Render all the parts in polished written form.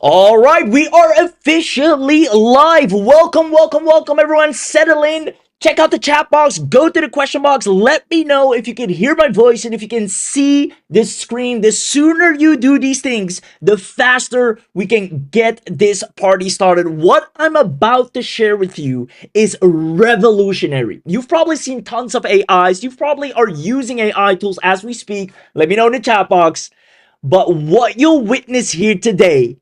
All right, we are officially live. Welcome, welcome, welcome, everyone. Settle in. Check out the chat box. Go to the question box. Let me know if you can hear my voice and if you can see this screen. The sooner you do these things, the faster we can get this party started. What I'm about to share with you is revolutionary. You've probably seen tons of AIs. You probably are using AI tools as we speak. Let me know in the chat box. But what you'll witness here today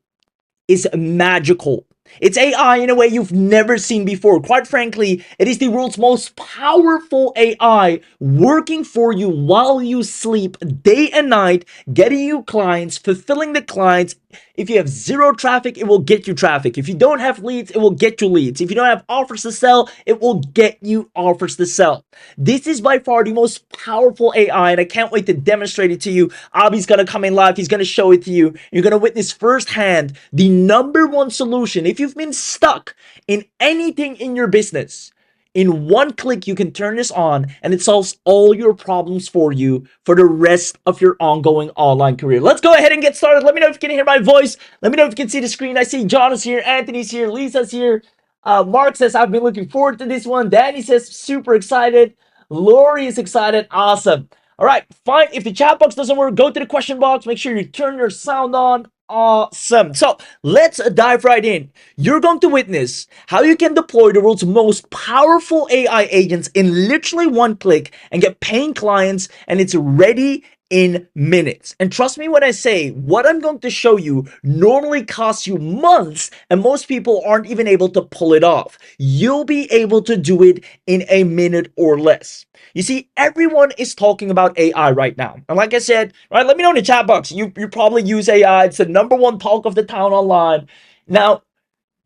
is magical. It's AI in a way you've never seen before. Quite frankly, it is the world's most powerful AI working for you while you sleep day and night, getting you clients, fulfilling the clients. If you have zero traffic, it will get you traffic. If you don't have leads, it will get you leads. If you don't have offers to sell, it will get you offers to sell. This is by far the most powerful AI, and I can't wait to demonstrate it to you. Abby's gonna come in live. He's gonna show it to you. You're gonna witness firsthand the number one solution. If you've been stuck in anything in your business, in one click, you can turn this on and it solves all your problems for you for the rest of your ongoing online career. Let's go ahead and get started. Let me know if you can hear my voice. Let me know if you can see the screen. I see John is here, Anthony's here, Lisa's here. Mark says, I've been looking forward to this one. Danny says, super excited. Lori is excited. Awesome. All right, fine. If the chat box doesn't work, go to the question box. Make sure you turn your sound on. Awesome. So let's dive right in. You're going to witness how you can deploy the world's most powerful AI agents in literally one click and get paying clients, and it's ready in minutes. And trust me when I say what I'm going to show you normally costs you months, and most people aren't even able to pull it off. You'll be able to do it in a minute or less. You see, everyone is talking about AI right now. And like I said, right, let me know in the chat box. You probably use AI. It's the number one talk of the town online. Now,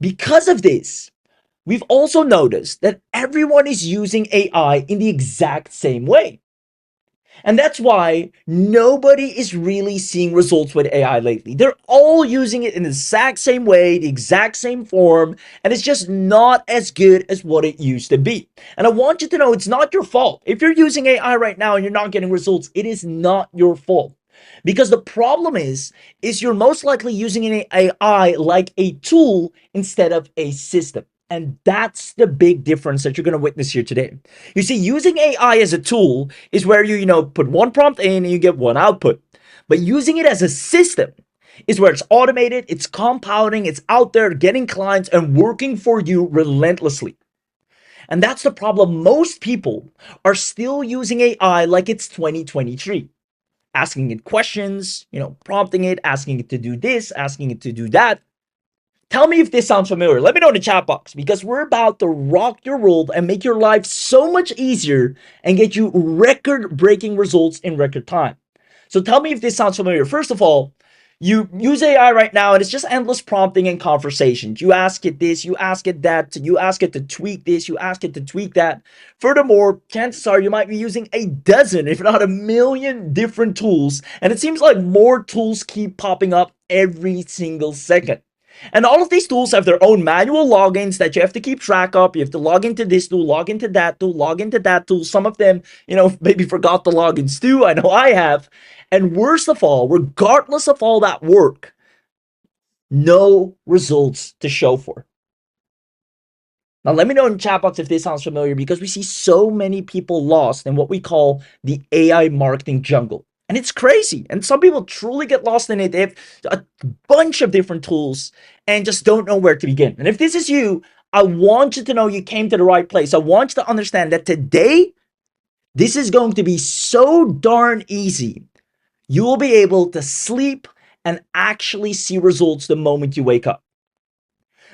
because of this, we've also noticed that everyone is using AI in the exact same way. And that's why nobody is really seeing results with AI lately. They're all using it in the exact same way, the exact same form, and it's just not as good as what it used to be. And I want you to know it's not your fault. If you're using AI right now and you're not getting results, it is not your fault. Because the problem is you're most likely using an AI like a tool instead of a system. And that's the big difference that you're going to witness here today. You see, using AI as a tool is where you put one prompt in and you get one output. But using it as a system is where it's automated, it's compounding, it's out there getting clients and working for you relentlessly. And that's the problem. Most people are still using AI like it's 2023. Asking it questions, prompting it, asking it to do this, asking it to do that. Tell me if this sounds familiar. Let me know in the chat box because we're about to rock your world and make your life so much easier and get you record-breaking results in record time. So tell me if this sounds familiar. First of all, you use AI right now and it's just endless prompting and conversations. You ask it this, you ask it that, you ask it to tweak this, you ask it to tweak that. Furthermore, chances are you might be using a dozen, if not a million different tools. And it seems like more tools keep popping up every single second. And all of these tools have their own manual logins that you have to keep track of. You have to log into this tool, log into that tool, log into that tool. Some of them, maybe forgot the logins too. I know I have. And worst of all, regardless of all that work, no results to show for. Now, let me know in the chat box if this sounds familiar because we see so many people lost in what we call the AI marketing jungle. And it's crazy. And some people truly get lost in it. They have a bunch of different tools and just don't know where to begin. And if this is you, I want you to know you came to the right place. I want you to understand that today, this is going to be so darn easy. You will be able to sleep and actually see results the moment you wake up.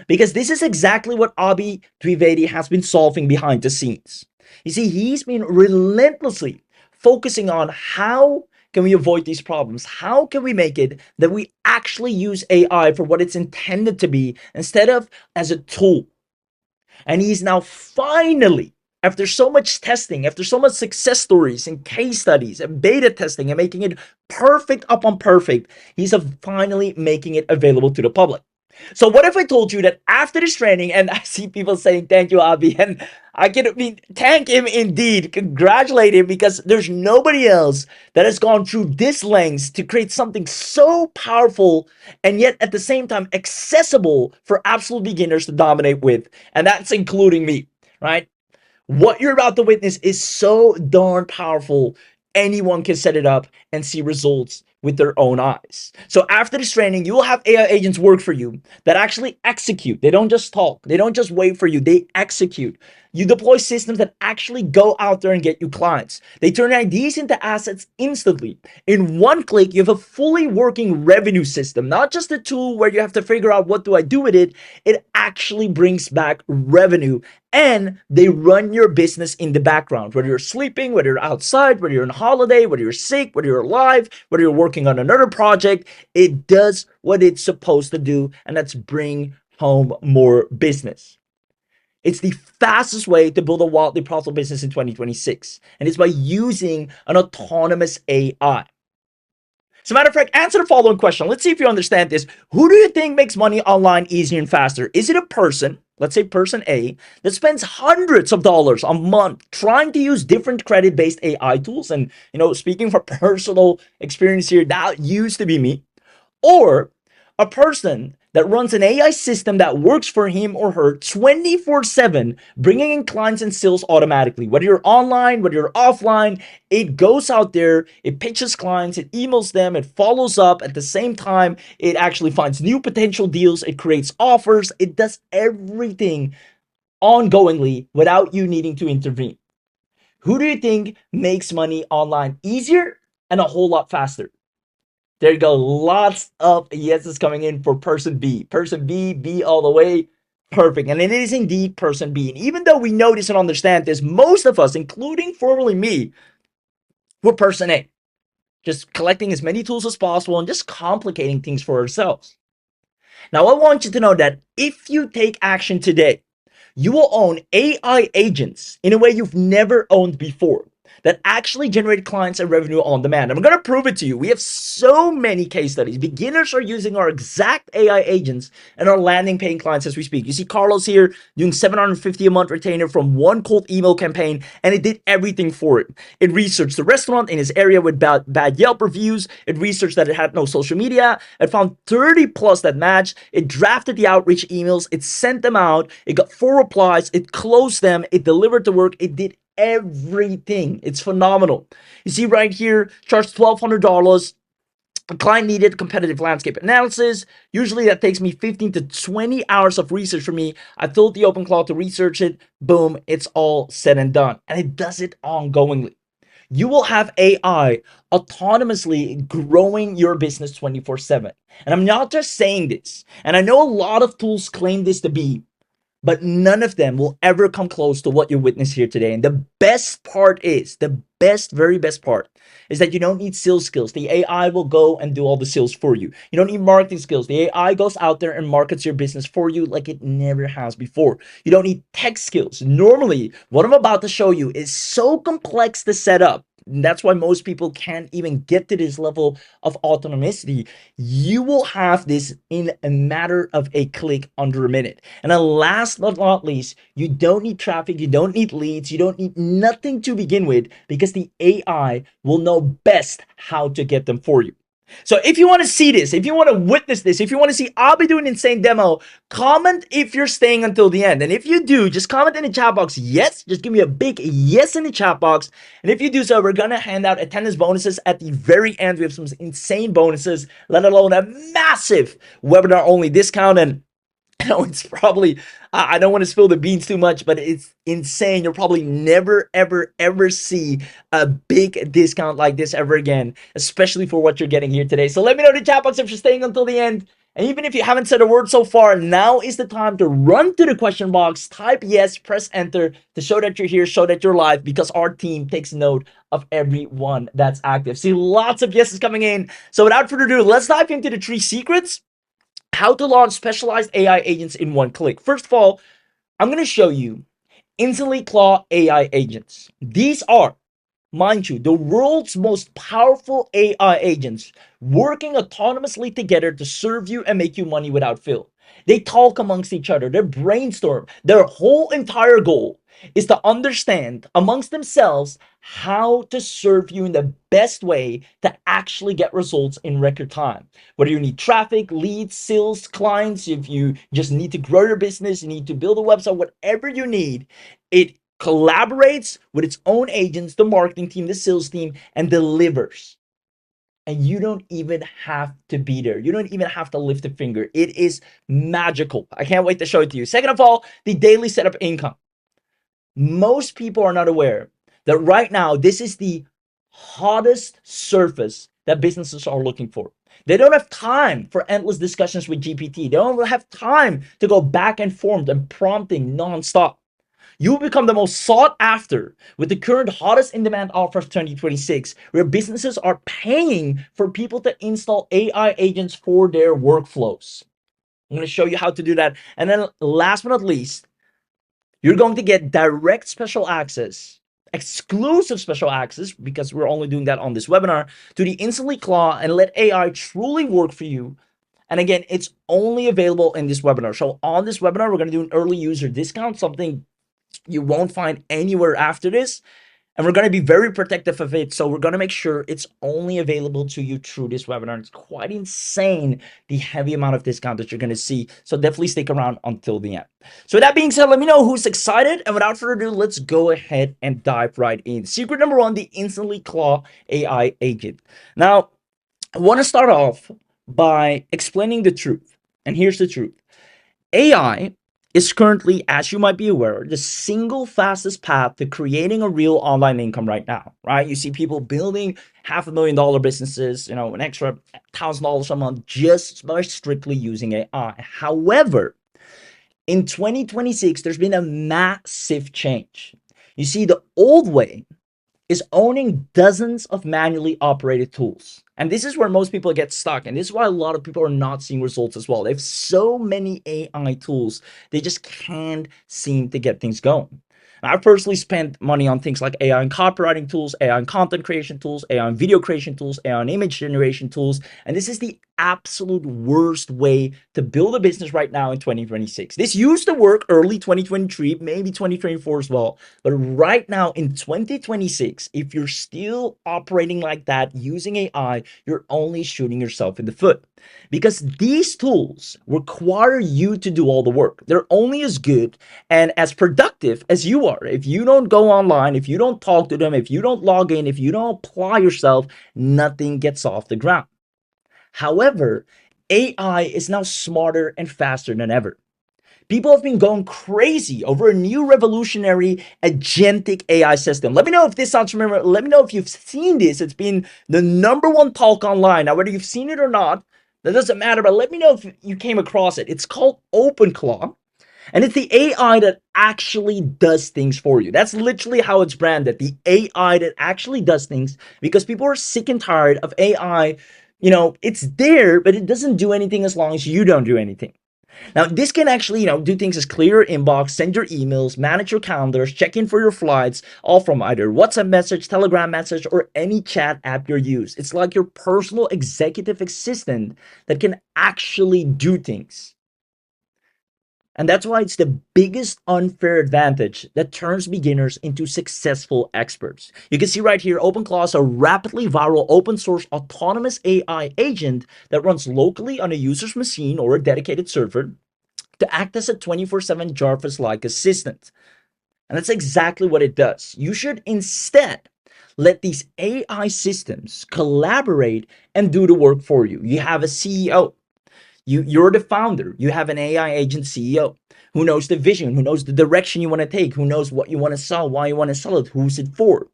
Because this is exactly what Abhi Dwivedi has been solving behind the scenes. You see, he's been relentlessly focusing on how can we avoid these problems? How can we make it that we actually use AI for what it's intended to be instead of as a tool? And he's now finally, after so much testing, after so much success stories and case studies and beta testing and making it perfect upon perfect, he's finally making it available to the public. So what if I told you that after this training, and I see people saying thank you, Avi, and thank him indeed, congratulate him, because there's nobody else that has gone through this lengths to create something so powerful and yet at the same time accessible for absolute beginners to dominate with, and that's including me, right? What you're about to witness is so darn powerful. Anyone can set it up and see results with their own eyes. So after this training, you will have AI agents work for you that actually execute. They don't just talk. They don't just wait for you. They execute. You deploy systems that actually go out there and get you clients. They turn ideas into assets instantly. In one click, you have a fully working revenue system, not just a tool where you have to figure out what do I do with it. It actually brings back revenue, and they run your business in the background, whether you're sleeping, whether you're outside, whether you're on holiday, whether you're sick, whether you're alive, whether you're working on another project. It does what it's supposed to do, and that's bring home more business. It's the fastest way to build a wildly profitable business in 2026, and it's by using an autonomous AI. As a matter of fact, answer the following question. Let's see if you understand this. Who do you think makes money online easier and faster? Is it a person, let's say person A, that spends hundreds of dollars a month trying to use different credit-based AI tools? And, speaking from personal experience here, that used to be me. Or a person that runs an AI system that works for him or her 24/7, bringing in clients and sales automatically. Whether you're online, whether you're offline, it goes out there, it pitches clients, it emails them, it follows up. At the same time, it actually finds new potential deals, it creates offers, it does everything ongoingly without you needing to intervene. Who do you think makes money online easier and a whole lot faster? There you go. Lots of yeses coming in for person B. Person B, B all the way. Perfect. And it is indeed person B. And even though we notice and understand this, most of us, including formerly me, were person A. Just collecting as many tools as possible and just complicating things for ourselves. Now, I want you to know that if you take action today, you will own AI agents in a way you've never owned before that actually generate clients and revenue on demand. I'm going to prove it to you. We have so many case studies. Beginners are using our exact AI agents and are landing paying clients as we speak. You see Carlos here doing $750 a month retainer from one cold email campaign, and it did everything for it. It researched the restaurant in his area with bad Yelp reviews. It researched that it had no social media. It found 30 plus that matched. It drafted the outreach emails. It sent them out. It got 4 replies. It closed them. It delivered the work. It did everything. It's phenomenal. You see right here, charged $1,200. A client needed competitive landscape analysis. Usually that takes me 15 to 20 hours of research for me. I filled the InstantlyClaw to research it. Boom, it's all said and done. And it does it ongoingly. You will have AI autonomously growing your business 24/7. And I'm not just saying this. And I know a lot of tools claim this to be, but none of them will ever come close to what you witness here today. And the best part is, the very best part is that you don't need sales skills. The AI will go and do all the sales for you. You don't need marketing skills. The AI goes out there and markets your business for you like it never has before. You don't need tech skills. Normally, what I'm about to show you is so complex to set up. And that's why most people can't even get to this level of autonomicity. You will have this in a matter of a click, under a minute. And then last but not least, you don't need traffic, you don't need leads, you don't need nothing to begin with, because the AI will know best how to get them for you. So if you want to see this, if you want to witness this, if you want to see Abby do an insane demo, comment if you're staying until the end. And if you do, just comment in the chat box, yes. Just give me a big yes in the chat box. And if you do so, we're going to hand out attendance bonuses at the very end. We have some insane bonuses, let alone a massive webinar only discount. And I know it's probably, I don't want to spill the beans too much, but it's insane. You'll probably never, ever, ever see a big discount like this ever again, especially for what you're getting here today. So let me know in the chat box if you're staying until the end. And even if you haven't said a word so far, now is the time to run to the question box, type yes, press enter to show that you're here, show that you're live, because our team takes note of everyone that's active. See, lots of yeses coming in. So without further ado, let's dive into the 3 secrets how to launch specialized AI agents in one click. First of all, I'm going to show you InstantlyClaw AI agents. These are mind you, the world's most powerful AI agents working autonomously together to serve you and make you money without fail. They talk amongst each other, they brainstorm. Their whole entire goal is to understand amongst themselves how to serve you in the best way to actually get results in record time. Whether you need traffic, leads, sales, clients, if you just need to grow your business, you need to build a website, whatever you need, it collaborates with its own agents, the marketing team, the sales team, and delivers. And you don't even have to be there. You don't even have to lift a finger. It is magical. I can't wait to show it to you. Second of all, the daily setup income. Most people are not aware that right now, this is the hottest surface that businesses are looking for. They don't have time for endless discussions with GPT. They don't have time to go back and forth and prompting nonstop. You will become the most sought after with the current hottest in demand offer of 2026, where businesses are paying for people to install AI agents for their workflows. I'm going to show you how to do that. And then last but not least, you're going to get direct special access, exclusive special access, because we're only doing that on this webinar, to the InstantlyClaw and let AI truly work for you. And again, it's only available in this webinar. So on this webinar, we're going to do an early user discount, something you won't find anywhere after this. And we're going to be very protective of it. So we're going to make sure it's only available to you through this webinar. It's quite insane, the heavy amount of discount that you're going to see. So definitely stick around until the end. So with that being said, let me know who's excited. And without further ado, let's go ahead and dive right in. Secret number one, the InstantlyClaw AI agent. Now, I want to start off by explaining the truth. And here's the truth. AI is currently, as you might be aware, the single fastest path to creating a real online income right now, right? You see people building $500,000 businesses, an extra $1,000 a month just by strictly using AI. However, in 2026, there's been a massive change. You see, the old way is owning dozens of manually operated tools. And this is where most people get stuck. And this is why a lot of people are not seeing results as well. They have so many AI tools, they just can't seem to get things going. I've personally spent money on things like AI and copywriting tools, AI and content creation tools, AI and video creation tools, AI and image generation tools. And this is the absolute worst way to build a business right now in 2026. This used to work early 2023, maybe 2024 as well. But right now in 2026, if you're still operating like that using AI, you're only shooting yourself in the foot. Because these tools require you to do all the work. They're only as good and as productive as you are. If you don't go online, if you don't talk to them, if you don't log in, if you don't apply yourself, nothing gets off the ground. However, AI is now smarter and faster than ever. People have been going crazy over a new revolutionary agentic AI system. Let me know if this sounds familiar. Let me know if you've seen this. It's been the number one talk online. Now, whether you've seen it or not, that doesn't matter, but let me know if you came across it. It's called OpenClaw, and it's the AI that actually does things for you. That's literally how it's branded, the AI that actually does things, because people are sick and tired of AI. It's there, but it doesn't do anything as long as you don't do anything. Now, this can actually, do things as clear your inbox, send your emails, manage your calendars, check in for your flights, all from either WhatsApp message, Telegram message, or any chat app you use. It's like your personal executive assistant that can actually do things. And that's why it's the biggest unfair advantage that turns beginners into successful experts. You can see right here, OpenClaw is a rapidly viral open source autonomous AI agent that runs locally on a user's machine or a dedicated server to act as a 24/7 Jarvis-like assistant. And that's exactly what it does. You should instead let these AI systems collaborate and do the work for you. You have a CEO. You're the founder. You have an AI agent CEO who knows the vision, who knows the direction you want to take, who knows what you want to sell, why you want to sell it, who's it for.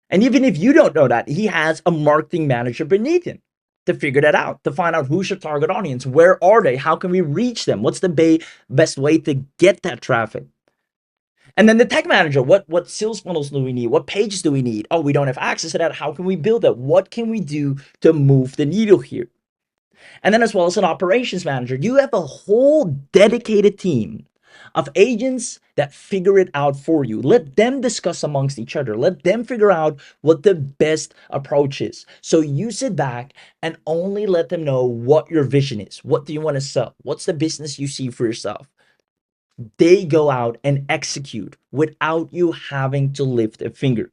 And even if you don't know that, he has a marketing manager beneath him to figure that out, to find out who's your target audience, where are they, how can we reach them, what's the best way to get that traffic. And then the tech manager, what sales funnels do we need? What pages do we need? Oh, we don't have access to that. How can we build that? What can we do to move the needle here? And then as well as an operations manager, you have a whole dedicated team of agents that figure it out for you. Let them discuss amongst each other. Let them figure out what the best approach is. So you sit back and only let them know what your vision is. What do you want to sell? What's the business you see for yourself? They go out and execute without you having to lift a finger.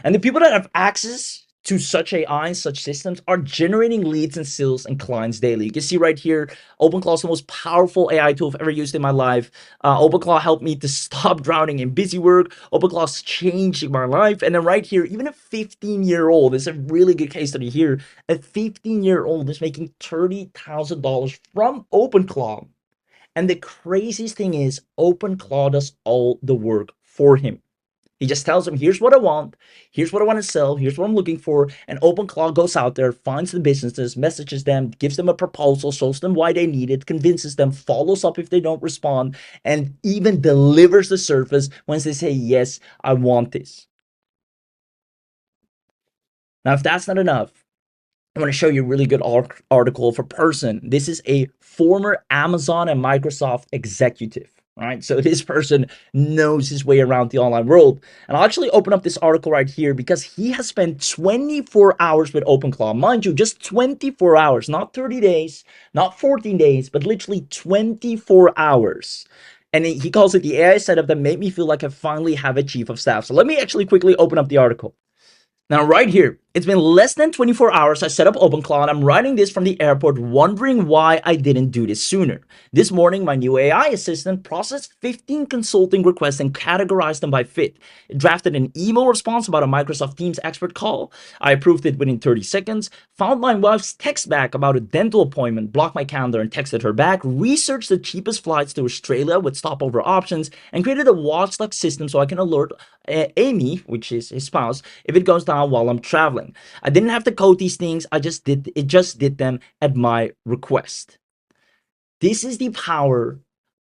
And the people that have access to such AI and such systems are generating leads and sales and clients daily. You can see right here, OpenClaw is the most powerful AI tool I've ever used in my life. OpenClaw helped me to stop drowning in busy work. OpenClaw's changing my life. And then right here, even a 15-year-old, this is a really good case study here. A 15-year-old is making $30,000 from OpenClaw. And the craziest thing is, OpenClaw does all the work for him. He just tells them, here's what I want, here's what I want to sell, here's what I'm looking for. And OpenClaw goes out there, finds the businesses, messages them, gives them a proposal, shows them why they need it, convinces them, follows up if they don't respond, and even delivers the service once they say, yes, I want this. Now, if that's not enough, I want to show you a really good article of a person. This is a former Amazon and Microsoft executive, right? So this person knows his way around the online world. And I'll actually open up this article right here because he has spent 24 hours with OpenClaw. Mind you, just 24 hours, not 30 days, not 14 days, but literally 24 hours. And he calls it the AI setup that made me feel like I finally have a chief of staff. So let me actually quickly open up the article. Now, right here, it's been less than 24 hours I set up OpenClaw, and I'm writing this from the airport wondering why I didn't do this sooner. This morning, my new AI assistant processed 15 consulting requests and categorized them by fit. It drafted an email response about a Microsoft Teams expert call. I approved it within 30 seconds, found my wife's text back about a dental appointment, blocked my calendar and texted her back, researched the cheapest flights to Australia with stopover options, and created a watchdog system so I can alert Amy, which is his spouse, if it goes down while I'm traveling. I didn't have to code these things. I just did them at my request. This is the power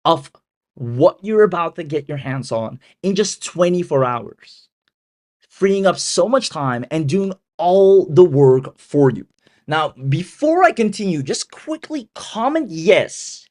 of what you're about to get your hands on in just 24 hours, freeing up so much time and doing all the work for you. Now, before I continue, just quickly comment yes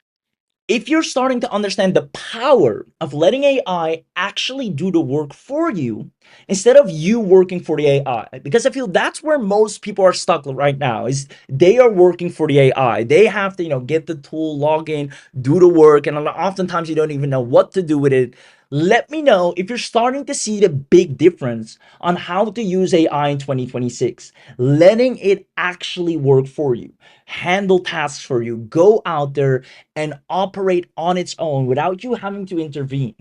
if you're starting to understand the power of letting AI actually do the work for you instead of you working for the AI. Because I feel that's where most people are stuck right now, is they are working for the AI. They have to, get the tool, log in, do the work, and oftentimes you don't even know what to do with it. Let me know if you're starting to see the big difference on how to use AI in 2026, letting it actually work for you, handle tasks for you, go out there and operate on its own without you having to intervene.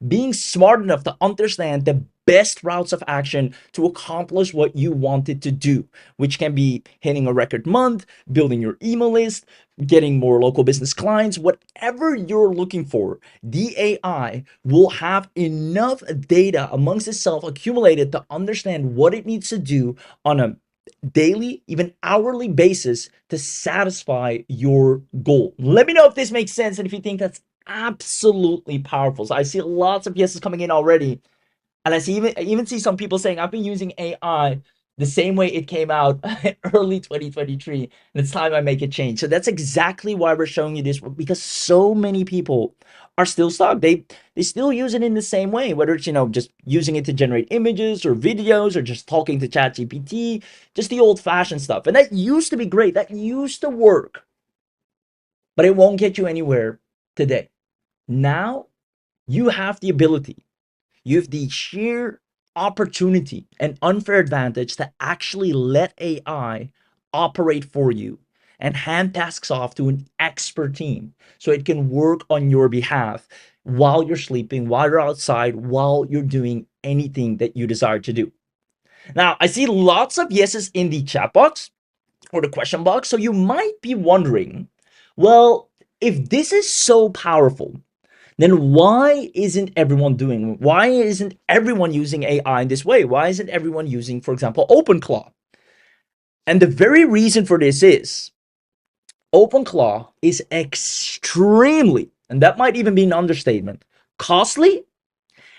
Being smart enough to understand the best routes of action to accomplish what you wanted to do, which can be hitting a record month, building your email list, getting more local business clients, whatever you're looking for. The AI will have enough data amongst itself accumulated to understand what it needs to do on a daily, even hourly basis to satisfy your goal. Let me know if this makes sense and if you think that's absolutely powerful. So I see lots of yeses coming in already. And I even see some people saying, I've been using AI the same way it came out early 2023, and it's time I make a change. So that's exactly why we're showing you this, because so many people are still stuck. They still use it in the same way, whether it's, just using it to generate images or videos or just talking to ChatGPT, just the old-fashioned stuff. And that used to be great. That used to work, but it won't get you anywhere today. Now you have the ability, you have the sheer opportunity and unfair advantage to actually let AI operate for you and hand tasks off to an expert team so it can work on your behalf while you're sleeping, while you're outside, while you're doing anything that you desire to do. Now, I see lots of yeses in the chat box or the question box, so you might be wondering, well, if this is so powerful, then why isn't everyone using AI in this way? Why isn't everyone using, for example, OpenClaw? And the very reason for this is OpenClaw is extremely, and that might even be an understatement, costly,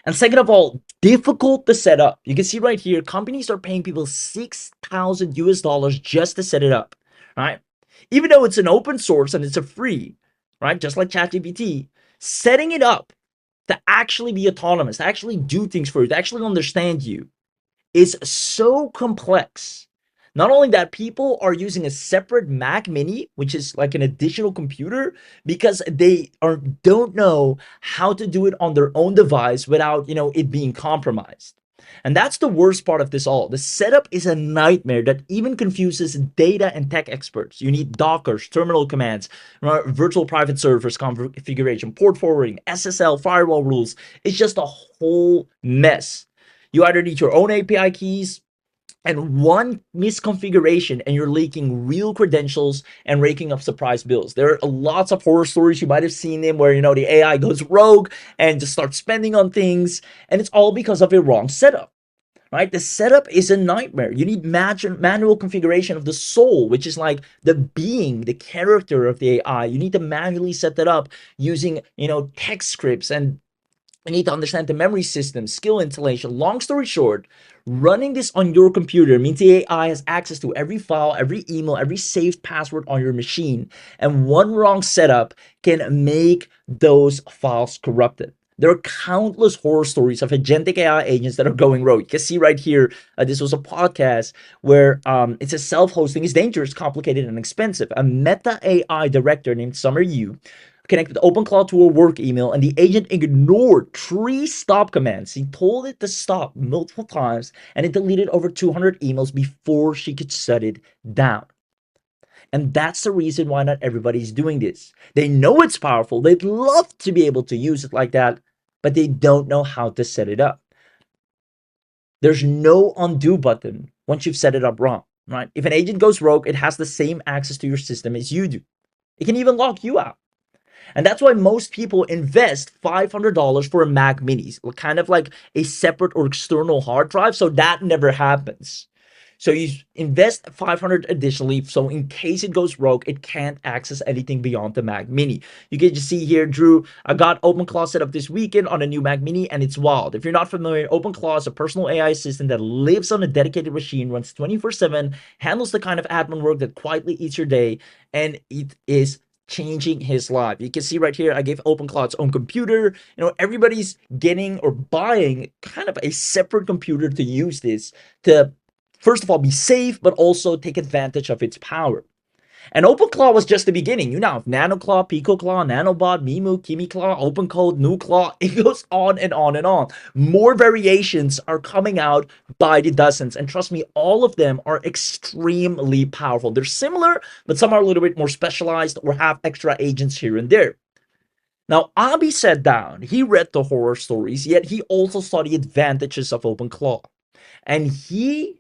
and second of all, difficult to set up. You can see right here, companies are paying people 6,000 US dollars just to set it up, right? Even though it's an open source and it's a free, right? Just like ChatGPT, setting it up to actually be autonomous, to actually do things for you, to actually understand you is so complex. Not only that, people are using a separate Mac Mini, which is like an additional computer, because they don't know how to do it on their own device without it being compromised. And that's the worst part of this all. The setup is a nightmare that even confuses data and tech experts. You need Dockers, terminal commands, virtual private servers configuration, port forwarding, SSL, firewall rules. It's just a whole mess. You either need your own API keys and one misconfiguration, and you're leaking real credentials and raking up surprise bills. There are lots of horror stories. You might have seen them where the AI goes rogue and just starts spending on things, and it's all because of a wrong setup. Right? The setup is a nightmare. You need manual configuration of the soul, which is like the being, the character of the AI. You need to manually set that up using, text scripts, and you need to understand the memory system, skill installation. Long story short, running this on your computer means the AI has access to every file, every email, every saved password on your machine. And one wrong setup can make those files corrupted. There are countless horror stories of agentic AI agents that are going rogue. You can see right here, this was a podcast where it says self-hosting is dangerous, complicated, and expensive. A Meta AI director named Summer Yu connected OpenClaw to her work email, and the agent ignored 3 stop commands. He told it to stop multiple times, and it deleted over 200 emails before she could shut it down. And that's the reason why not everybody's doing this. They know it's powerful. They'd love to be able to use it like that, but they don't know how to set it up. There's no undo button once you've set it up wrong, right? If an agent goes rogue, it has the same access to your system as you do. It can even lock you out. And that's why most people invest $500 for a Mac Mini, kind of like a separate or external hard drive. So that never happens. So you invest 500 additionally, so in case it goes rogue, it can't access anything beyond the Mac Mini. You can just see here, Drew, I got OpenClaw set up this weekend on a new Mac Mini, and it's wild. If you're not familiar, OpenClaw is a personal AI assistant that lives on a dedicated machine, runs 24/7, handles the kind of admin work that quietly eats your day, and it is changing his life. You can see right here, I gave OpenClaw its own computer. Everybody's getting or buying kind of a separate computer to use this to, first of all, be safe, but also take advantage of its power. And OpenClaw was just the beginning. You now have NanoClaw, PicoClaw, NanoBot, Mimu, KimiClaw, OpenCode, NuClaw. It goes on and on and on. More variations are coming out by the dozens. And trust me, all of them are extremely powerful. They're similar, but some are a little bit more specialized or have extra agents here and there. Now, Abi sat down. He read the horror stories, yet he also saw the advantages of OpenClaw. And he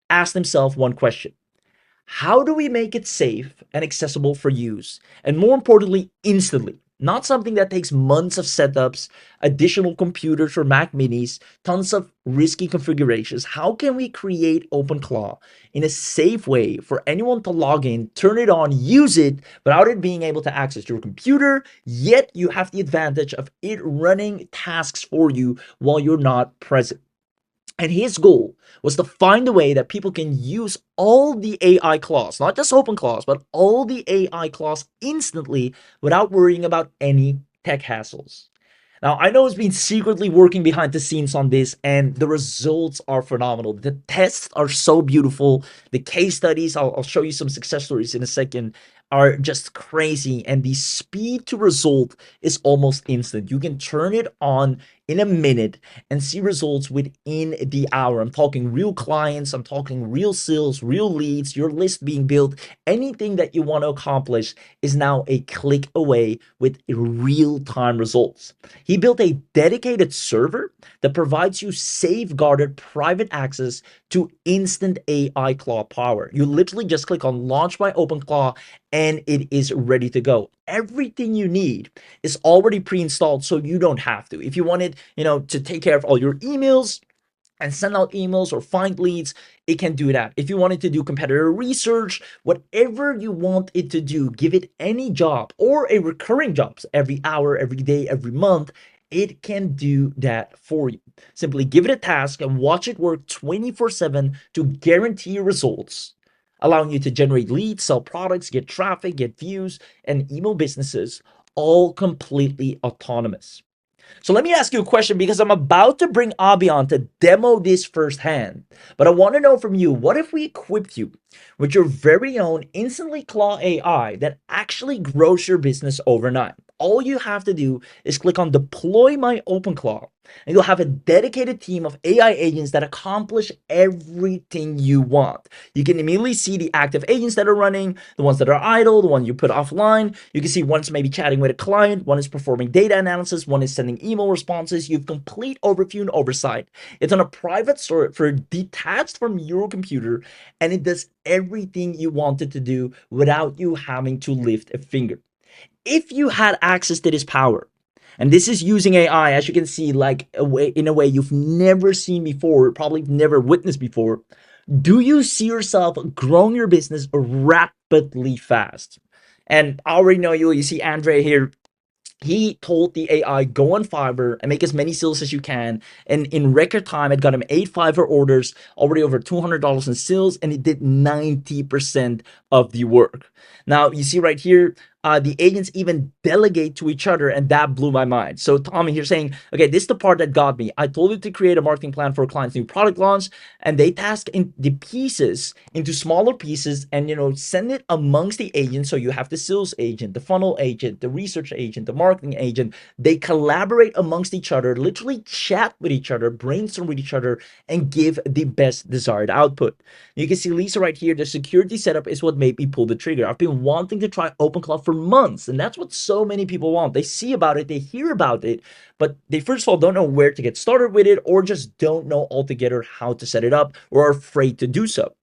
asked himself one question: how do we make it safe and accessible for use? And more importantly, instantly. Not something that takes months of setups, additional computers for Mac Minis, tons of risky configurations. How can we create OpenClaw in a safe way for anyone to log in, turn it on, use it without it being able to access your computer, yet you have the advantage of it running tasks for you while you're not present? And his goal was to find a way that people can use all the AI claws, not just open claws, but all the AI claws instantly without worrying about any tech hassles. Now, I know it's been secretly working behind the scenes on this, and the results are phenomenal. The tests are so beautiful. The case studies, I'll show you some success stories in a second, are just crazy. And the speed to result is almost instant. You can turn it on in a minute and see results within the hour. I'm talking real clients, I'm talking real sales, real leads, your list being built. Anything that you want to accomplish is now a click away with real-time results. He built a dedicated server that provides you safeguarded private access to instant AI Claw power. You literally just click on launch by OpenClaw and it is ready to go. Everything you need is already pre-installed, so you don't have to. If you wanted, to take care of all your emails and send out emails or find leads, it can do that. If you wanted to do competitor research, whatever you want it to do, give it any job or a recurring jobs every hour, every day, every month, it can do that for you. Simply give it a task and watch it work 24/7 to guarantee results allowing you to generate leads, sell products, get traffic, get views, and email businesses, all completely autonomous. So let me ask you a question because I'm about to bring Abhi on to demo this firsthand. But I want to know from you, what if we equipped you with your very own InstantlyClaw AI that actually grows your business overnight? All you have to do is click on Deploy My OpenClaw, and you'll have a dedicated team of AI agents that accomplish everything you want. You can immediately see the active agents that are running, the ones that are idle, the one you put offline. You can see one's maybe chatting with a client, one is performing data analysis, one is sending email responses. You have complete overview and oversight. It's on a private server detached from your computer, and it does everything you want it to do without you having to lift a finger. If you had access to this power, and this is using AI, as you can see, like in a way you've never seen before, probably never witnessed before, do you see yourself growing your business rapidly fast? And I already know you. You see Andre here, he told the AI, go on Fiverr and make as many sales as you can. And in record time, it got him 8 Fiverr orders, already over $200 in sales, and it did 90% of the work. Now, you see right here, the agents even delegate to each other, and that blew my mind. So Tommy here saying, okay, this is the part that got me. I told it to create a marketing plan for a client's new product launch, and they task in the pieces into smaller pieces and send it amongst the agents. So you have the sales agent, the funnel agent, the research agent, the marketing agent. They collaborate amongst each other, literally chat with each other, brainstorm with each other, and give the best desired output. You can see Lisa right here. The security setup is what made me pull the trigger. I've been wanting to try OpenClaw for months, and that's what so many people want. They see about it, they hear about it, but they first of all don't know where to get started with it, or just don't know altogether how to set it up, or are afraid to do so.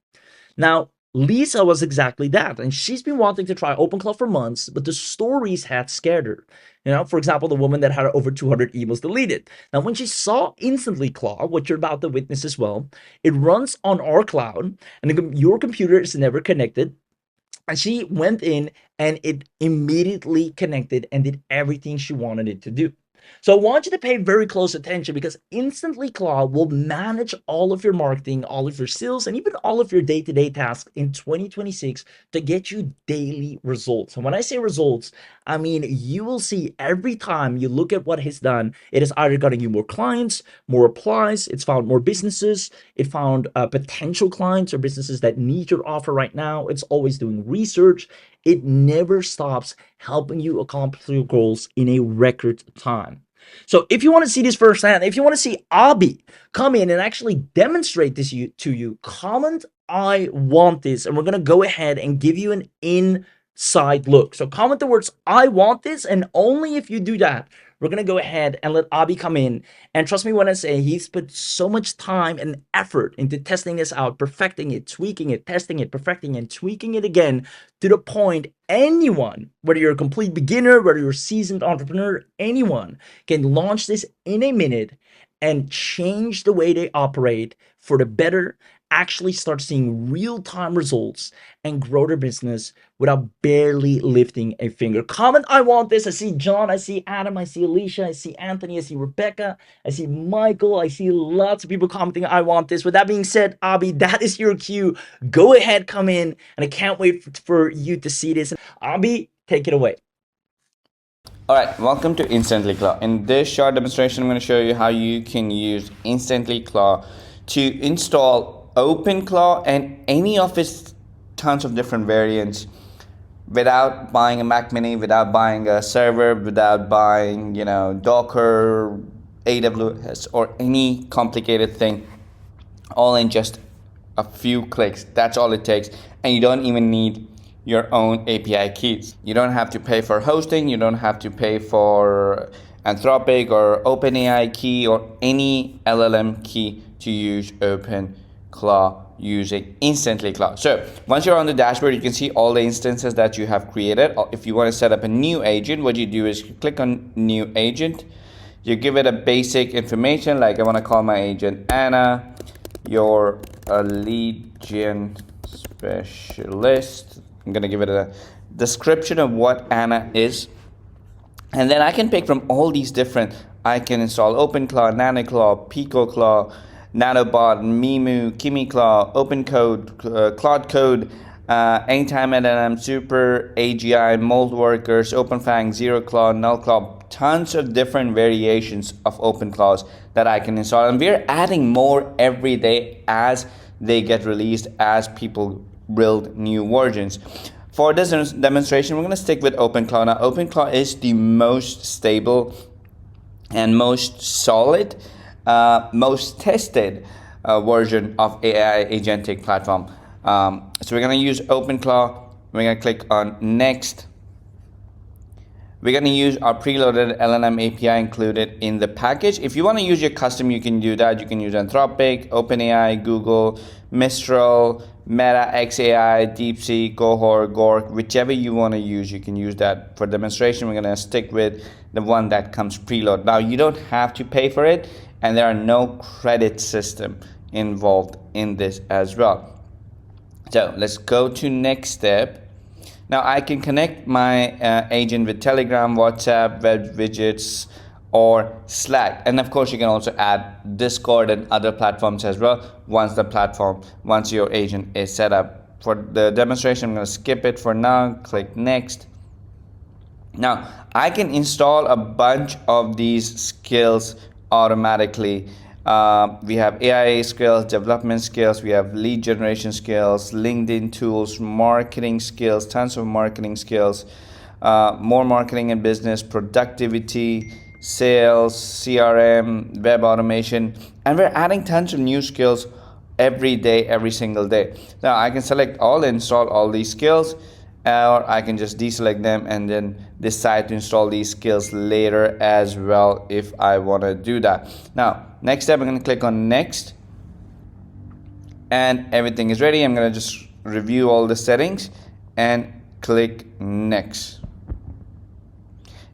Now, Lisa was exactly that, and she's been wanting to try OpenClaw for months, but the stories had scared her. For example, the woman that had over 200 emails deleted. Now, when she saw InstantlyClaw, what you're about to witness as well, it runs on our cloud, and your computer is never connected. And she went in and it immediately connected and did everything she wanted it to do. So I want you to pay very close attention, because InstantlyClaw will manage all of your marketing, all of your sales, and even all of your day-to-day tasks in 2026 to get you daily results. And when I say results, I mean you will see every time you look at what it's done, it is either getting you more clients, more applies, it's found more businesses, it found potential clients or businesses that need your offer right now. It's always doing research. It never stops helping you accomplish your goals in a record time. So if you want to see this firsthand, if you want to see Abhi come in and actually demonstrate this to you, comment I want this, and we're going to go ahead and give you an inside look. So comment the words I want this, and only if you do that, we're going to go ahead and let Abhi come in. And trust me when I say he's put so much time and effort into testing this out, perfecting it, tweaking it, testing it, perfecting it, tweaking it again, to the point anyone, whether you're a complete beginner, whether you're a seasoned entrepreneur, anyone can launch this in a minute and change the way they operate for the better, actually start seeing real-time results, and grow their business without barely lifting a finger. Comment I want this. I see John, I see Adam, I see Alicia, I see Anthony, I see Rebecca, I see Michael, I see lots of people commenting I want this. With that being said, Abhi, that is your cue. Go ahead, come in, and I can't wait for you to see this. Abhi, take it away. Alright, welcome to InstantlyClaw. In this short demonstration, I'm going to show you how you can use InstantlyClaw to install OpenClaw and any of its tons of different variants without buying a Mac Mini, without buying a server, without buying, Docker, AWS, or any complicated thing, all in just a few clicks. That's all it takes, and you don't even need your own API keys. You don't have to pay for hosting, you don't have to pay for Anthropic or OpenAI key or any LLM key to use OpenClaw using InstantlyClaw. So once you're on the dashboard, you can see all the instances that you have created. If you want to set up a new agent, what you do is you click on new agent, you give it a basic information, like I want to call my agent Anna, you're a lead gen specialist. I'm going to give it a description of what Anna is. And then I can pick from all these different, I can install OpenClaw, NanoClaw, PicoClaw, Nanobot, Mimu, KimiClaw, OpenCode, Claude Code, Anytime LLM, Super, AGI, Mold Workers, OpenFang, ZeroClaw, NullClaw, tons of different variations of OpenClaws that I can install. And we're adding more every day as they get released, as people build new versions. For this demonstration, we're going to stick with OpenClaw. Now, OpenClaw is the most stable and most solid, most tested version of AI agentic platform. So we're going to use OpenClaw. We're going to click on Next. We're going to use our preloaded LLM API included in the package. If you want to use your custom, you can do that. You can use Anthropic, OpenAI, Google, Mistral, Meta, XAI, DeepSeek, Cohort, Gork, whichever you want to use, you can use that. For demonstration, we're going to stick with the one that comes preloaded. Now, you don't have to pay for it, and there are no credit system involved in this as well. So let's go to next step. Now I can connect my agent with Telegram, WhatsApp, web widgets, or Slack. And of course you can also add Discord and other platforms as well once your agent is set up. For the demonstration, I'm going to skip it for now, click next. Now I can install a bunch of these skills automatically. We have AI skills, development skills, we have lead generation skills, LinkedIn tools, marketing skills, tons of marketing skills, more marketing and business, productivity, sales, CRM, web automation, and we're adding tons of new skills every day, every single day. Now I can select all, install all these skills, or I can just deselect them and then decide to install these skills later as well if I want to do that. Now next step, I'm going to click on next, and everything is ready. I'm going to just review all the settings and click next.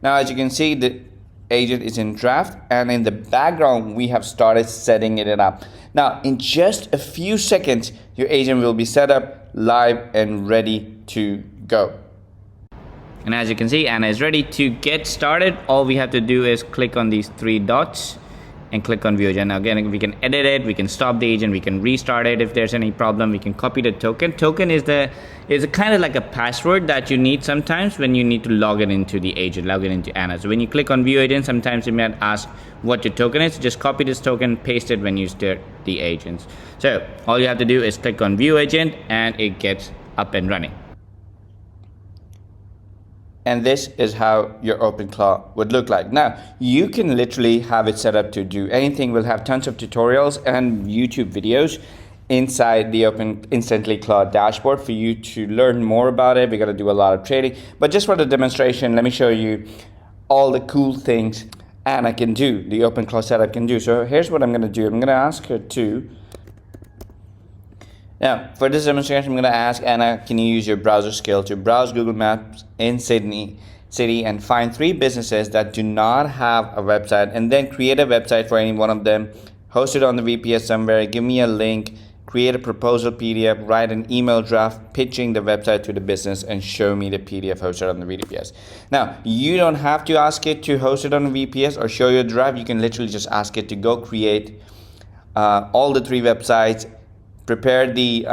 Now as you can see, the agent is in draft, and in the background we have started setting it up. Now in just a few seconds your agent will be set up, live, and ready to go. And as you can see, Anna is ready to get started. All we have to do is click on these three dots and click on view agent. Now again, we can edit it, we can stop the agent, we can restart it if there's any problem, we can copy the token. Token is a kind of like a password that you need sometimes when you need to log it into the agent, log it into Anna. So when you click on view agent, sometimes it might ask what your token is. Just copy this token, paste it when you start the agents. So all you have to do is click on view agent and it gets up and running. And this is how your OpenClaw would look like. Now, you can literally have it set up to do anything. We'll have tons of tutorials and YouTube videos inside the InstantlyClaw dashboard for you to learn more about it. We're going to do a lot of trading. But just for the demonstration, let me show you all the cool things Anna can do, the OpenClaw setup can do. So here's what I'm going to do. I'm going to ask her to... Now, for this demonstration, I'm going to ask Anna, can you use your browser skill to browse Google Maps in Sydney City and find 3 businesses that do not have a website, and then create a website for any one of them, host it on the VPS somewhere, give me a link, create a proposal PDF, write an email draft pitching the website to the business, and show me the PDF hosted on the VPS. Now, you don't have to ask it to host it on the VPS or show you a draft. You can literally just ask it to go create all the 3 websites, prepare the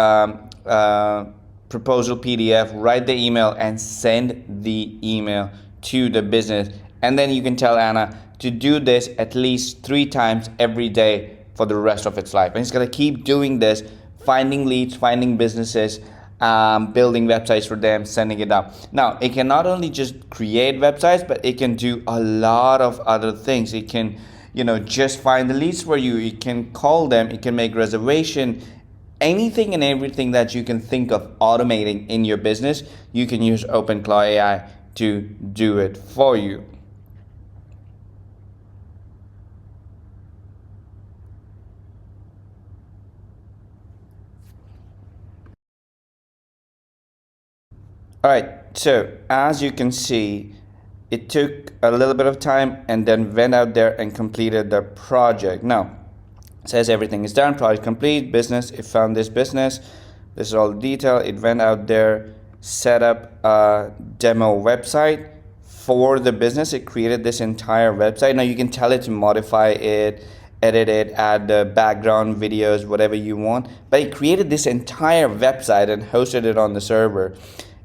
proposal PDF, write the email, and send the email to the business. And then you can tell Anna to do this at least 3 times every day for the rest of its life. And it's going to keep doing this, finding leads, finding businesses, building websites for them, sending it out. Now, it can not only just create websites, but it can do a lot of other things. It can, just find the leads for you. It can call them. It can make reservation. Anything and everything that you can think of automating in your business, you can use OpenClaw AI to do it for you. All right, so as you can see, it took a little bit of time and then went out there and completed the project. Now, says everything is done, project complete, business, it found this business, this is all the detail, it went out there, set up a demo website for the business, it created this entire website. Now you can tell it to modify it edit it, add the background videos, whatever you want. But it created this entire website and hosted it on the server.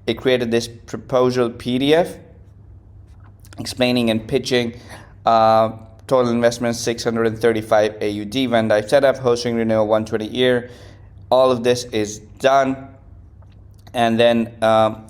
It created this proposal PDF explaining and pitching. Total investment 635 AUD. When I set up hosting renewal 120 year, all of this is done. And then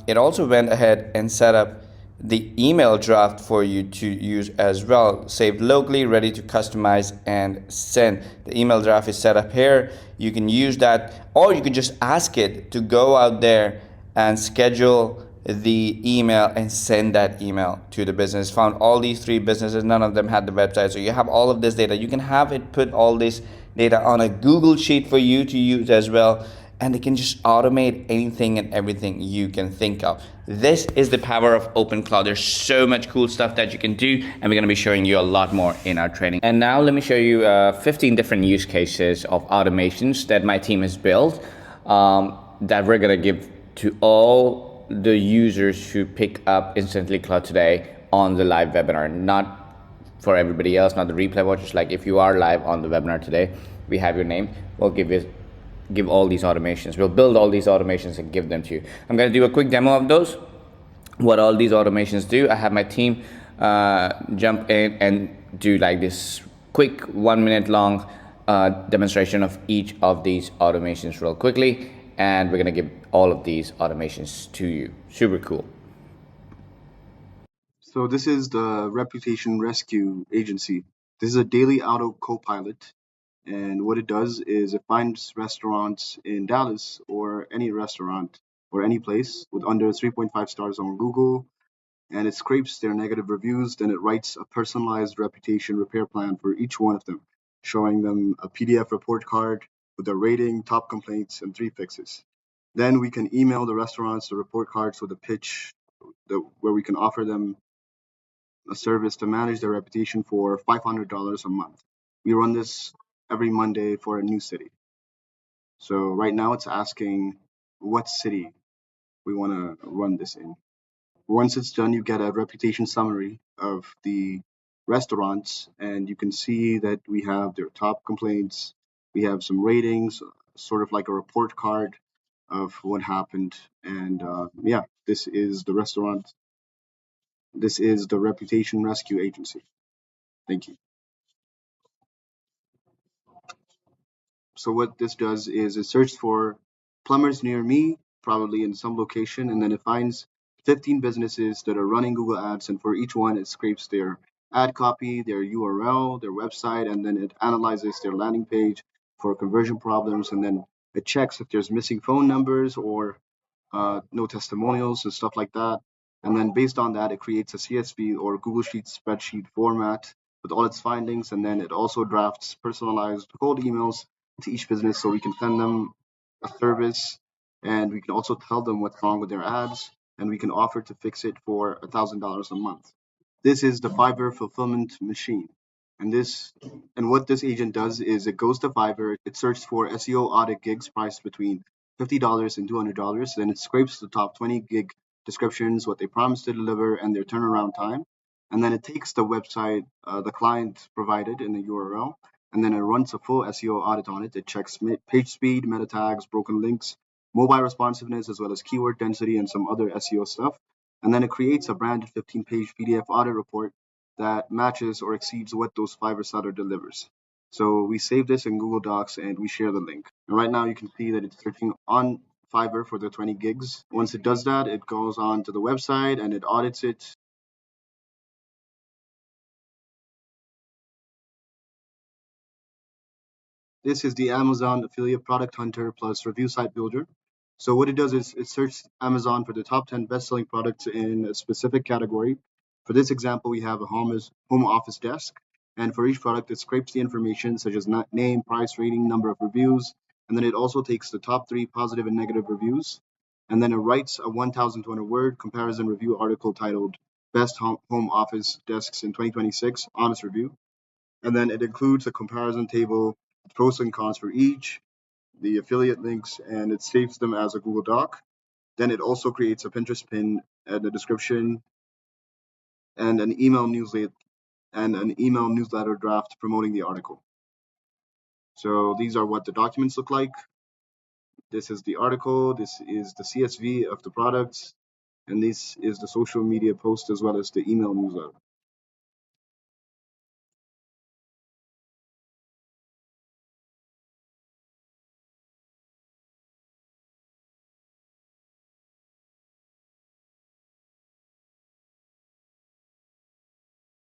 it also went ahead and set up the email draft for you to use as well, saved locally, ready to customize and send. The email draft is set up here. You can use that, or you can just ask it to go out there and schedule the email and send that email to the business. Found all these three businesses, none of them had the website, so you have all of this data. You can have it put all this data on a Google sheet for you to use as well, and it can just automate anything and everything you can think of. This is the power of OpenClaw. There's so much cool stuff that you can do, and we're going to be showing you a lot more in our training. And now let me show you 15 different use cases of automations that my team has built, that we're going to give to all the users who pick up InstantlyClaw today on the live webinar, not for everybody else, not the replay watchers. Like if you are live on the webinar today, we have your name, we'll give all these automations. We'll build all these automations and give them to you. I'm going to do a quick demo of those, what all these automations do. I have my team jump in and do like this quick 1 minute long demonstration of each of these automations real quickly, and we're going to give all of these automations to you. Super cool. So this is the Reputation Rescue Agency. This is a daily auto co-pilot, and what it does is it finds restaurants in Dallas or any restaurant or any place with under 3.5 stars on Google, and it scrapes their negative reviews. Then it writes a personalized reputation repair plan for each one of them, showing them a PDF report card with their rating, top complaints, and 3 fixes. Then we can email the restaurants the report cards with a pitch where we can offer them a service to manage their reputation for $500 a month. We run this every Monday for a new city. So right now it's asking what city we want to run this in. Once it's done, you get a reputation summary of the restaurants, and you can see that we have their top complaints. We have some ratings, sort of like a report card of what happened. And yeah, this is the restaurant. This is the Reputation Rescue Agency. Thank you. So what this does is it searches for plumbers near me, probably in some location, and then it finds 15 businesses that are running Google Ads, and for each one, it scrapes their ad copy, their URL, their website, and then it analyzes their landing page for conversion problems, and then it checks if there's missing phone numbers or no testimonials and stuff like that. And then based on that, it creates a CSV or Google Sheets spreadsheet format with all its findings. And then it also drafts personalized cold emails to each business so we can send them a service, and we can also tell them what's wrong with their ads, and we can offer to fix it for $1,000 a month. This is the Fiverr fulfillment machine. And what this agent does is it goes to Fiverr, it searches for SEO audit gigs priced between $50 and $200. Then it scrapes the top 20 gig descriptions, what they promised to deliver, and their turnaround time. And then it takes the website the client provided in the URL, and then it runs a full SEO audit on it. It checks page speed, meta tags, broken links, mobile responsiveness, as well as keyword density and some other SEO stuff. And then it creates a branded 15-page PDF audit report that matches or exceeds what those Fiverr seller delivers. So we save this in Google Docs and we share the link. And right now you can see that it's searching on Fiverr for the 20 gigs. Once it does that, it goes on to the website and it audits it. This is the Amazon Affiliate Product Hunter plus Review Site Builder. So what it does is it searches Amazon for the top 10 best-selling products in a specific category. For this example, we have a home office desk, and for each product, it scrapes the information such as name, price, rating, number of reviews, and then it also takes the top 3 positive and negative reviews, and then it writes a 1,200-word comparison review article titled "Best Home Office Desks in 2026: Honest Review," and then it includes a comparison table, pros and cons for each, the affiliate links, and it saves them as a Google Doc. Then it also creates a Pinterest pin and a description and an email newsletter draft promoting the article. So these are what the documents look like. This is the article, this is the CSV of the products, and this is the social media post as well as the email newsletter.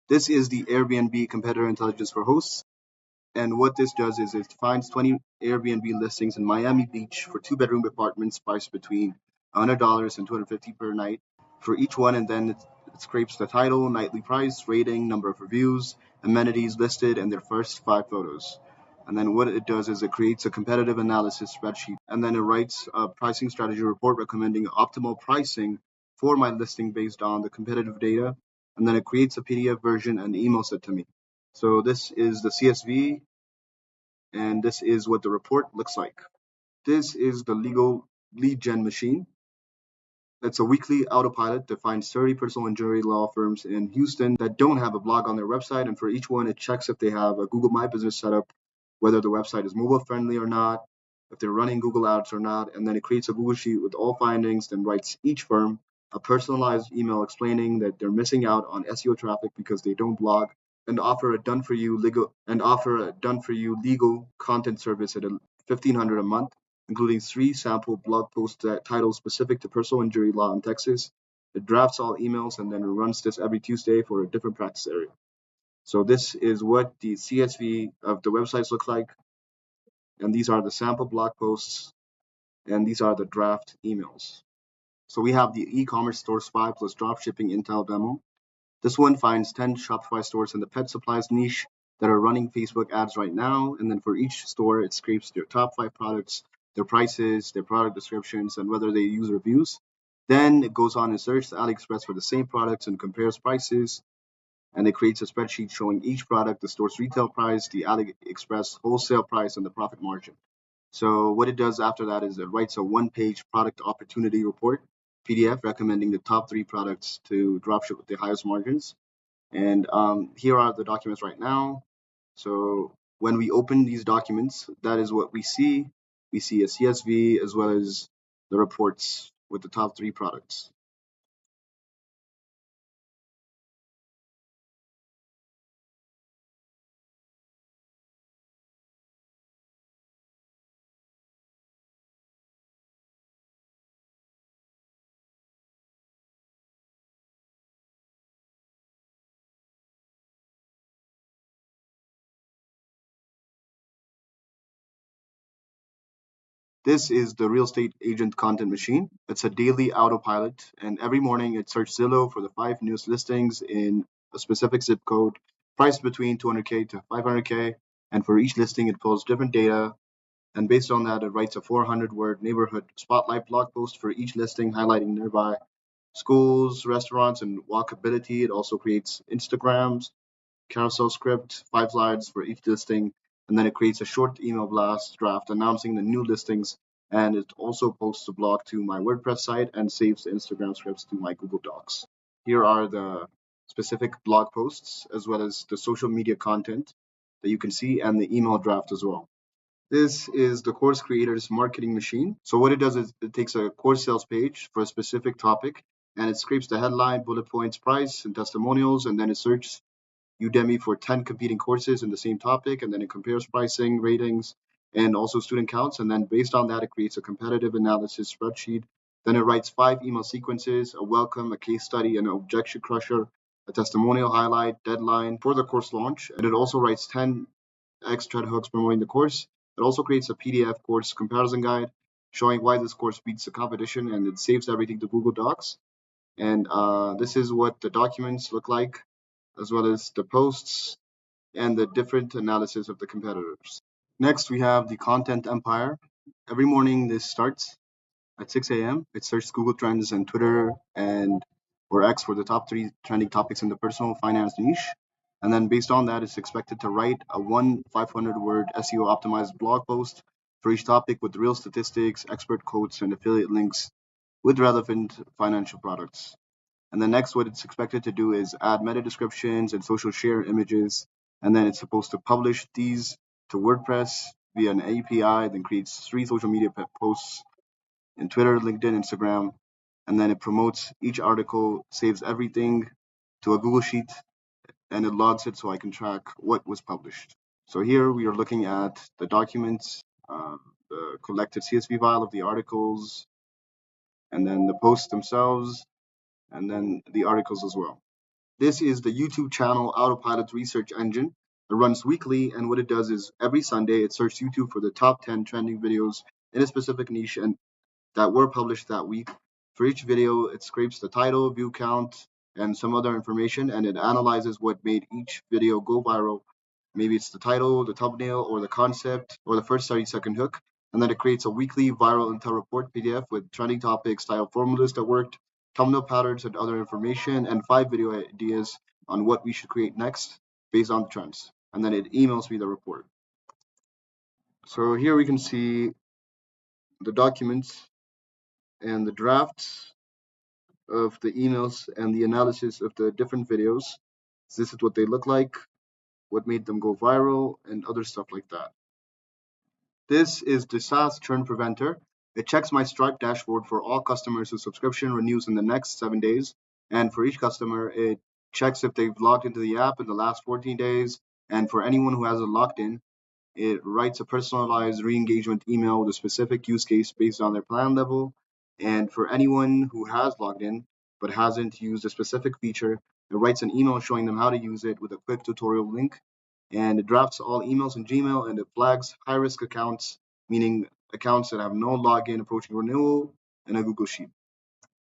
This is the Airbnb competitor intelligence for hosts. And what this does is it finds 20 Airbnb listings in Miami Beach for two-bedroom apartments priced between $100 and $250 per night for each one, and then it scrapes the title, nightly price, rating, number of reviews, amenities listed, and their first 5 photos. And then what it does is it creates a competitive analysis spreadsheet, and then it writes a pricing strategy report recommending optimal pricing for my listing based on the competitive data, and then it creates a PDF version and emails it to me. So this is the CSV, and this is what the report looks like. This is the legal lead gen machine. It's a weekly autopilot that finds 30 personal injury law firms in Houston that don't have a blog on their website, and for each one, it checks if they have a Google My Business set up, whether the website is mobile friendly or not, if they're running Google Ads or not, and then it creates a Google Sheet with all findings, then writes each firm a personalized email explaining that they're missing out on SEO traffic because they don't blog, and offer a done for you legal content service at $1,500 a month, including 3 sample blog posts that titles specific to personal injury law in Texas. It drafts all emails and then runs this every Tuesday for a different practice area. So this is what the CSV of the websites look like, and these are the sample blog posts, and these are the draft emails. So we have the e-commerce store spy plus dropshipping intel demo. This one finds 10 Shopify stores in the pet supplies niche that are running Facebook ads right now. And then for each store, it scrapes their top 5 products, their prices, their product descriptions, and whether they use reviews. Then it goes on and searches AliExpress for the same products and compares prices. And it creates a spreadsheet showing each product, the store's retail price, the AliExpress wholesale price, and the profit margin. So what it does after that is it writes a one-page product opportunity report, PDF, recommending the top 3 products to dropship with the highest margins. And here are the documents right now. So when we open these documents, that is what we see. We see a CSV as well as the reports with the top 3 products. This is the real estate agent content machine. It's a daily autopilot, and every morning it searches Zillow for the 5 newest listings in a specific zip code, priced between 200K to 500K. And for each listing, it pulls different data, and based on that, it writes a 400-word neighborhood spotlight blog post for each listing, highlighting nearby schools, restaurants, and walkability. It also creates Instagrams, carousel script, 5 slides for each listing, and then it creates a short email blast draft announcing the new listings. And it also posts the blog to my WordPress site and saves the Instagram scripts to my Google Docs. Here are the specific blog posts as well as the social media content that you can see and the email draft as well. This is the course creator's marketing machine. So what it does is it takes a course sales page for a specific topic and it scrapes the headline, bullet points, price, and testimonials, and then it searches Udemy for 10 competing courses in the same topic, and then it compares pricing, ratings, and also student counts. And then based on that, it creates a competitive analysis spreadsheet. Then it writes 5 email sequences, a welcome, a case study, an objection crusher, a testimonial highlight, deadline for the course launch. And it also writes 10 extra hooks promoting the course. It also creates a PDF course comparison guide showing why this course beats the competition, and it saves everything to Google Docs. And this is what the documents look like, as well as the posts and the different analysis of the competitors. Next, we have the content empire. Every morning, this starts at 6 a.m. It searches Google Trends and Twitter and or X for the top 3 trending topics in the personal finance niche. And then based on that, it's expected to write a 500-word SEO optimized blog post for each topic with real statistics, expert quotes, and affiliate links with relevant financial products. And then next, what it's expected to do is add meta descriptions and social share images. And then it's supposed to publish these to WordPress via an API, then creates 3 social media posts in Twitter, LinkedIn, Instagram, and then it promotes each article, saves everything to a Google Sheet, and it logs it so I can track what was published. So here we are looking at the documents, the collected CSV file of the articles, and then the posts themselves, and then the articles as well. This is the YouTube channel Autopilot's research engine. It runs weekly, and what it does is every Sunday it searches YouTube for the top 10 trending videos in a specific niche and that were published that week. For each video, it scrapes the title, view count, and some other information, and it analyzes what made each video go viral. Maybe it's the title, the thumbnail, or the concept, or the first 30-second hook. And then it creates a weekly viral intel report PDF with trending topics, style formulas that worked, thumbnail patterns, and other information, and 5 video ideas on what we should create next based on the trends. And then it emails me the report. So here we can see the documents and the drafts of the emails and the analysis of the different videos. So this is what they look like, what made them go viral, and other stuff like that. This is the SaaS churn preventer. It checks my Stripe dashboard for all customers whose subscription renews in the next 7 days. And for each customer, it checks if they've logged into the app in the last 14 days. And for anyone who hasn't logged in, it writes a personalized re-engagement email with a specific use case based on their plan level. And for anyone who has logged in but hasn't used a specific feature, it writes an email showing them how to use it with a quick tutorial link. And it drafts all emails in Gmail and it flags high-risk accounts, meaning accounts that have no login approaching renewal, in a Google Sheet.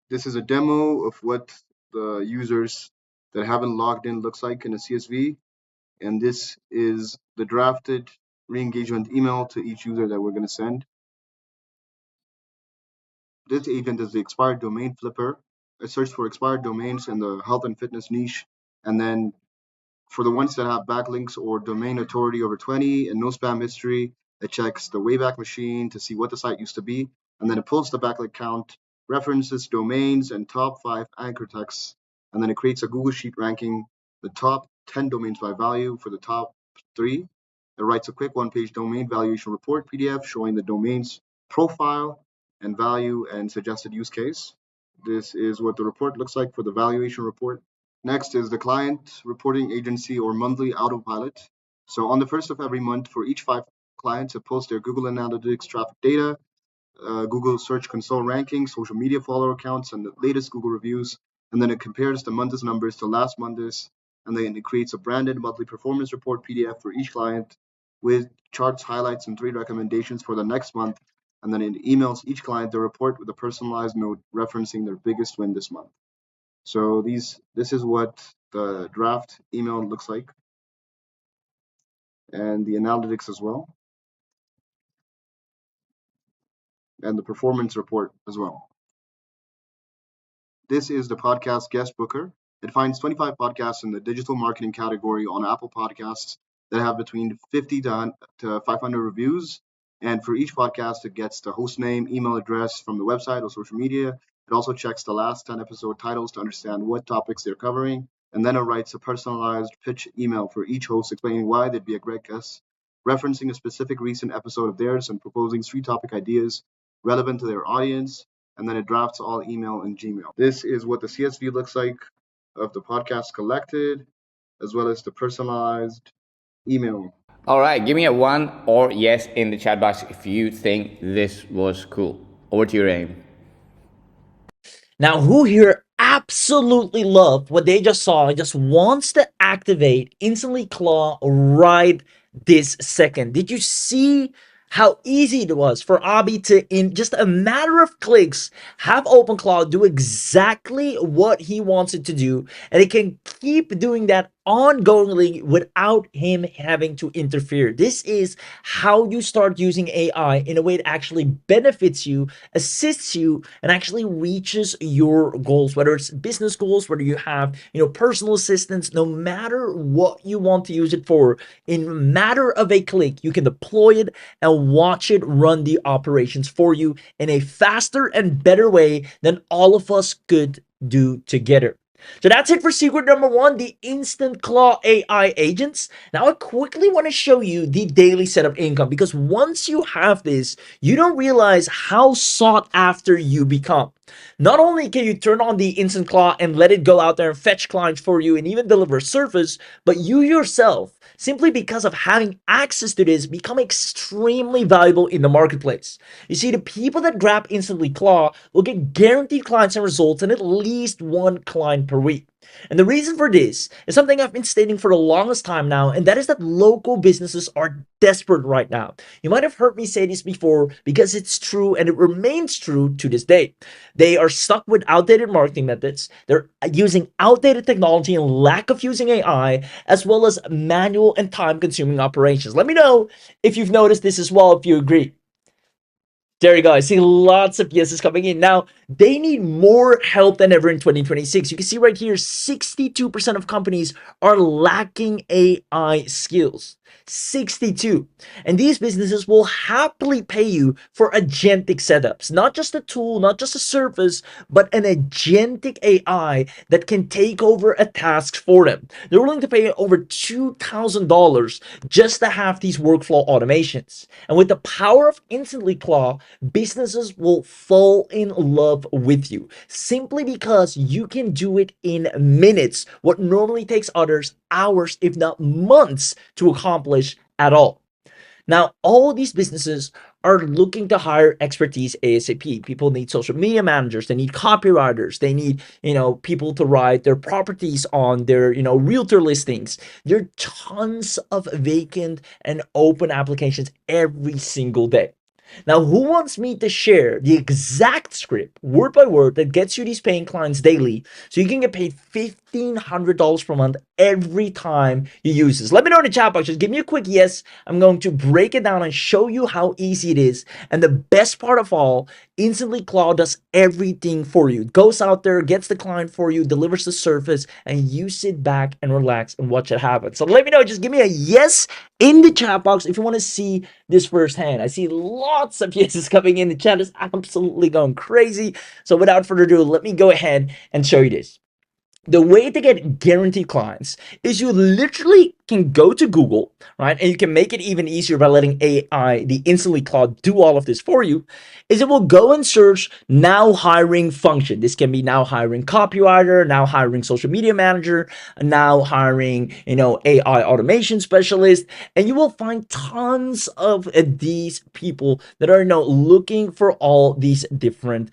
This is a demo of what the users that haven't logged in looks like in a CSV. And this is the drafted re-engagement email to each user that we're going to send. This agent is the expired domain flipper. It searches for expired domains in the health and fitness niche. And then for the ones that have backlinks or domain authority over 20 and no spam history, it checks the Wayback Machine to see what the site used to be. And then it pulls the backlink count, references domains and top 5 anchor texts. And then it creates a Google Sheet ranking the top 10 domains by value for the top 3. It writes a quick one-page domain valuation report PDF showing the domain's profile and value and suggested use case. This is what the report looks like for the valuation report. Next is the client reporting agency or monthly autopilot. So on the first of every month, for each 5 clients, it pulls their Google Analytics traffic data, Google Search Console rankings, social media follower counts, and the latest Google reviews. And then it compares the month's numbers to last month's. And then it creates a branded monthly performance report PDF for each client with charts, highlights, and 3 recommendations for the next month. And then it emails each client the report with a personalized note referencing their biggest win this month. So this is what the draft email looks like, and the analytics as well, and the performance report as well. This is the podcast guest booker. It finds 25 podcasts in the digital marketing category on Apple Podcasts that have between 50 to 500 reviews. And for each podcast, it gets the host name, email address from the website or social media. It also checks the last 10 episode titles to understand what topics they're covering. And then it writes a personalized pitch email for each host explaining why they'd be a great guest, referencing a specific recent episode of theirs and proposing 3 topic ideas relevant to their audience. And then it drafts all email in Gmail. This is what the CSV looks like of the podcast collected, as well as the personalized email. All right, give me a 1 or yes in the chat box if you think this was cool. Over to your aim. Now, who here absolutely loved what they just saw and just wants to activate InstantlyClaw right this second? Did you see how easy it was for Abby to, in just a matter of clicks, have OpenClaw do exactly what he wants it to do, and it can keep doing that ongoingly without him having to interfere? This is how you start using AI in a way that actually benefits you, assists you, and actually reaches your goals, whether it's business goals, whether you have, personal assistance. No matter what you want to use it for, in a matter of a click, you can deploy it and watch it run the operations for you in a faster and better way than all of us could do together. So that's it for secret number one, the Instant Claw AI agents. Now I quickly want to show you the daily setup income, because once you have this, you don't realize how sought after you become. Not only can you turn on the Instant Claw and let it go out there and fetch clients for you and even deliver service, but you yourself, simply because of having access to this, become extremely valuable in the marketplace. You see, the people that grab Instantly Claw will get guaranteed clients and results and at least one client per week. And the reason for this is something I've been stating for the longest time now, and that is that local businesses are desperate right now. You might have heard me say this before because it's true and it remains true to this day. They are stuck with outdated marketing methods, they're using outdated technology and lack of using AI, as well as manual and time consuming operations. Let me know if you've noticed this as well, if you agree. There you go. I see lots of yeses coming in. Now, they need more help than ever in 2026. You can see right here, 62% of companies are lacking AI skills. 62. And these businesses will happily pay you for agentic setups. Not just a tool, not just a service, but an agentic AI that can take over a task for them. They're willing to pay over $2,000 just to have these workflow automations. And with the power of Instantly Claw, businesses will fall in love with you simply because you can do it in minutes, what normally takes others hours, if not months, to accomplish at all. Now, all these businesses are looking to hire expertise ASAP. People need social media managers, they need copywriters, they need, people to write their properties on their, realtor listings. There are tons of vacant and open applications every single day. Now, who wants me to share the exact script, word by word, that gets you these paying clients daily so you can get paid $1,500 per month every time you use this? Let me know in the chat box. Just give me a quick yes. I'm going to break it down and show you how easy it is. And the best part of all, Instantly Claw does everything for you. It goes out there, gets the client for you, delivers the service, and you sit back and relax and watch it happen. So let me know. Just give me a yes in the chat box if you want to see this firsthand. I see lots of yeses coming in. The chat is absolutely going crazy. So without further ado, let me go ahead and show you this. The way to get guaranteed clients is you literally can go to Google, right? And you can make it even easier by letting AI, the Instantly Claw, do all of this for you. Is it will go and search now hiring function. This can be now hiring copywriter, now hiring social media manager, now hiring, AI automation specialist. And you will find tons of these people that are now looking for all these different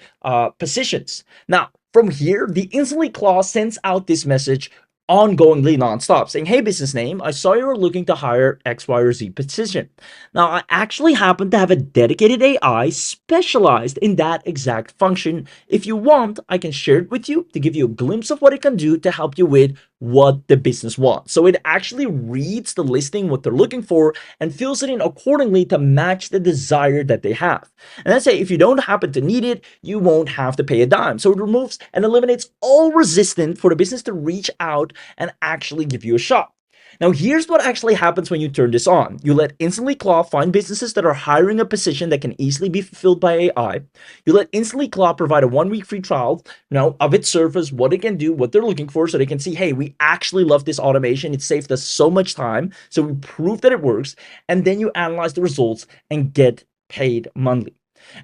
positions. Now, from here, the Instantly Claw sends out this message ongoingly nonstop saying, hey, business name, I saw you were looking to hire X, Y, or Z position. Now, I actually happen to have a dedicated AI specialized in that exact function. If you want, I can share it with you to give you a glimpse of what it can do to help you with what the business wants. So it actually reads the listing, what they're looking for, and fills it in accordingly to match the desire that they have. And let's say if you don't happen to need it, you won't have to pay a dime. So it removes and eliminates all resistance for the business to reach out and actually give you a shot. Now, here's what actually happens when you turn this on. You let Instantly Claw find businesses that are hiring a position that can easily be fulfilled by AI. You let Instantly Claw provide a 1-week free trial, of its service, what it can do, what they're looking for, so they can see, hey, we actually love this automation. It saved us so much time. So we prove that it works. And then you analyze the results and get paid monthly.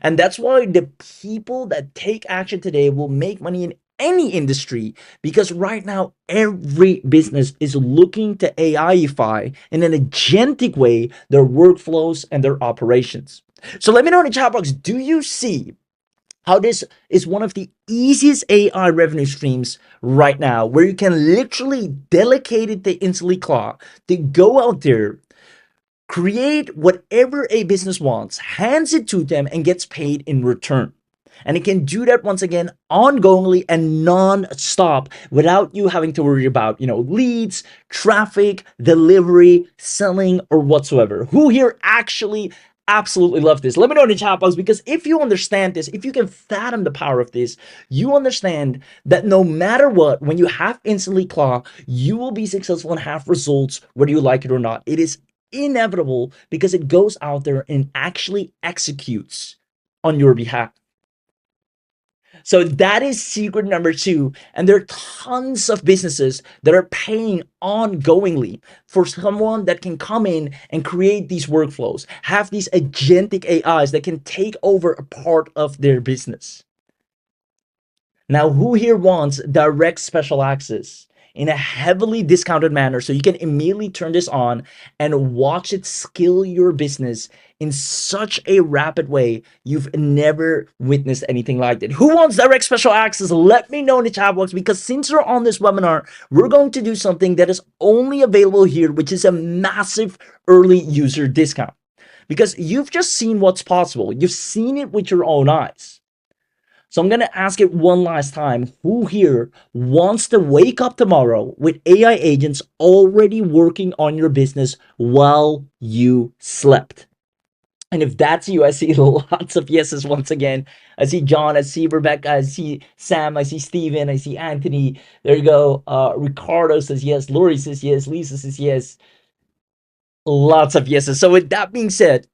And that's why the people that take action today will make money in any industry, because right now every business is looking to AIify in an agentic way their workflows and their operations. So let me know in the chat box, do you see how this is one of the easiest AI revenue streams right now, where you can literally delegate it to Instantly Claw to go out there, create whatever a business wants, hands it to them, and gets paid in return. And it can do that once again ongoingly and non-stop without you having to worry about, leads, traffic, delivery, selling, or whatsoever. Who here actually absolutely love this? Let me know in the chat box, because if you understand this, if you can fathom the power of this, you understand that no matter what, when you have Instantly Claw, you will be successful and have results whether you like it or not. It is inevitable because it goes out there and actually executes on your behalf. So that is secret number two. And there are tons of businesses that are paying ongoingly for someone that can come in and create these workflows, have these agentic AIs that can take over a part of their business. Now, who here wants direct special access in a heavily discounted manner so you can immediately turn this on and watch it scale your business in such a rapid way you've never witnessed anything like it? Who wants direct special access? Let me know in the chat box, because since you're on this webinar, we're going to do something that is only available here, which is a massive early user discount. Because you've just seen what's possible. You've seen it with your own eyes. So I'm going to ask it one last time. Who here wants to wake up tomorrow with AI agents already working on your business while you slept? And if that's you, I see lots of yeses once again. I see John, I see Rebecca, I see Sam, I see Steven, I see Anthony. There you go. Ricardo says yes. Lori says yes. Lisa says yes. Lots of yeses. So with that being said,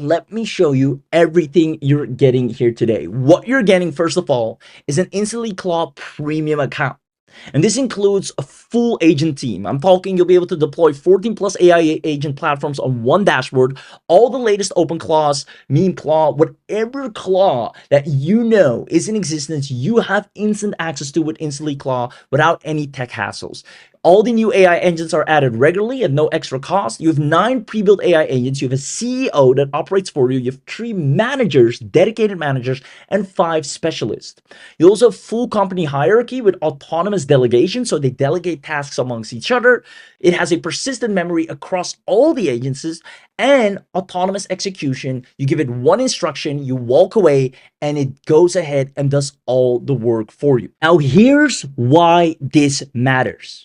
let me show you everything you're getting here today. What you're getting, first of all, is an InstantlyClaw premium account. And this includes a full agent team. I'm talking you'll be able to deploy 14 plus AI agent platforms on one dashboard, all the latest open claws, meme claw, whatever claw that you know is in existence, you have instant access to with InstantlyClaw without any tech hassles. All the new AI engines are added regularly at no extra cost. You have 9 pre-built AI agents. You have a CEO that operates for you. You have 3 managers, dedicated managers, and 5 specialists. You also have full company hierarchy with autonomous delegation, so they delegate tasks amongst each other. It has a persistent memory across all the agencies and autonomous execution. You give it one instruction, you walk away, and it goes ahead and does all the work for you. Now, here's why this matters.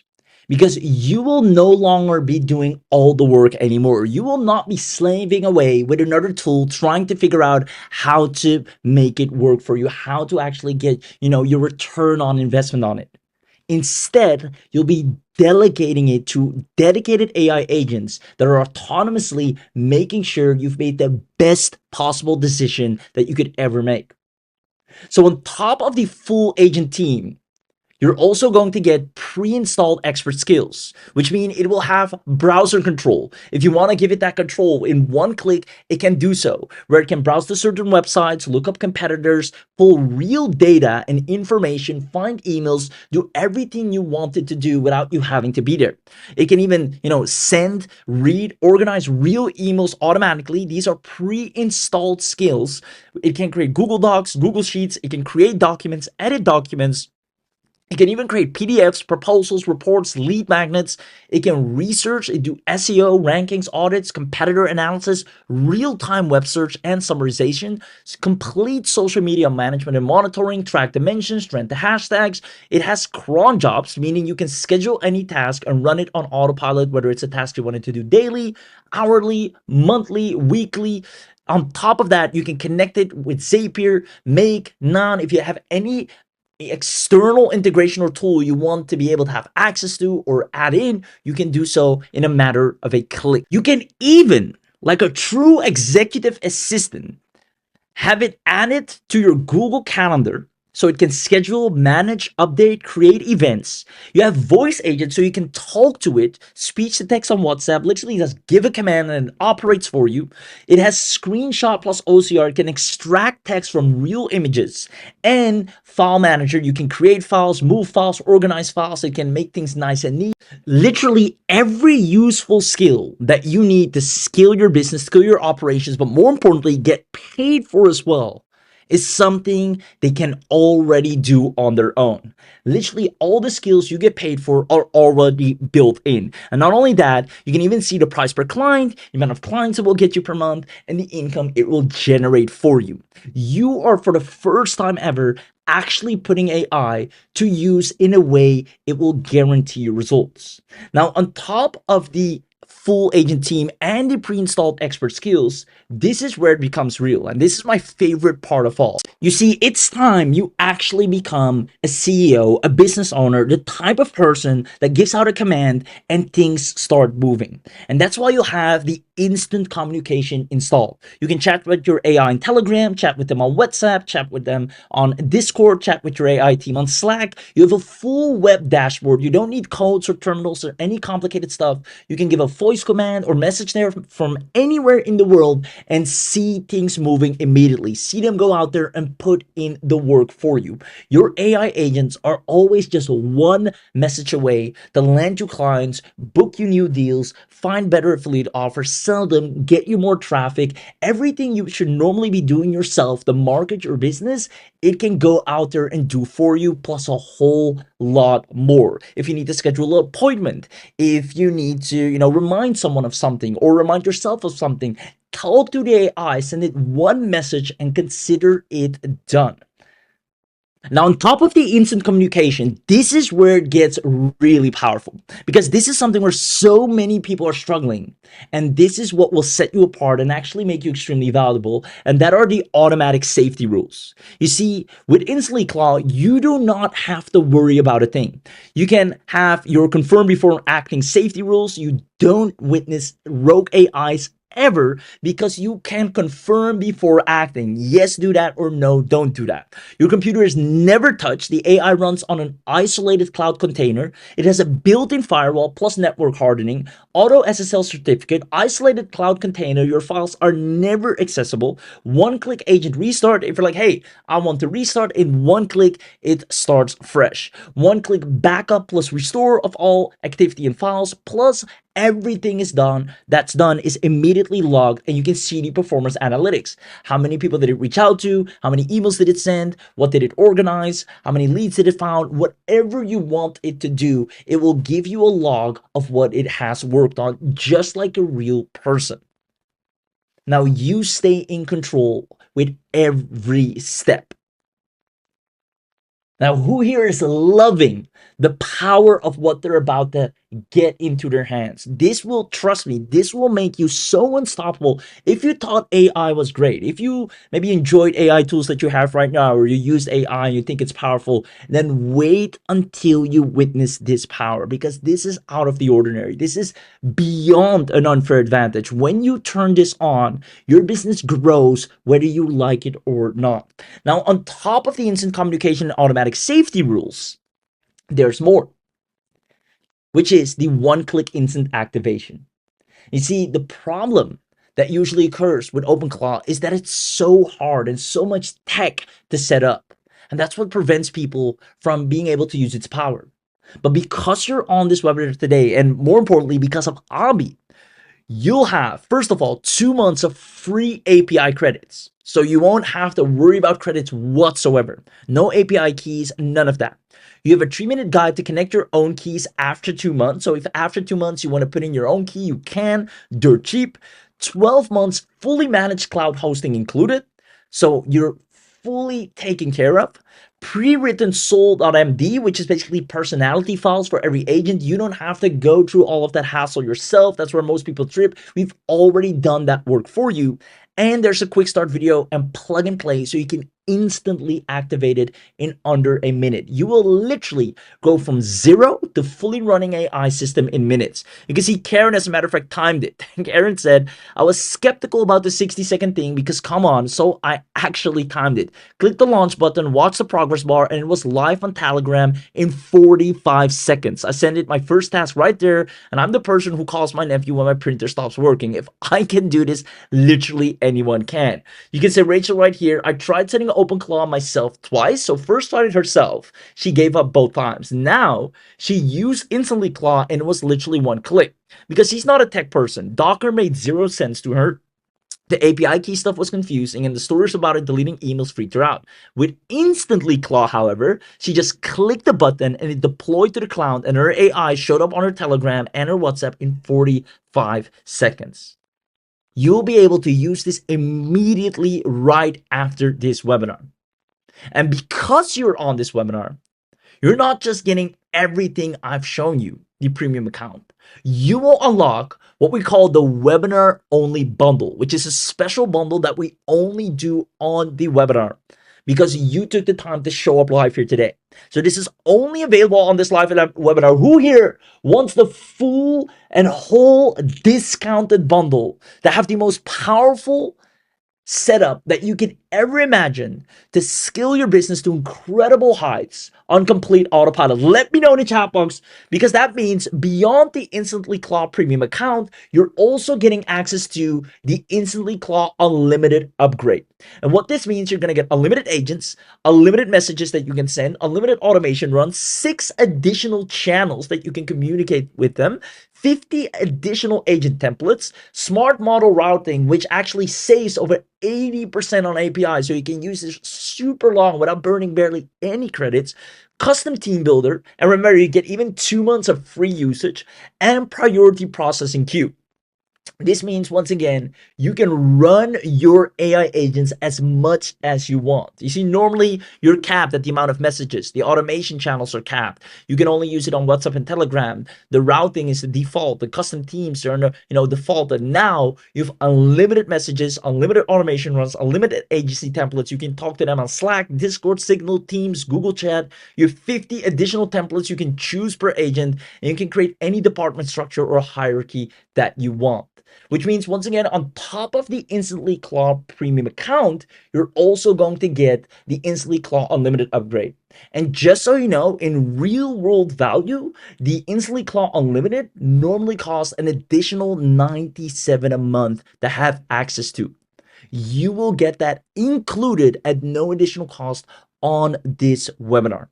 Because you will no longer be doing all the work anymore. You will not be slaving away with another tool trying to figure out how to make it work for you, how to actually get, your return on investment on it. Instead, you'll be delegating it to dedicated AI agents that are autonomously making sure you've made the best possible decision that you could ever make. So on top of the full agent team, you're also going to get pre-installed expert skills, which means it will have browser control. If you want to give it that control in one click, it can do so, where it can browse to certain websites, look up competitors, pull real data and information, find emails, do everything you want it to do without you having to be there. It can even, send, read, organize real emails automatically. These are pre-installed skills. It can create Google Docs, Google Sheets. It can create documents, edit documents. It can even create PDFs, proposals, reports, lead magnets. It can research, it do SEO, rankings, audits, competitor analysis, real-time web search and summarization, complete social media management and monitoring, track dimensions, trend the hashtags. It has cron jobs, meaning you can schedule any task and run it on autopilot, whether it's a task you wanted to do daily, hourly, monthly, weekly. On top of that, you can connect it with Zapier, Make, Nan. If you have any external integration or tool you want to be able to have access to or add in, you can do so in a matter of a click. You can even, like a true executive assistant, have it added to your Google Calendar so it can schedule, manage, update, create events. You have voice agents so you can talk to it, speech to text on WhatsApp, literally just give a command and it operates for you. It has screenshot plus OCR. It can extract text from real images, and file manager. You can create files, move files, organize files. It can make things nice and neat. Literally every useful skill that you need to scale your business, scale your operations, but more importantly, get paid for as well, is something they can already do on their own. Literally all the skills you get paid for are already built in. And not only that, you can even see the price per client, the amount of clients it will get you per month, and the income it will generate for you. You are, for the first time ever, actually putting AI to use in a way it will guarantee you results. Now, on top of the full agent team and the pre-installed expert skills, this is where it becomes real. And this is my favorite part of all. You see, it's time you actually become a CEO, a business owner, the type of person that gives out a command and things start moving. And that's why you'll have the instant communication installed. You can chat with your AI on Telegram, chat with them on WhatsApp, chat with them on Discord, chat with your AI team on Slack. You have a full web dashboard. You don't need codes or terminals or any complicated stuff. You can give a voice command or message there from anywhere in the world and see things moving immediately. See them go out there and put in the work for you. Your AI agents are always just one message away to land you clients, book you new deals, find better affiliate offers, sell them, get you more traffic. Everything you should normally be doing yourself to market your business, it can go out there and do for you, plus a whole lot more. If you need to schedule an appointment, if you need to, remind someone of something or remind yourself of something, talk to the AI, send it one message and consider it done. Now, on top of the instant communication, this is where it gets really powerful because this is something where so many people are struggling. And this is what will set you apart and actually make you extremely valuable. And that are the automatic safety rules. You see, with InstantlyClaw, you do not have to worry about a thing. You can have your confirm before acting safety rules. You don't witness rogue AIs ever because you can confirm before acting. Yes, do that, or no, don't do that. Your computer is never touched. The AI runs on an isolated cloud container. It has a built-in firewall plus network hardening, auto SSL certificate, isolated cloud container. Your files are never accessible. One-click agent restart. If you're like, hey, I want to restart, in one click, it starts fresh. One-click backup plus restore of all activity and files, plus everything is done. That's done is immediately logged, and you can see the performance analytics. How many people did it reach out to? How many emails did it send? What did it organize? How many leads did it found? Whatever you want it to do, it will give you a log of what it has worked on, just like a real person. Now you stay in control with every step. Now, who here is loving the power of what they're about to get into their hands? This will, trust me, this will make you so unstoppable. If you thought AI was great, if you maybe enjoyed AI tools that you have right now, or you use AI and you think it's powerful, then wait until you witness this power, because this is out of the ordinary. This is beyond an unfair advantage. When you turn this on, your business grows whether you like it or not. Now, on top of the instant communication and automatic safety rules, there's more, which is the one-click instant activation. You see, the problem that usually occurs with OpenClaw is that it's so hard and so much tech to set up. And that's what prevents people from being able to use its power. But because you're on this webinar today, and more importantly, because of Abi, you'll have, first of all, 2 months of free API credits. So you won't have to worry about credits whatsoever. No API keys, none of that. You have a 3-minute guide to connect your own keys after 2 months. So if after 2 months you want to put in your own key, you can, dirt cheap. 12 months fully managed cloud hosting included. So you're fully taken care of. Pre-written soul.md, which is basically personality files for every agent. You don't have to go through all of that hassle yourself. That's where most people trip. We've already done that work for you. And there's a quick start video and plug and play so you can instantly activate it in under a minute. You will literally go from 0 to fully running AI system in minutes. You can see Karen, as a matter of fact, timed it. Karen said, I was skeptical about the 60-second thing because come on, so I actually timed it. Click the launch button, watch the progress bar, and it was live on Telegram in 45 seconds. I sent it my first task right there, and I'm the person who calls my nephew when my printer stops working. If I can do this, literally anyone can. You can say Rachel right here, I tried setting OpenClaw myself twice. So first tried it herself. She gave up both times. Now she used InstantlyClaw and it was literally one click. Because she's not a tech person. Docker made 0 sense to her. The API key stuff was confusing, and the stories about it deleting emails freaked her out. With InstantlyClaw, however, she just clicked the button and it deployed to the cloud, and her AI showed up on her Telegram and her WhatsApp in 45 seconds. You'll be able to use this immediately right after this webinar. And because you're on this webinar, you're not just getting everything I've shown you. the premium account, you will unlock what we call the webinar only bundle, which is a special bundle that we only do on the webinar because you took the time to show up live here today. So this is only available on this live webinar. Who here wants the full and whole discounted bundle that have the most powerful setup that you could ever imagine to scale your business to incredible heights on complete autopilot? Let me know in the chat box, because that means beyond the InstantlyClaw premium account, you're also getting access to the InstantlyClaw unlimited upgrade. And what this means, you're going to get unlimited agents, unlimited messages that you can send, unlimited automation runs, 6 additional channels that you can communicate with them, 50 additional agent templates, smart model routing, which actually saves over 80% on API, so you can use this super long without burning barely any credits, custom team builder, and remember, you get even 2 months of free usage, and priority processing queue. This means, once again, you can run your AI agents as much as you want. You see, normally you're capped at the amount of messages. The automation channels are capped. You can only use it on WhatsApp and Telegram. The routing is the default. The custom teams are default. And now you have unlimited messages, unlimited automation runs, unlimited agency templates. You can talk to them on Slack, Discord, Signal, Teams, Google Chat. You have 50 additional templates you can choose per agent, and you can create any department structure or hierarchy that you want. Which means, once again, on top of the InstantlyClaw premium account, you're also going to get the InstantlyClaw unlimited upgrade. And just so you know, in real world value, the InstantlyClaw unlimited normally costs an additional $97 a month to have access to. You will get that included at no additional cost on this webinar.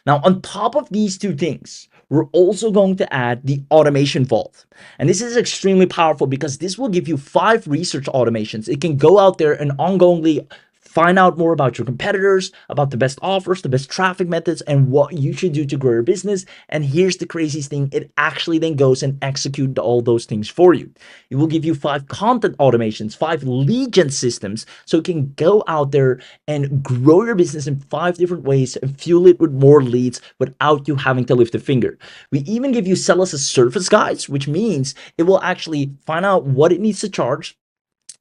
Now, on top of these two things, we're also going to add the automation vault. And this is extremely powerful because this will give you 5 research automations. It can go out there and ongoingly find out more about your competitors, about the best offers, the best traffic methods, and what you should do to grow your business. And here's the craziest thing, it actually then goes and executes all those things for you. It will give you 5 content automations, 5 lead gen systems, so it can go out there and grow your business in 5 different ways and fuel it with more leads without you having to lift a finger. We even give you sell as a service guides, which means it will actually find out what it needs to charge.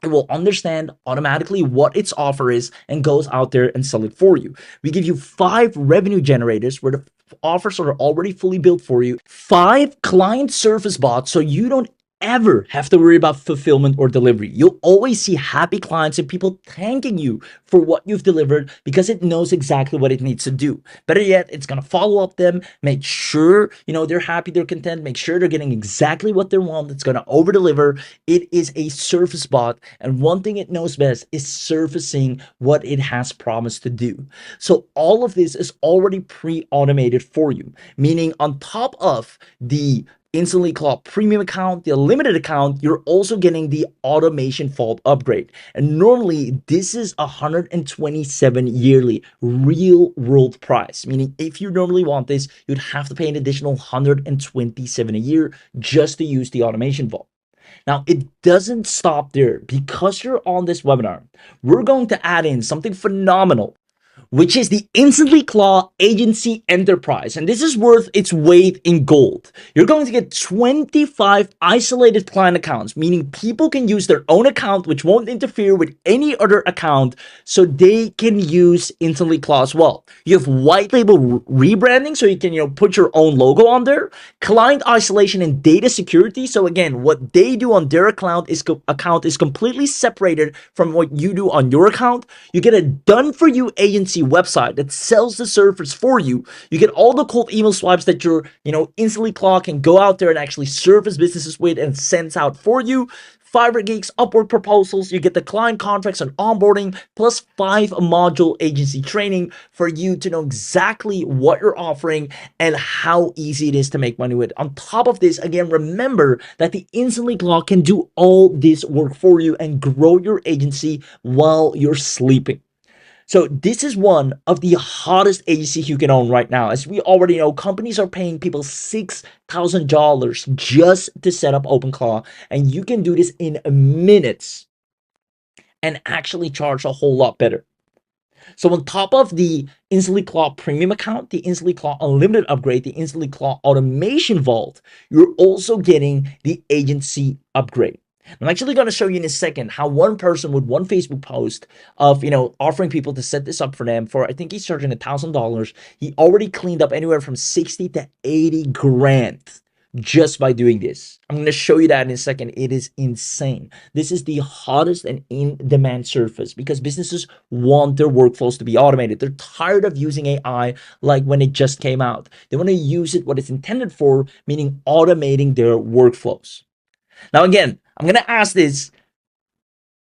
It will understand automatically what its offer is and goes out there and sell it for you. We give you 5 revenue generators where the offers are already fully built for you, 5 client service bots, so you don't ever have to worry about fulfillment or delivery. You'll always see happy clients and people thanking you for what you've delivered because it knows exactly what it needs to do. Better yet, it's going to follow up them, make sure they're happy, they're content, make sure they're getting exactly what they want. It's going to over deliver. It is a service bot, and one thing it knows best is surfacing what it has promised to do. So all of this is already pre-automated for you, meaning on top of the InstantlyClaw premium account, the unlimited account, you're also getting the automation vault upgrade. And normally this is 127 yearly real world price, meaning if you normally want this, you'd have to pay an additional 127 a year just to use the automation vault. Now, it doesn't stop there. Because you're on this webinar, we're going to add in something phenomenal, which is the InstantlyClaw Agency Enterprise. And this is worth its weight in gold. You're going to get 25 isolated client accounts, meaning people can use their own account, which won't interfere with any other account, so they can use InstantlyClaw as well. You have white label rebranding, so you can put your own logo on there. Client isolation and data security. So again, what they do on their account is completely separated from what you do on your account. You get a done-for-you agency website that sells the service for you. You get all the cold email swipes that your InstantlyClaw can go out there and actually service businesses with and sends out for you. Fiverr gigs, Upwork proposals, you get the client contracts and onboarding, plus 5 module agency training for you to know exactly what you're offering and how easy it is to make money with. On top of this, again, remember that the InstantlyClaw can do all this work for you and grow your agency while you're sleeping. So this is one of the hottest agencies you can own right now. As we already know, companies are paying people $6,000 just to set up OpenClaw, and you can do this in minutes and actually charge a whole lot better. So on top of the InstantlyClaw premium account, the InstantlyClaw unlimited upgrade, the InstantlyClaw automation vault, you're also getting the agency upgrade. I'm actually going to show you in a second how one person with one Facebook post of offering people to set this up for them for, I think he's charging $1,000. He already cleaned up anywhere from 60 to 80 grand just by doing this. I'm going to show you that in a second. It is insane. This is the hottest and in demand surface because businesses want their workflows to be automated. They're tired of using AI like when it just came out. They want to use it what it's intended for, meaning automating their workflows. Now, again, I'm going to ask this.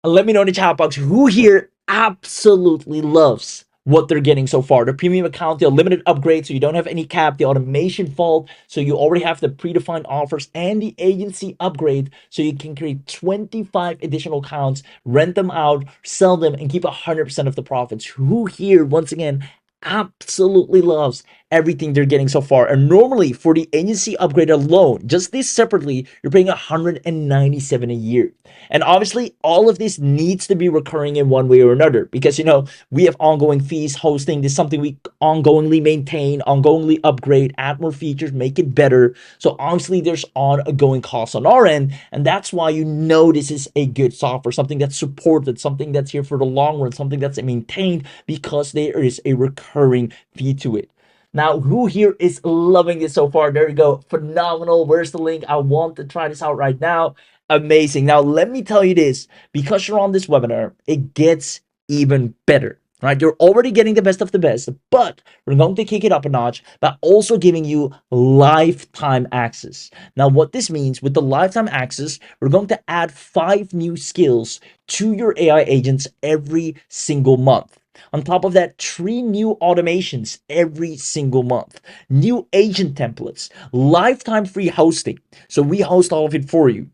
Let me know in the chat box who here absolutely loves what they're getting so far. The premium account, the unlimited upgrade, so you don't have any cap, the automation vault, so you already have the predefined offers, and the agency upgrade, so you can create 25 additional accounts, rent them out, sell them, and keep 100% of the profits. Who here, once again, absolutely loves everything they're getting so far? And normally for the agency upgrade alone, just this separately, you're paying 197 a year. And obviously all of this needs to be recurring in one way or another because we have ongoing fees. Hosting this is something we ongoingly maintain, ongoingly upgrade, add more features, make it better. So obviously there's ongoing costs on our end, and that's why this is a good software, something that's supported, something that's here for the long run, something that's maintained because there is a recurring fee to it. Now, who here is loving this so far? There you go. Phenomenal. Where's the link? I want to try this out right now. Amazing. Now, let me tell you this. Because you're on this webinar, it gets even better, right? You're already getting the best of the best, but we're going to kick it up a notch by also giving you lifetime access. Now, what this means with the lifetime access, we're going to add 5 new skills to your AI agents every single month. On top of that, 3 new automations every single month, new agent templates, lifetime free hosting. So we host all of it for you.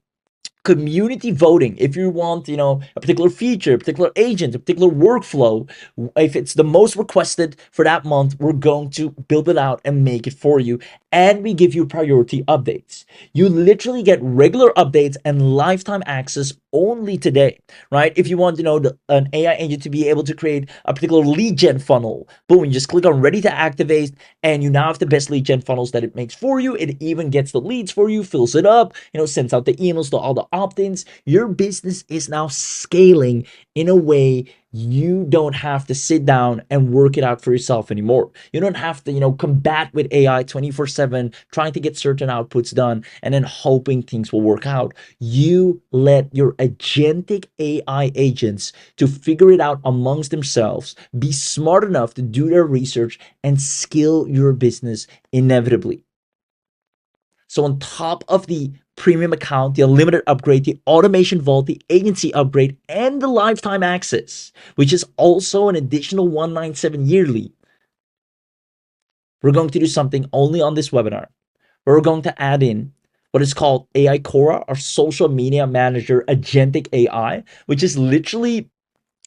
Community voting if you want a particular feature, a particular agent, a particular workflow. If it's the most requested for that month, we're going to build it out and make it for you, and we give you priority updates. You literally get regular updates and lifetime access only today, right? If you want an AI agent to be able to create a particular lead gen funnel, boom, you just click on ready to activate, and you now have the best lead gen funnels that it makes for you. It even gets the leads for you, fills it up, sends out the emails to all the opt-ins. Your business is now scaling in a way you don't have to sit down and work it out for yourself anymore. You don't have to, combat with AI 24/7, trying to get certain outputs done and then hoping things will work out. You let your agentic AI agents to figure it out amongst themselves, be smart enough to do their research, and scale your business inevitably. So on top of the premium account, the unlimited upgrade, the automation vault, the agency upgrade, and the lifetime access, which is also an additional 197 yearly, we're going to do something only on this webinar. We're going to add in what is called AI Cora, our social media manager agentic AI, which is literally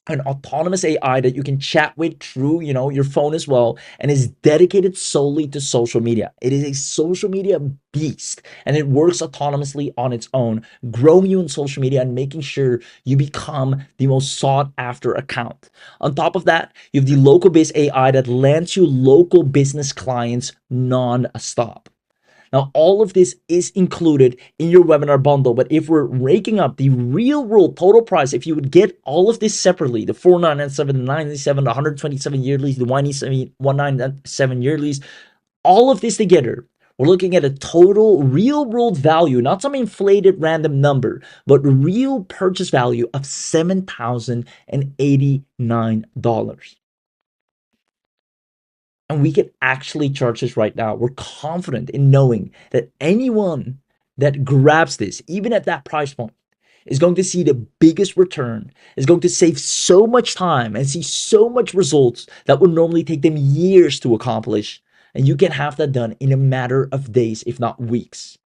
an autonomous AI that you can chat with through, your phone as well, and is dedicated solely to social media. It is a social media beast, and it works autonomously on its own, growing you in social media and making sure you become the most sought after account. On top of that, you have the local based AI that lands you local business clients non-stop. Now, all of this is included in your webinar bundle, but if we're raking up the real world total price, if you would get all of this separately, the 497, the 97, the 127 yearlies, the 197 yearlies, all of this together, we're looking at a total real world value, not some inflated random number, but real purchase value of $7,089. And we can actually charge this right now. We're confident in knowing that anyone that grabs this, even at that price point, is going to see the biggest return, is going to save so much time and see so much results that would normally take them years to accomplish. And you can have that done in a matter of days, if not weeks.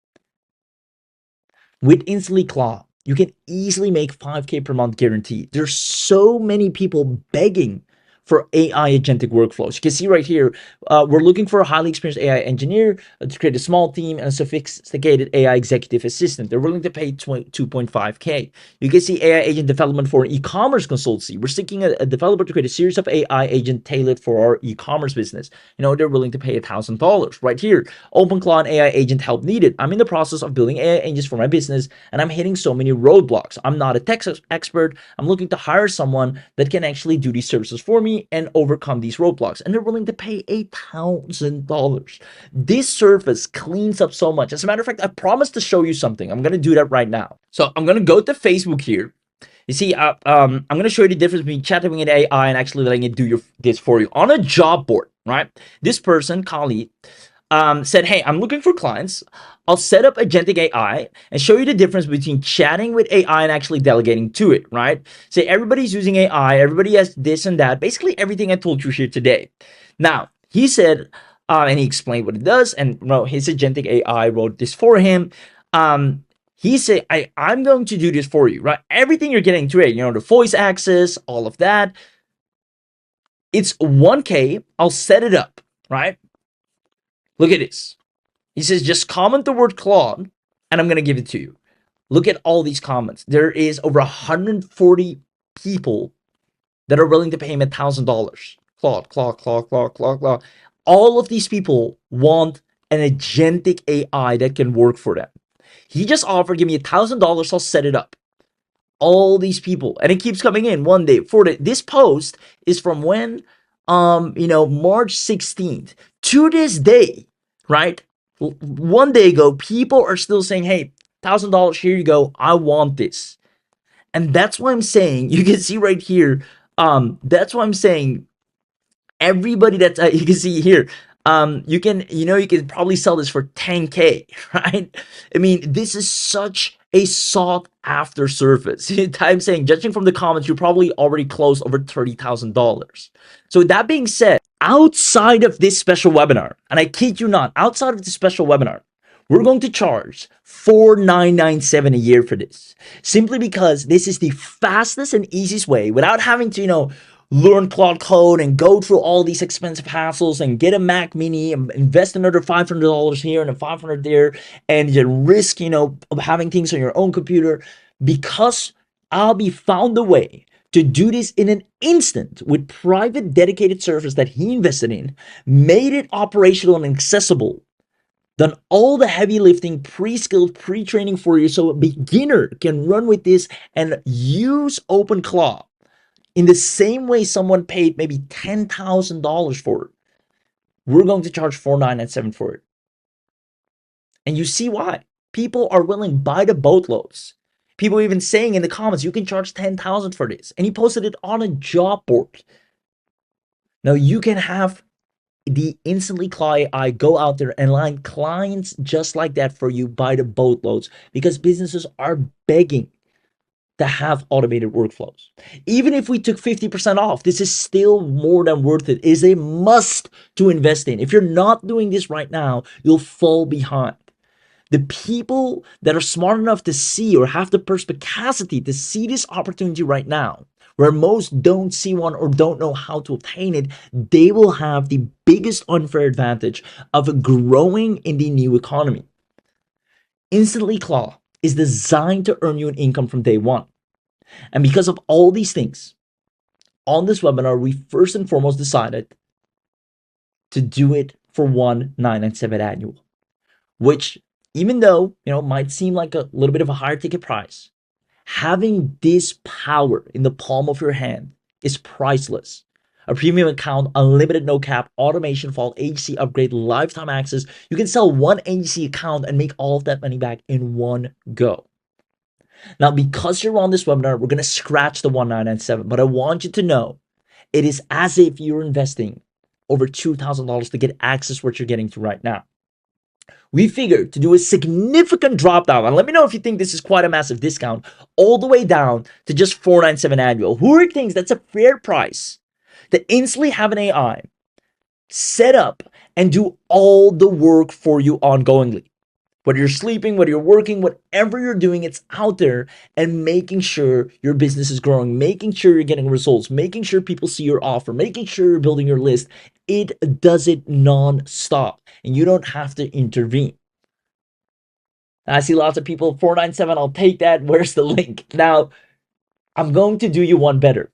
With InstantlyClaw, you can easily make 5K per month guaranteed. There's so many people begging for AI agentic workflows. You can see right here, we're looking for a highly experienced AI engineer to create a small team and a sophisticated AI executive assistant. They're willing to pay 2.5K. You can see AI agent development for an e-commerce consultancy. We're seeking a developer to create a series of AI agent tailored for our e-commerce business. They're willing to pay $1,000. Right here, OpenClaw and AI agent help needed. I'm in the process of building AI agents for my business, and I'm hitting so many roadblocks. I'm not a tech expert. I'm looking to hire someone that can actually do these services for me and overcome these roadblocks. And they're willing to pay $1,000. This service cleans up so much. As a matter of fact, I promised to show you something. I'm going to do that right now. So I'm going to go to Facebook here. You see, I'm going to show you the difference between chatting with AI and actually letting it do this for you on a job board, right? This person, Khalid, said, hey, I'm looking for clients. I'll set up agentic AI and show you the difference between chatting with AI and actually delegating to it, right? Say everybody's using AI, everybody has this and that, basically everything I told you here today. Now, he said, and he explained what it does, and his agentic AI wrote this for him. He said, I'm going to do this for you, right? Everything you're getting to it, the voice access, all of that. It's 1K. I'll set it up, right? Look at this. He says, just comment the word Claude, and I'm going to give it to you. Look at all these comments. There is over 140 people that are willing to pay him $1,000. Claude, Claude, Claude, Claude, Claude, Claude. All of these people want an agentic AI that can work for them. He just offered, give me $1,000, I'll set it up. All these people, and it keeps coming in 1 day, 4 days. This post is from when, March 16th. To this day, right? 1 day ago, people are still saying, hey, $1,000, here you go. I want this. And that's why I'm saying, you can see right here, that's why I'm saying everybody that's, you can see here, you can probably sell this for 10K, right? I mean, this is such a sought after service. I'm saying, judging from the comments, you probably already closed over $30,000. So that being said, outside of this special webinar, and I kid you not, outside of this special webinar, we're going to charge $4,997 a year for this, simply because this is the fastest and easiest way without having to, learn Claude Code and go through all these expensive hassles and get a Mac Mini and invest another $500 here and a $500 there and the risk, of having things on your own computer. Because I'll be found a way to do this in an instant with private dedicated servers that he invested in, made it operational and accessible, done all the heavy lifting, pre-skilled, pre-training for you so a beginner can run with this and use OpenClaw in the same way someone paid maybe $10,000 for it. We're going to charge $4,997 for it. And you see why. People are willing by the boatloads. People even saying in the comments, you can charge $10,000 for this. And he posted it on a job board. Now you can have the InstantlyClaw AI go out there and line clients just like that for you by the boatloads, because businesses are begging to have automated workflows. Even if we took 50% off, this is still more than worth it. It is a must to invest in. If you're not doing this right now, you'll fall behind. The people that are smart enough to see or have the perspicacity to see this opportunity right now, where most don't see one or don't know how to obtain it, they will have the biggest unfair advantage of growing in the new economy. InstantlyClaw is designed to earn you an income from day one. And because of all these things, on this webinar, we first and foremost decided to do it for $1,997 annual, which, even though, might seem like a little bit of a higher ticket price, having this power in the palm of your hand is priceless. A premium account, unlimited no cap, automation for all agency upgrade, lifetime access. You can sell one agency account and make all of that money back in one go. Now, because you're on this webinar, we're going to scratch the $1,997, but I want you to know it is as if you're investing over $2,000 to get access to what you're getting to right now. We figured to do a significant drop down, and let me know if you think this is quite a massive discount, all the way down to just $497 annual. Who thinks that's a fair price to instantly have an AI set up and do all the work for you ongoingly? Whether you're sleeping, whether you're working, whatever you're doing, it's out there, and making sure your business is growing, making sure you're getting results, making sure people see your offer, making sure you're building your list. It does it non-stop, and you don't have to intervene. I see lots of people, 497, I'll take that. Where's the link? Now, I'm going to do you one better.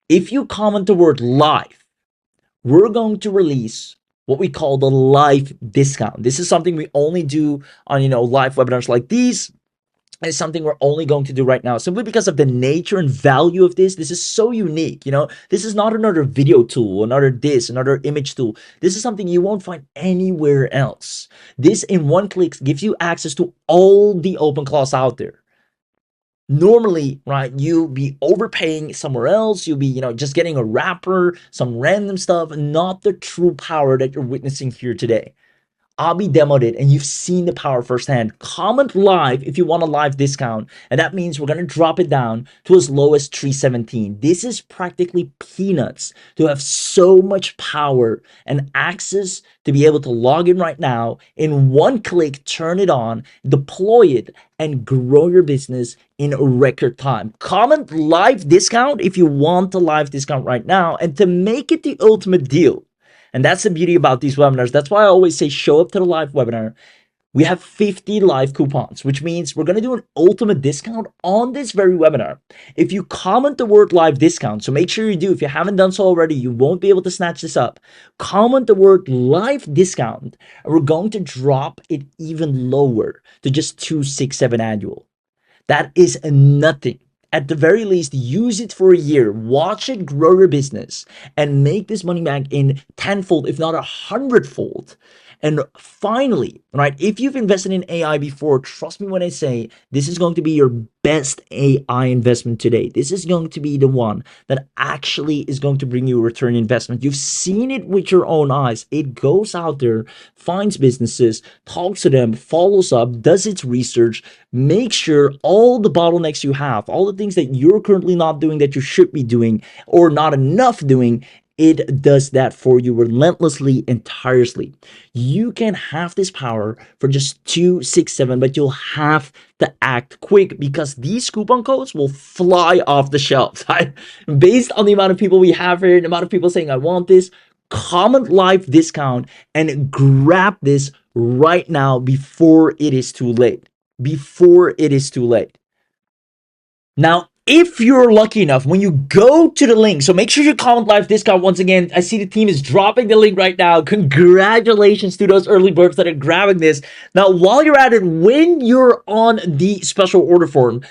If you comment the word live, we're going to release what we call the live discount. This is something we only do on, live webinars like these. It's something we're only going to do right now, simply because of the nature and value of this. This is so unique. This is not another video tool, another image tool. This is something you won't find anywhere else. This, in one click, gives you access to all the open claws out there. Normally, right, you'll be overpaying somewhere else. You'll be, just getting a wrapper, some random stuff, not the true power that you're witnessing here today. Abi demoed it, and you've seen the power firsthand. Comment live if you want a live discount, and that means we're going to drop it down to as low as 317. This is practically peanuts to have so much power and access to be able to log in right now, in one click, turn it on, deploy it, and grow your business in record time. Comment live discount if you want the live discount right now, and to make it the ultimate deal. And that's the beauty about these webinars. That's why I always say show up to the live webinar. We have 50 live coupons, which means we're going to do an ultimate discount on this very webinar. If you comment the word live discount, so make sure you do. If you haven't done so already, you won't be able to snatch this up. Comment the word live discount, and we're going to drop it even lower to just 267 annual. That is nothing. At the very least, use it for a year, watch it grow your business, and make this money back in tenfold, if not 100-fold. And finally, right, if you've invested in AI before, trust me when I say this is going to be your best AI investment today. This is going to be the one that actually is going to bring you a return investment. You've seen it with your own eyes. It goes out there, finds businesses, talks to them, follows up, does its research, makes sure all the bottlenecks you have, all the things that you're currently not doing that you should be doing or not enough doing, it does that for you relentlessly and tirelessly. You can have this power for just 267, but you'll have to act quick, because these coupon codes will fly off the shelves. Based on the amount of people we have here, the amount of people saying, I want this, comment live discount and grab this right now before it is too late. Before it is too late. Now, if you're lucky enough, when you go to the link, so make sure you comment live discount. Once again, I see the team is dropping the link right now. Congratulations to those early birds that are grabbing this. Now, while you're at it, when you're on the special order form,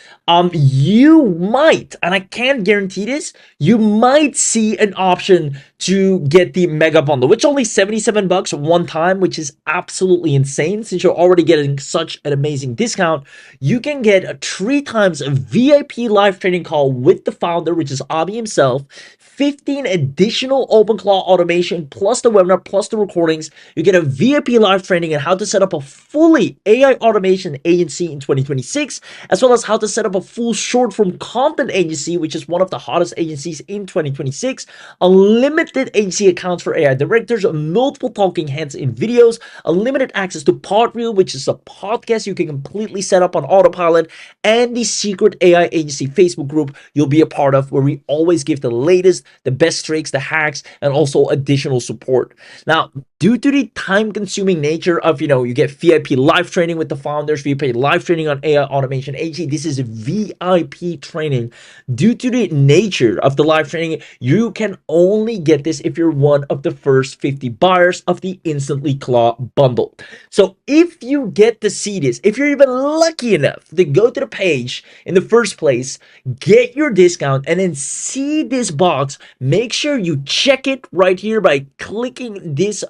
you might, and I can't guarantee this, you might see an option to get the mega bundle, which only $77 one time, which is absolutely insane. Since you're already getting such an amazing discount, you can get a 3 times VIP live training call with the founder, which is Abi himself, 15 additional OpenClaw automation, plus the webinar, plus the recordings. You get a VIP live training on how to set up a fully AI automation agency in 2026, as well as how to set up a full short form content agency, which is one of the hottest agencies in 2026, unlimited agency accounts for AI directors, multiple talking heads in videos, unlimited access to Podreel, which is a podcast you can completely set up on autopilot, and the secret AI agency Facebook group you'll be a part of, where we always give the latest, the best tricks, the hacks, and also additional support. Now, due to the time-consuming nature of, you get VIP live training with the founders, VIP live training on AI automation agency, this is a VIP training. Due to the nature of the live training, you can only get this if you're one of the first 50 buyers of the InstantlyClaw bundle. So if you get to see this, if you're even lucky enough to go to the page in the first place, get your discount, and then see this box, make sure you check it right here by clicking this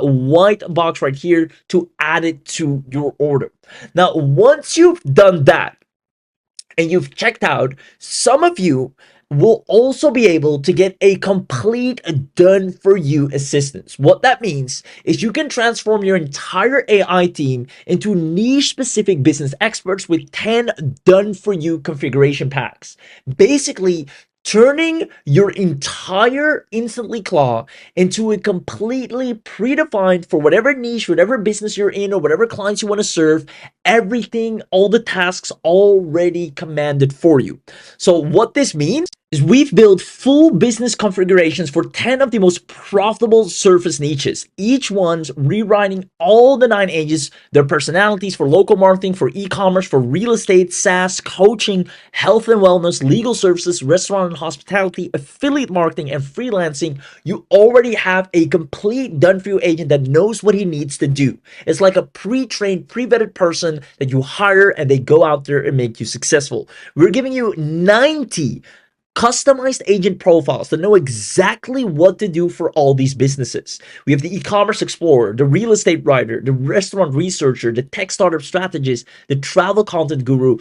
white box right here to add it to your order. Now, once you've done that and you've checked out, some of you will also be able to get a complete done for you assistance. What that means is you can transform your entire AI team into niche specific business experts with 10 done for you configuration packs. Basically, turning your entire InstantlyClaw into a completely predefined for whatever niche, whatever business you're in, or whatever clients you want to serve, everything, all the tasks already commanded for you. So what this means is we've built full business configurations for 10 of the most profitable surface niches, each one's rewriting all the 9 H's, their personalities for local marketing, for e-commerce, for real estate, SaaS, coaching, health and wellness, legal services, restaurant and hospitality, affiliate marketing, and freelancing. You already have a complete done-for-you agent that knows what he needs to do. It's like a pre-trained, pre-vetted person that you hire and they go out there and make you successful. We're giving you 90 customized agent profiles that know exactly what to do for all these businesses. We have the e-commerce explorer, the real estate writer, the restaurant researcher, the tech startup strategist, the travel content guru.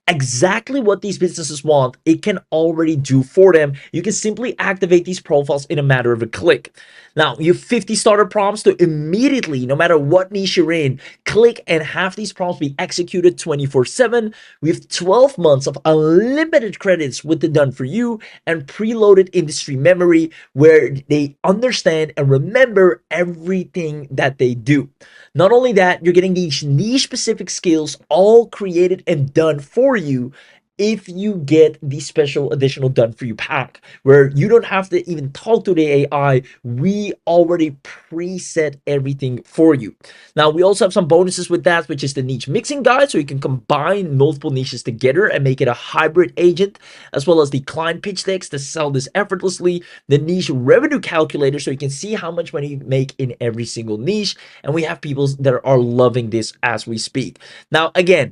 Exactly what these businesses want, it can already do for them. You can simply activate these profiles in a matter of a click. Now, you have 50 starter prompts to immediately, no matter what niche you're in, click and have these prompts be executed 24/7. We have 12 months of unlimited credits with the Done For You and preloaded industry memory where they understand and remember everything that they do. Not only that, you're getting these niche specific skills all created and done for you if you get the special additional done for you pack where you don't have to even talk to the AI. We already preset everything for you. Now, we also have some bonuses with that, which is the niche mixing guide, so you can combine multiple niches together and make it a hybrid agent, as well as the client pitch decks to sell this effortlessly, the niche revenue calculator, so you can see how much money you make in every single niche. And we have people that are loving this as we speak. Now, again,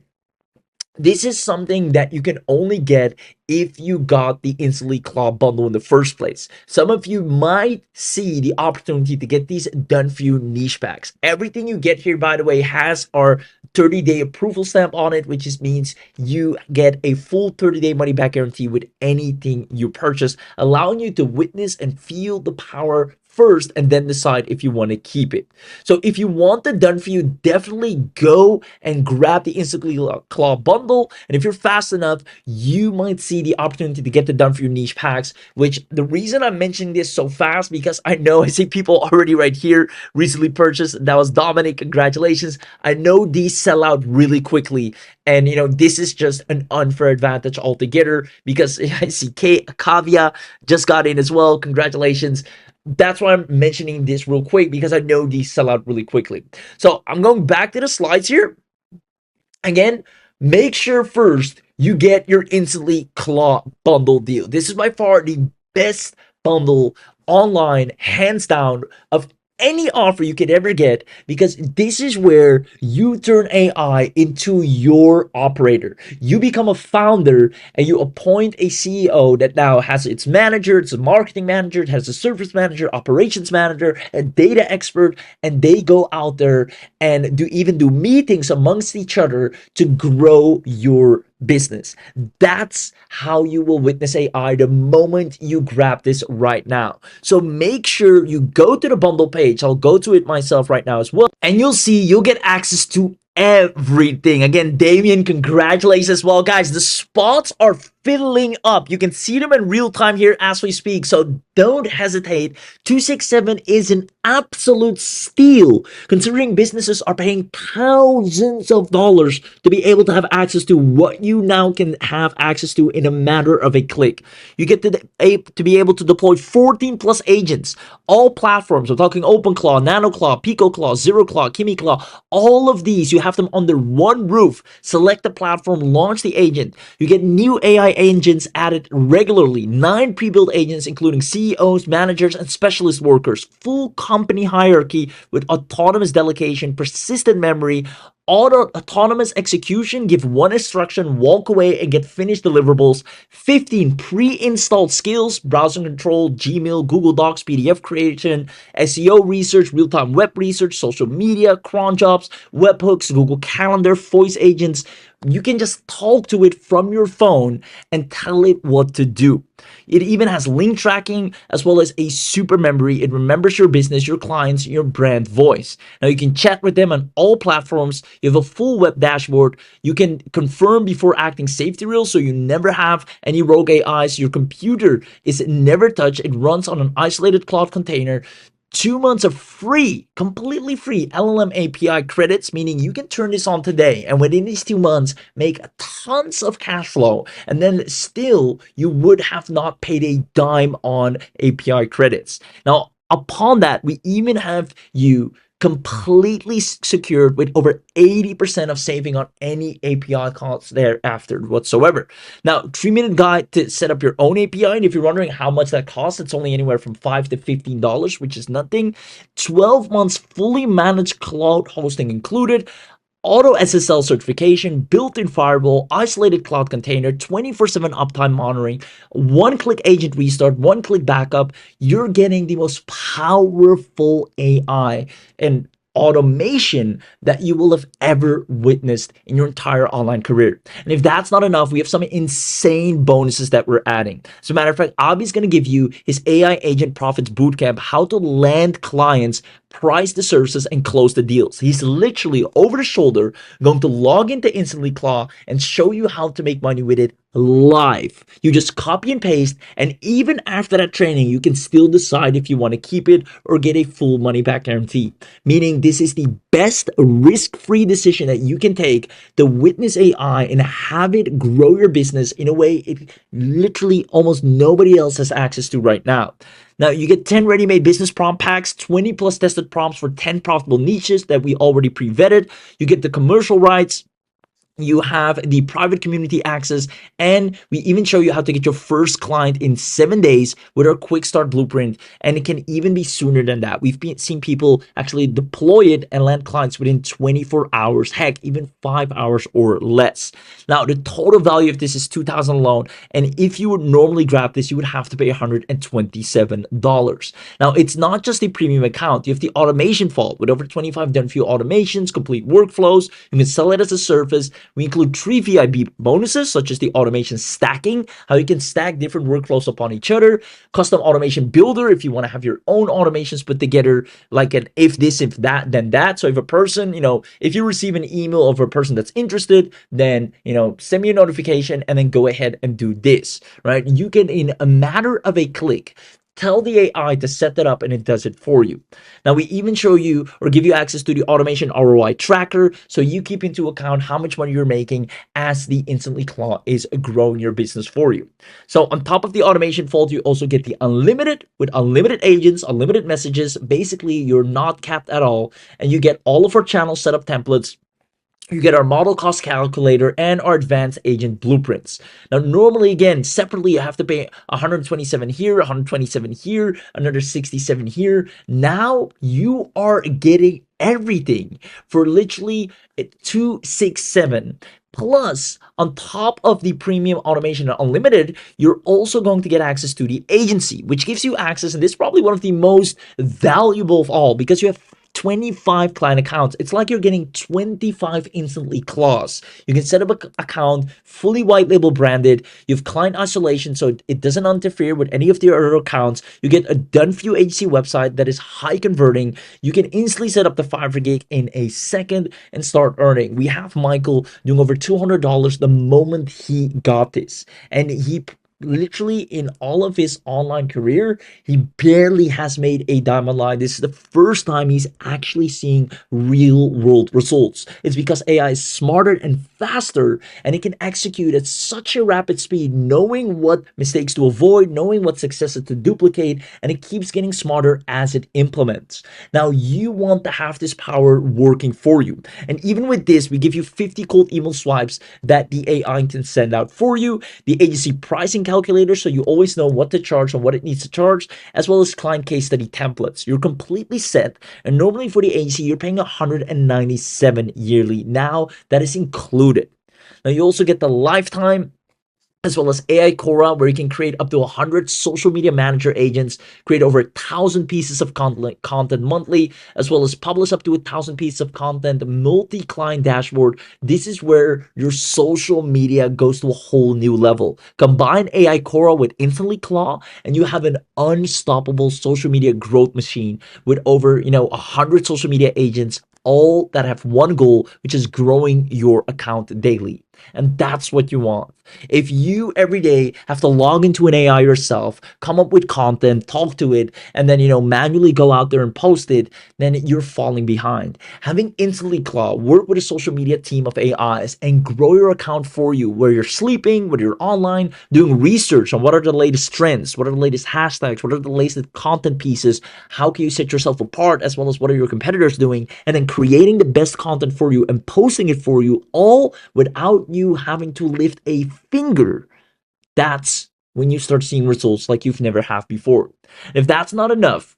this is something that you can only get if you got the InstantlyClaw bundle in the first place. Some of you might see the opportunity to get these done for you niche packs. Everything you get here, by the way, has our 30-day approval stamp on it, which just means you get a full 30-day money back guarantee with anything you purchase, allowing you to witness and feel the power first and then decide if you want to keep it. So if you want the done for you, definitely go and grab the InstantlyClaw bundle. And if you're fast enough, you might see the opportunity to get the done for you niche packs, which the reason I'm mentioning this so fast, because I know I see people already right here recently purchased. That was Dominic. Congratulations. I know these sell out really quickly. And, this is just an unfair advantage altogether because I see Kavia just got in as well. Congratulations. That's why I'm mentioning this real quick because I know these sell out really quickly. So I'm going back to the slides here. Again, make sure first you get your InstantlyClaw bundle deal. This is by far the best bundle online, hands down, of any offer you could ever get, because this is where you turn AI into your operator. You become a founder and you appoint a CEO that now has its manager, it's a marketing manager, it has a service manager, operations manager, a data expert, and they go out there and do meetings amongst each other to grow your business. That's how you will witness AI the moment you grab this right now. So make sure you go to the bundle page. I'll go to it myself right now as well. And you'll see you'll get access to everything. Again, Damien, congratulations as well. Guys, the spots are filling up. You can see them in real time here as we speak. So don't hesitate. 267 is an absolute steal, considering businesses are paying thousands of dollars to be able to have access to what you now can have access to in a matter of a click. You get to be able to deploy 14 plus agents, all platforms. I'm talking OpenClaw, NanoClaw, PicoClaw, ZeroClaw, KimiClaw. All of these, you have them under one roof. Select the platform, launch the agent. You get new AI agents added regularly. 9 pre-built agents, including CEOs, managers, and specialist workers. Full company hierarchy with autonomous delegation, persistent memory, autonomous execution. Give one instruction, walk away, and get finished deliverables. 15 pre-installed skills: browser control, Gmail, Google Docs, PDF creation, SEO research, real-time web research, social media, cron jobs, webhooks, Google Calendar, voice agents. You can just talk to it from your phone and tell it what to do. It even has link tracking as well as a super memory. It remembers your business, your clients, your brand voice. Now you can chat with them on all platforms. You have a full web dashboard. You can confirm before acting safety rules so you never have any rogue AIs. Your computer is never touched. It runs on an isolated cloud container. 2 months of free, completely free LLM API credits, meaning you can turn this on today and within these 2 months make tons of cash flow. And then still, you would have not paid a dime on API credits. Now, upon that, we even have you completely secured with over 80% of saving on any API costs thereafter whatsoever. Now, 3-minute guide to set up your own API. And if you're wondering how much that costs, it's only anywhere from $5 to $15, which is nothing. 12 months fully managed cloud hosting included. Auto SSL certification, built-in firewall, isolated cloud container, 24/7 uptime monitoring, one-click agent restart, one-click backup. You're getting the most powerful AI and automation that you will have ever witnessed in your entire online career. And if that's not enough, we have some insane bonuses that we're adding. As a matter of fact, Abhi's going to give you his AI Agent Profits Bootcamp, how to land clients, price the services, and close the deals. He's literally over the shoulder going to log into InstantlyClaw and show you how to make money with it live. You just copy and paste, and even after that training, you can still decide if you want to keep it or get a full money back guarantee. Meaning, this is the best risk-free decision that you can take to witness AI and have it grow your business in a way it literally almost nobody else has access to right now. Now, you get 10 ready-made business prompt packs, 20 plus tested prompts for 10 profitable niches that we already pre-vetted. You get the commercial rights. You have the private community access, and we even show you how to get your first client in 7 days with our quick start blueprint. And it can even be sooner than that. We've seen people actually deploy it and land clients within 24 hours, heck, even 5 hours or less. Now, the total value of this is $2,000 alone. And if you would normally grab this, you would have to pay $127. Now, it's not just a premium account. You have the automation vault with over 25 done for you automations, complete workflows. You can sell it as a service. We include 3 VIP bonuses, such as the automation stacking, how you can stack different workflows upon each other, custom automation builder, if you want to have your own automations put together, like an if this, if that, then that. So if a person, if you receive an email of a person that's interested, then, send me a notification and then go ahead and do this, right? You can, in a matter of a click, tell the AI to set that up and it does it for you. Now, we even show you or give you access to the automation ROI tracker so you keep into account how much money you're making as the InstantlyClaw is growing your business for you. So on top of the automation vault, you also get the unlimited with unlimited agents, unlimited messages. Basically, you're not capped at all, and you get all of our channel setup templates. You get our model cost calculator and our advanced agent blueprints. Now, normally, again, separately, you have to pay 127 here, 127 here, another 67 here. Now, you are getting everything for literally 267. Plus, on top of the premium automation and unlimited, you're also going to get access to the agency, which gives you access, and this is probably one of the most valuable of all, because you have 25 client accounts. It's like you're getting 25 InstantlyClaws. You can set up an account, fully white label branded. You have client isolation, so it doesn't interfere with any of the other accounts. You get a done for you agency website that is high converting. You can instantly set up the Fiverr gig in a second and start earning. We have Michael doing over $200 the moment he got this, and he literally in all of his online career, he barely has made a dime online. This is the first time he's actually seeing real world results. It's because AI is smarter and faster, and it can execute at such a rapid speed, knowing what mistakes to avoid, knowing what successes to duplicate, and it keeps getting smarter as it implements. Now, you want to have this power working for you. And even with this, we give you 50 cold email swipes that the AI can send out for you, the agency pricing calculator, so you always know what to charge and what it needs to charge, as well as client case study templates. You're completely set, and normally for the agency, you're paying $197 yearly. Now, that is included. Now, you also get the lifetime as well as AI Cora, where you can create up to 100 social media manager agents, create over 1,000 pieces of content monthly, as well as publish up to 1,000 pieces of content, multi-client dashboard. This is where your social media goes to a whole new level. Combine AI Cora with Instantly Claw, and you have an unstoppable social media growth machine with over 100 social media agents, all that have one goal, which is growing your account daily. And that's what you want. If you every day have to log into an AI yourself, come up with content, talk to it, and then manually go out there and post it, then you're falling behind. Having Instantly Claw work with a social media team of AIs and grow your account for you, where you're sleeping, where you're online, doing research on what are the latest trends, what are the latest hashtags, what are the latest content pieces, how can you set yourself apart, as well as what are your competitors doing, and then creating the best content for you and posting it for you, all without you having to lift a finger. That's when you start seeing results like you've never had before. If that's not enough,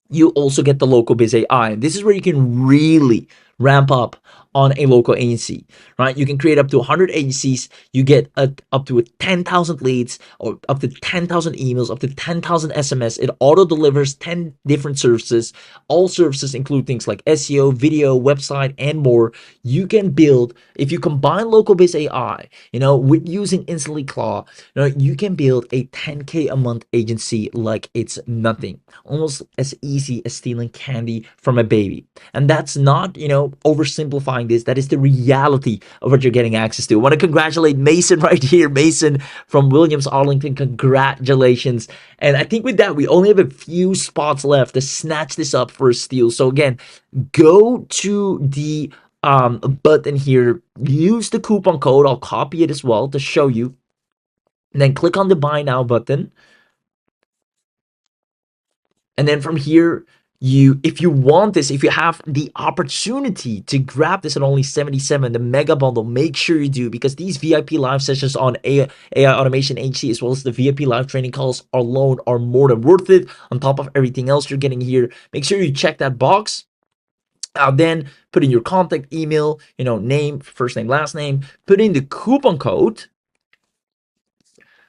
you also get the local biz AI. And this is where you can really ramp up on a local agency, right? You can create up to 100 agencies. You get up to 10,000 leads, or up to 10,000 emails, up to 10,000 SMS. It auto delivers 10 different services. All services include things like SEO, video, website, and more. You can build, if you combine local biz AI, with using Instantly Claw, you can build a 10K a month agency like it's nothing, almost as easy as stealing candy from a baby. And that's not, oversimplifying this. That is the reality of what you're getting access to. I want to congratulate Mason right here. Mason from Williams Arlington, congratulations. And I think with that, we only have a few spots left to snatch this up for a steal. So again, go to the button here, use the coupon code. I'll copy it as well to show you. And then click on the buy now button. And then from here, if you want this, if you have the opportunity to grab this at only 77, the mega bundle, make sure you do, because these VIP live sessions on AI Automation HC, as well as the VIP live training calls alone, are more than worth it. On top of everything else you're getting here, make sure you check that box. Then put in your contact email, name, first name, last name, put in the coupon code.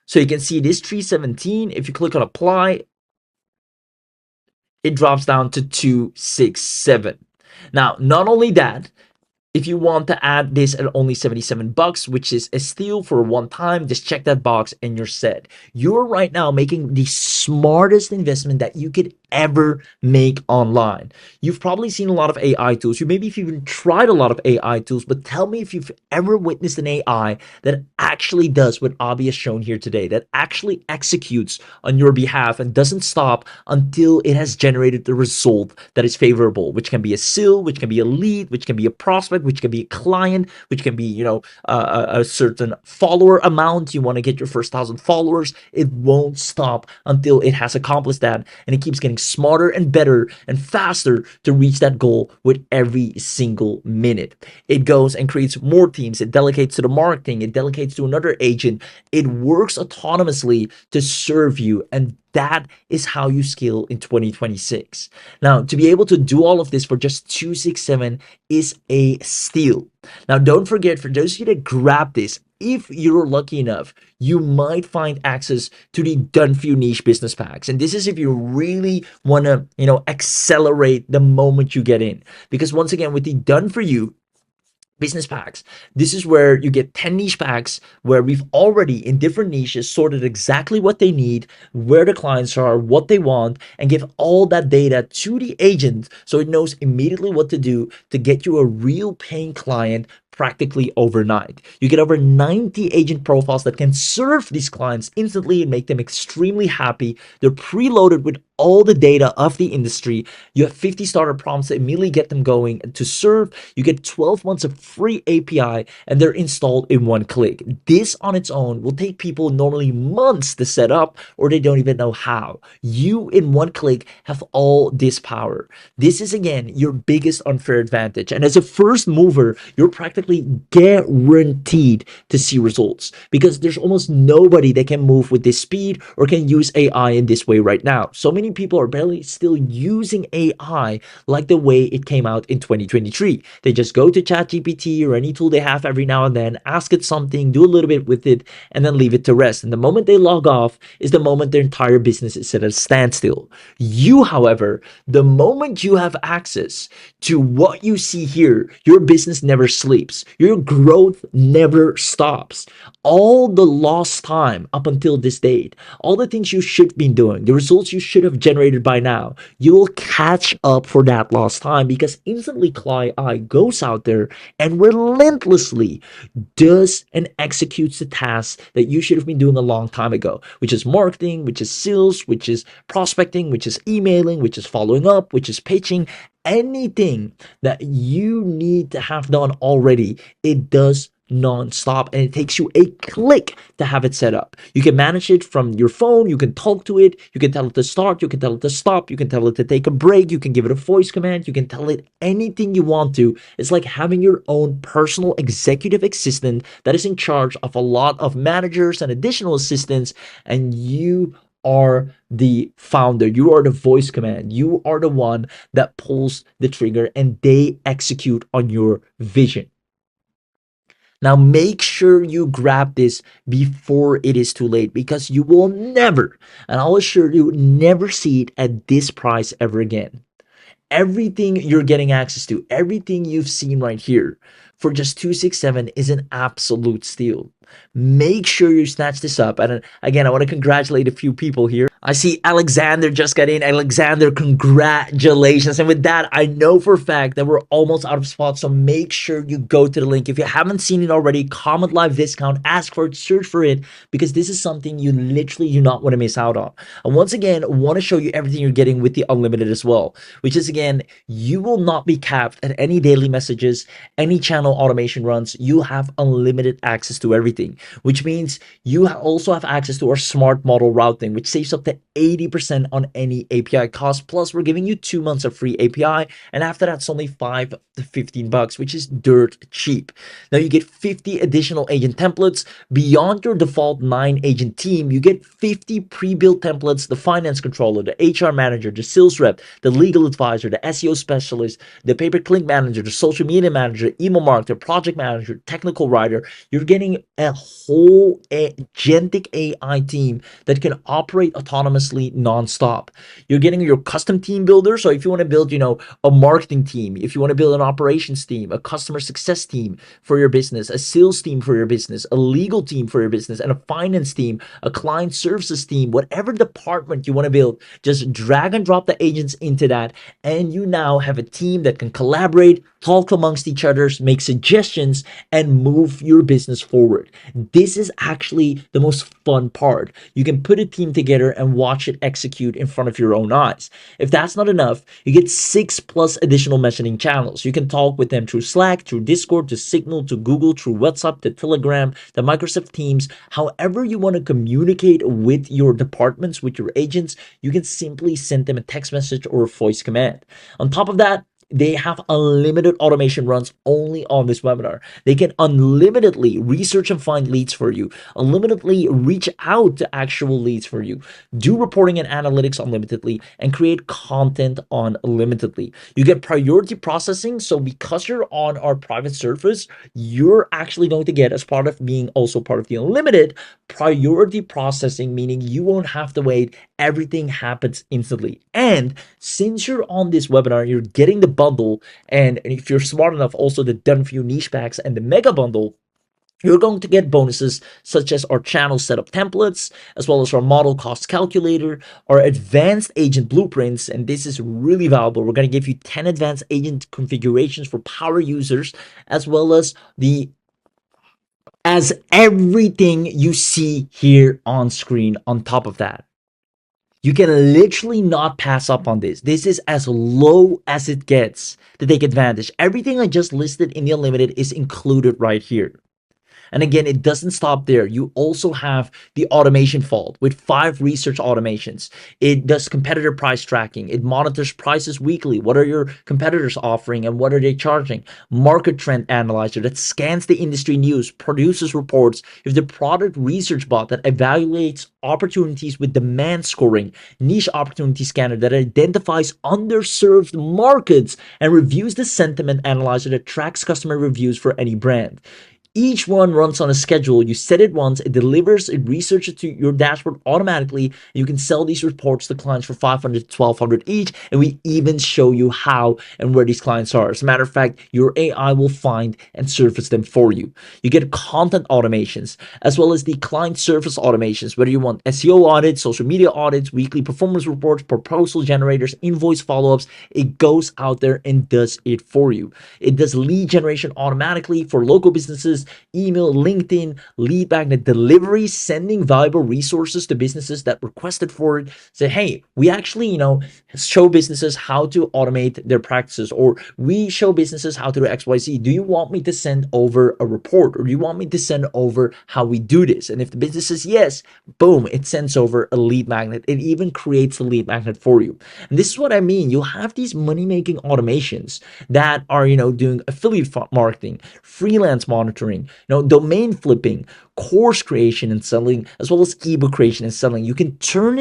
So you can see this 317. If you click on apply, it drops down to 267. Now, not only that, if you want to add this at only $77, which is a steal for one time, just check that box and you're set. You're right now making the smartest investment that you could ever make online. You've probably seen a lot of AI tools. You maybe even tried a lot of AI tools, but tell me if you've ever witnessed an AI that actually does what Abhi has shown here today, that actually executes on your behalf and doesn't stop until it has generated the result that is favorable, which can be a sale, which can be a lead, which can be a prospect, which can be a client, which can be, a certain follower amount. You want to get your first 1,000 followers. It won't stop until it has accomplished that, and it keeps getting smarter and better and faster to reach that goal with every single minute. It goes and creates more teams. It delegates to the marketing. It delegates to another agent. It works autonomously to serve you, and that is how you scale in 2026. Now, to be able to do all of this for just 267 is a steal. Now, don't forget, for those of you that grab this, if you're lucky enough, you might find access to the Done For You Niche Business Packs. And this is if you really want to, accelerate the moment you get in. Because once again, with the Done For You business packs, this is where you get 10 niche packs where we've already in different niches sorted exactly what they need, where the clients are, what they want, and give all that data to the agent so it knows immediately what to do to get you a real paying client practically overnight. You get over 90 agent profiles that can serve these clients instantly and make them extremely happy. They're preloaded with all the data of the industry. You have 50 starter prompts to immediately get them going to serve. You get 12 months of free API, and they're installed in one click. This on its own will take people normally months to set up, or they don't even know how. You in one click have all this power. This is again your biggest unfair advantage. And as a first mover, you're practically practically guaranteed to see results because there's almost nobody that can move with this speed or can use AI in this way right now. So many people are barely still using AI like the way it came out in 2023. They just go to ChatGPT or any tool they have every now and then, ask it something, do a little bit with it, and then leave it to rest. And the moment they log off is the moment their entire business is at a standstill. You, however, the moment you have access to what you see here, your business never sleeps. Your growth never stops. All the lost time up until this date, all the things you should be doing, the results you should have generated by now, you will catch up for that lost time because Instantly Claw AI goes out there and relentlessly does and executes the tasks that you should have been doing a long time ago, which is marketing, which is sales, which is prospecting, which is emailing, which is following up, which is pitching. Anything that you need to have done already, it does non-stop, and it takes you a click to have it set up. You can manage it from your phone, you can talk to it, you can tell it to start, you can tell it to stop, you can tell it to take a break, you can give it a voice command, you can tell it anything you want to. It's like having your own personal executive assistant that is in charge of a lot of managers and additional assistants, and you are the founder. You are the voice command. You are the one that pulls the trigger and they execute on your vision. Now make sure you grab this before it is too late because you will never, and I'll assure you, never see it at this price ever again. Everything you're getting access to, everything you've seen right here for just 267 is an absolute steal. Make sure you snatch this up. And again, I want to congratulate a few people here. I see Alexander just got in. Alexander, congratulations. And with that, I know for a fact that we're almost out of spots. So make sure you go to the link. If you haven't seen it already, comment live discount, ask for it, search for it, because this is something you literally do not want to miss out on. And once again, I want to show you everything you're getting with the unlimited as well, which is again, you will not be capped at any daily messages, any channel automation runs. You have unlimited access to everything, which means you also have access to our smart model routing, which saves up to 80% on any API cost. Plus, we're giving you 2 months of free API, and after that, it's only $5 to $15, which is dirt cheap. Now you get 50 additional agent templates beyond your default 9-agent team. You get 50 pre-built templates: the finance controller, the HR manager, the sales rep, the legal advisor, the SEO specialist, the pay-per-click manager, the social media manager, email marketer, project manager, technical writer. You're getting a whole agentic AI team that can operate autonomously non-stop. You're getting your custom team builder. So if you want to build, a marketing team, if you want to build an operations team, a customer success team for your business, a sales team for your business, a legal team for your business, and a finance team, a client services team, whatever department you want to build, just drag and drop the agents into that, and you now have a team that can collaborate, talk amongst each other, make suggestions, and move your business forward. This is actually the most fun part. You can put a team together and watch it execute in front of your own eyes. If that's not enough, you get 6+ additional messaging channels. You can talk with them through Slack, through Discord, to Signal, to Google, through WhatsApp, to Telegram, to Microsoft Teams. However you want to communicate with your departments, with your agents, you can simply send them a text message or a voice command. On top of that, they have unlimited automation runs only on this webinar. They can unlimitedly research and find leads for you, unlimitedly reach out to actual leads for you, do reporting and analytics unlimitedly, and create content unlimitedly. You get priority processing. So because you're on our private service, you're actually going to get, as part of being also part of the unlimited, priority processing, meaning you won't have to wait. Everything happens instantly. And since you're on this webinar, you're getting the bundle, and if you're smart enough, also the done for you niche packs and the mega bundle. You're going to get bonuses such as our channel setup templates, as well as our model cost calculator, our advanced agent blueprints, and this is really valuable. We're going to give you 10 advanced agent configurations for power users, as well as everything you see here on screen on top of that. You can literally not pass up on this. This is as low as it gets to take advantage. Everything I just listed in the unlimited is included right here. And again, it doesn't stop there. You also have the automation vault with 5 research automations. It does competitor price tracking. It monitors prices weekly. What are your competitors offering and what are they charging? Market trend analyzer that scans the industry news, produces reports. If the product research bot that evaluates opportunities with demand scoring, niche opportunity scanner that identifies underserved markets and reviews the sentiment analyzer that tracks customer reviews for any brand. Each one runs on a schedule. You set it once, it delivers, it researches to your dashboard automatically. You can sell these reports to clients for 500 to 1200 each, and we even show you how and where these clients are. As a matter of fact, your AI will find and surface them for you. You get content automations as well as the client service automations, whether you want SEO audits, social media audits, weekly performance reports, proposal generators, invoice follow-ups. It goes out there and does it for you. It does lead generation automatically for local businesses, email, LinkedIn, lead magnet delivery, sending valuable resources to businesses that requested for it. Say, hey, we actually, show businesses how to automate their practices, or we show businesses how to do XYZ. Do you want me to send over a report, or do you want me to send over how we do this? And if the business says yes, boom, it sends over a lead magnet. It even creates a lead magnet for you. And this is what I mean. You'll have these money-making automations that are, doing affiliate marketing, freelance monitoring, domain flipping, course creation and selling, as well as ebook creation and selling. You can turn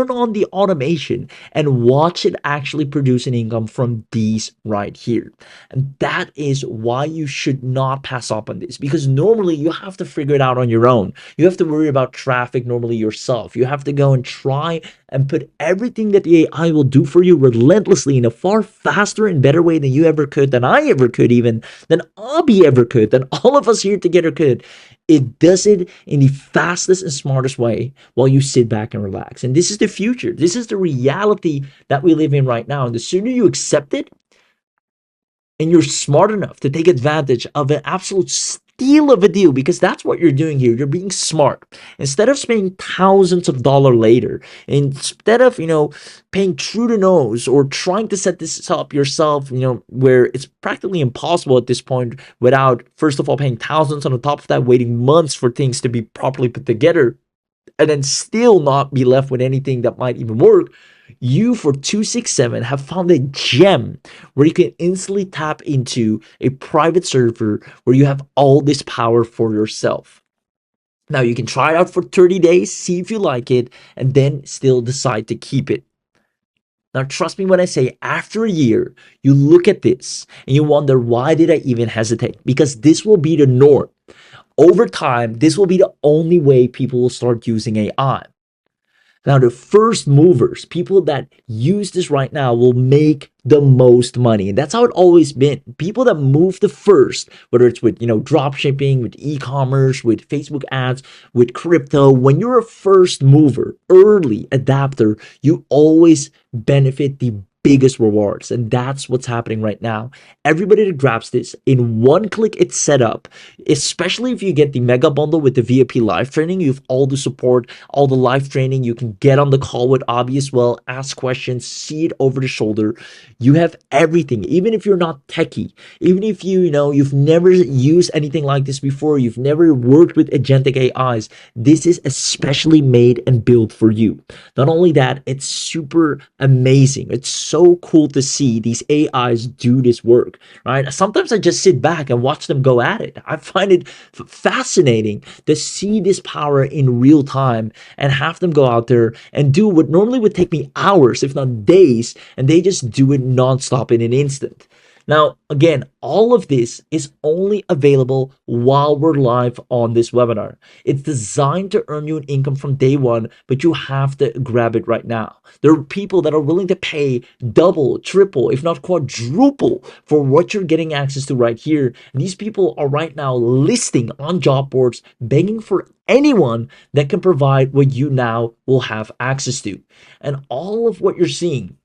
on the automation and watch it actually produce an income from these right here. And that is why you should not pass up on this, because normally you have to figure it out on your own. You have to worry about traffic normally yourself. You have to go and try and put everything that the AI will do for you relentlessly in a far faster and better way than you ever could, than I ever could, even than Abby ever could, than all of us here together could. It does it in the fastest and smartest way while you sit back and relax. And this is the future. This is the reality that we live in right now. And the sooner you accept it, and you're smart enough to take advantage of an absolute steal of a deal, because that's what you're doing here. You're being smart. Instead of spending thousands of dollars later, instead of, paying through the nose or trying to set this up yourself, where it's practically impossible at this point without, first of all, paying thousands, on top of that, waiting months for things to be properly put together, and then still not be left with anything that might even work. You, for 267, have found a gem where you can instantly tap into a private server where you have all this power for yourself. Now, you can try it out for 30 days, see if you like it, and then still decide to keep it. Now, trust me when I say, after a year, you look at this and you wonder, why did I even hesitate? Because this will be the norm. Over time, this will be the only way people will start using AI. Now, the first movers, people that use this right now, will make the most money. And that's how it always been. People that move the first, whether it's with, drop shipping, with e-commerce, with Facebook ads, with crypto, when you're a first mover, early adapter, you always benefit the biggest rewards. And that's what's happening right now. Everybody that grabs this, in one click, it's set up. Especially if you get the mega bundle with the VIP live training, you have all the support, all the live training. You can get on the call with Abby as well, ask questions, see it over the shoulder. You have everything. Even if you're not techie, even if you've never used anything like this before, you've never worked with agentic AIs, this is especially made and built for you. Not only that, it's super amazing. It's so cool to see these AIs do this work, right? Sometimes I just sit back and watch them go at it. I find it fascinating to see this power in real time and have them go out there and do what normally would take me hours, if not days, and they just do it nonstop in an instant. Now, again, all of this is only available while we're live on this webinar. It's designed to earn you an income from day one, but you have to grab it right now. There are people that are willing to pay double, triple, if not quadruple for what you're getting access to right here. And these people are right now listing on job boards, begging for anyone that can provide what you now will have access to. And all of what you're seeing,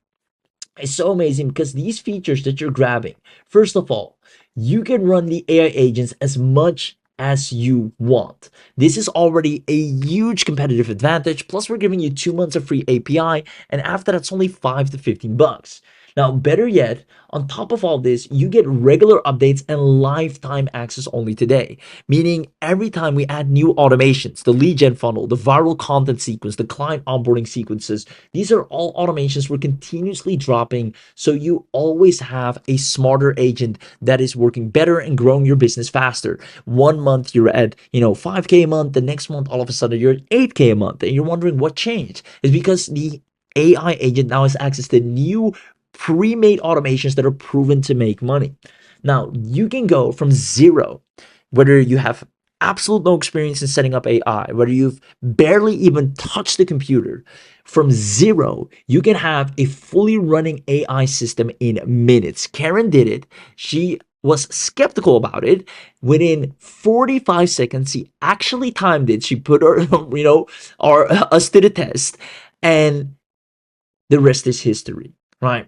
it's so amazing because these features that you're grabbing, first of all, you can run the AI agents as much as you want. This is already a huge competitive advantage. Plus, we're giving you 2 months of free API, and after that's only $5 to $15. Now, better yet, on top of all this, you get regular updates and lifetime access only today. Meaning, every time we add new automations, the lead gen funnel, the viral content sequence, the client onboarding sequences, these are all automations we're continuously dropping. So you always have a smarter agent that is working better and growing your business faster. 1 month you're at, 5K a month. The next month, all of a sudden, you're at 8K a month. And you're wondering what changed. It's because the AI agent now has access to new pre-made automations that are proven to make money. Now, you can go from zero, whether you have absolute no experience in setting up AI, whether you've barely even touched the computer, from zero, you can have a fully running AI system in minutes. Karen did it. She was skeptical about it. Within 45 seconds, she actually timed it. She put her, us to the test, and the rest is history, right?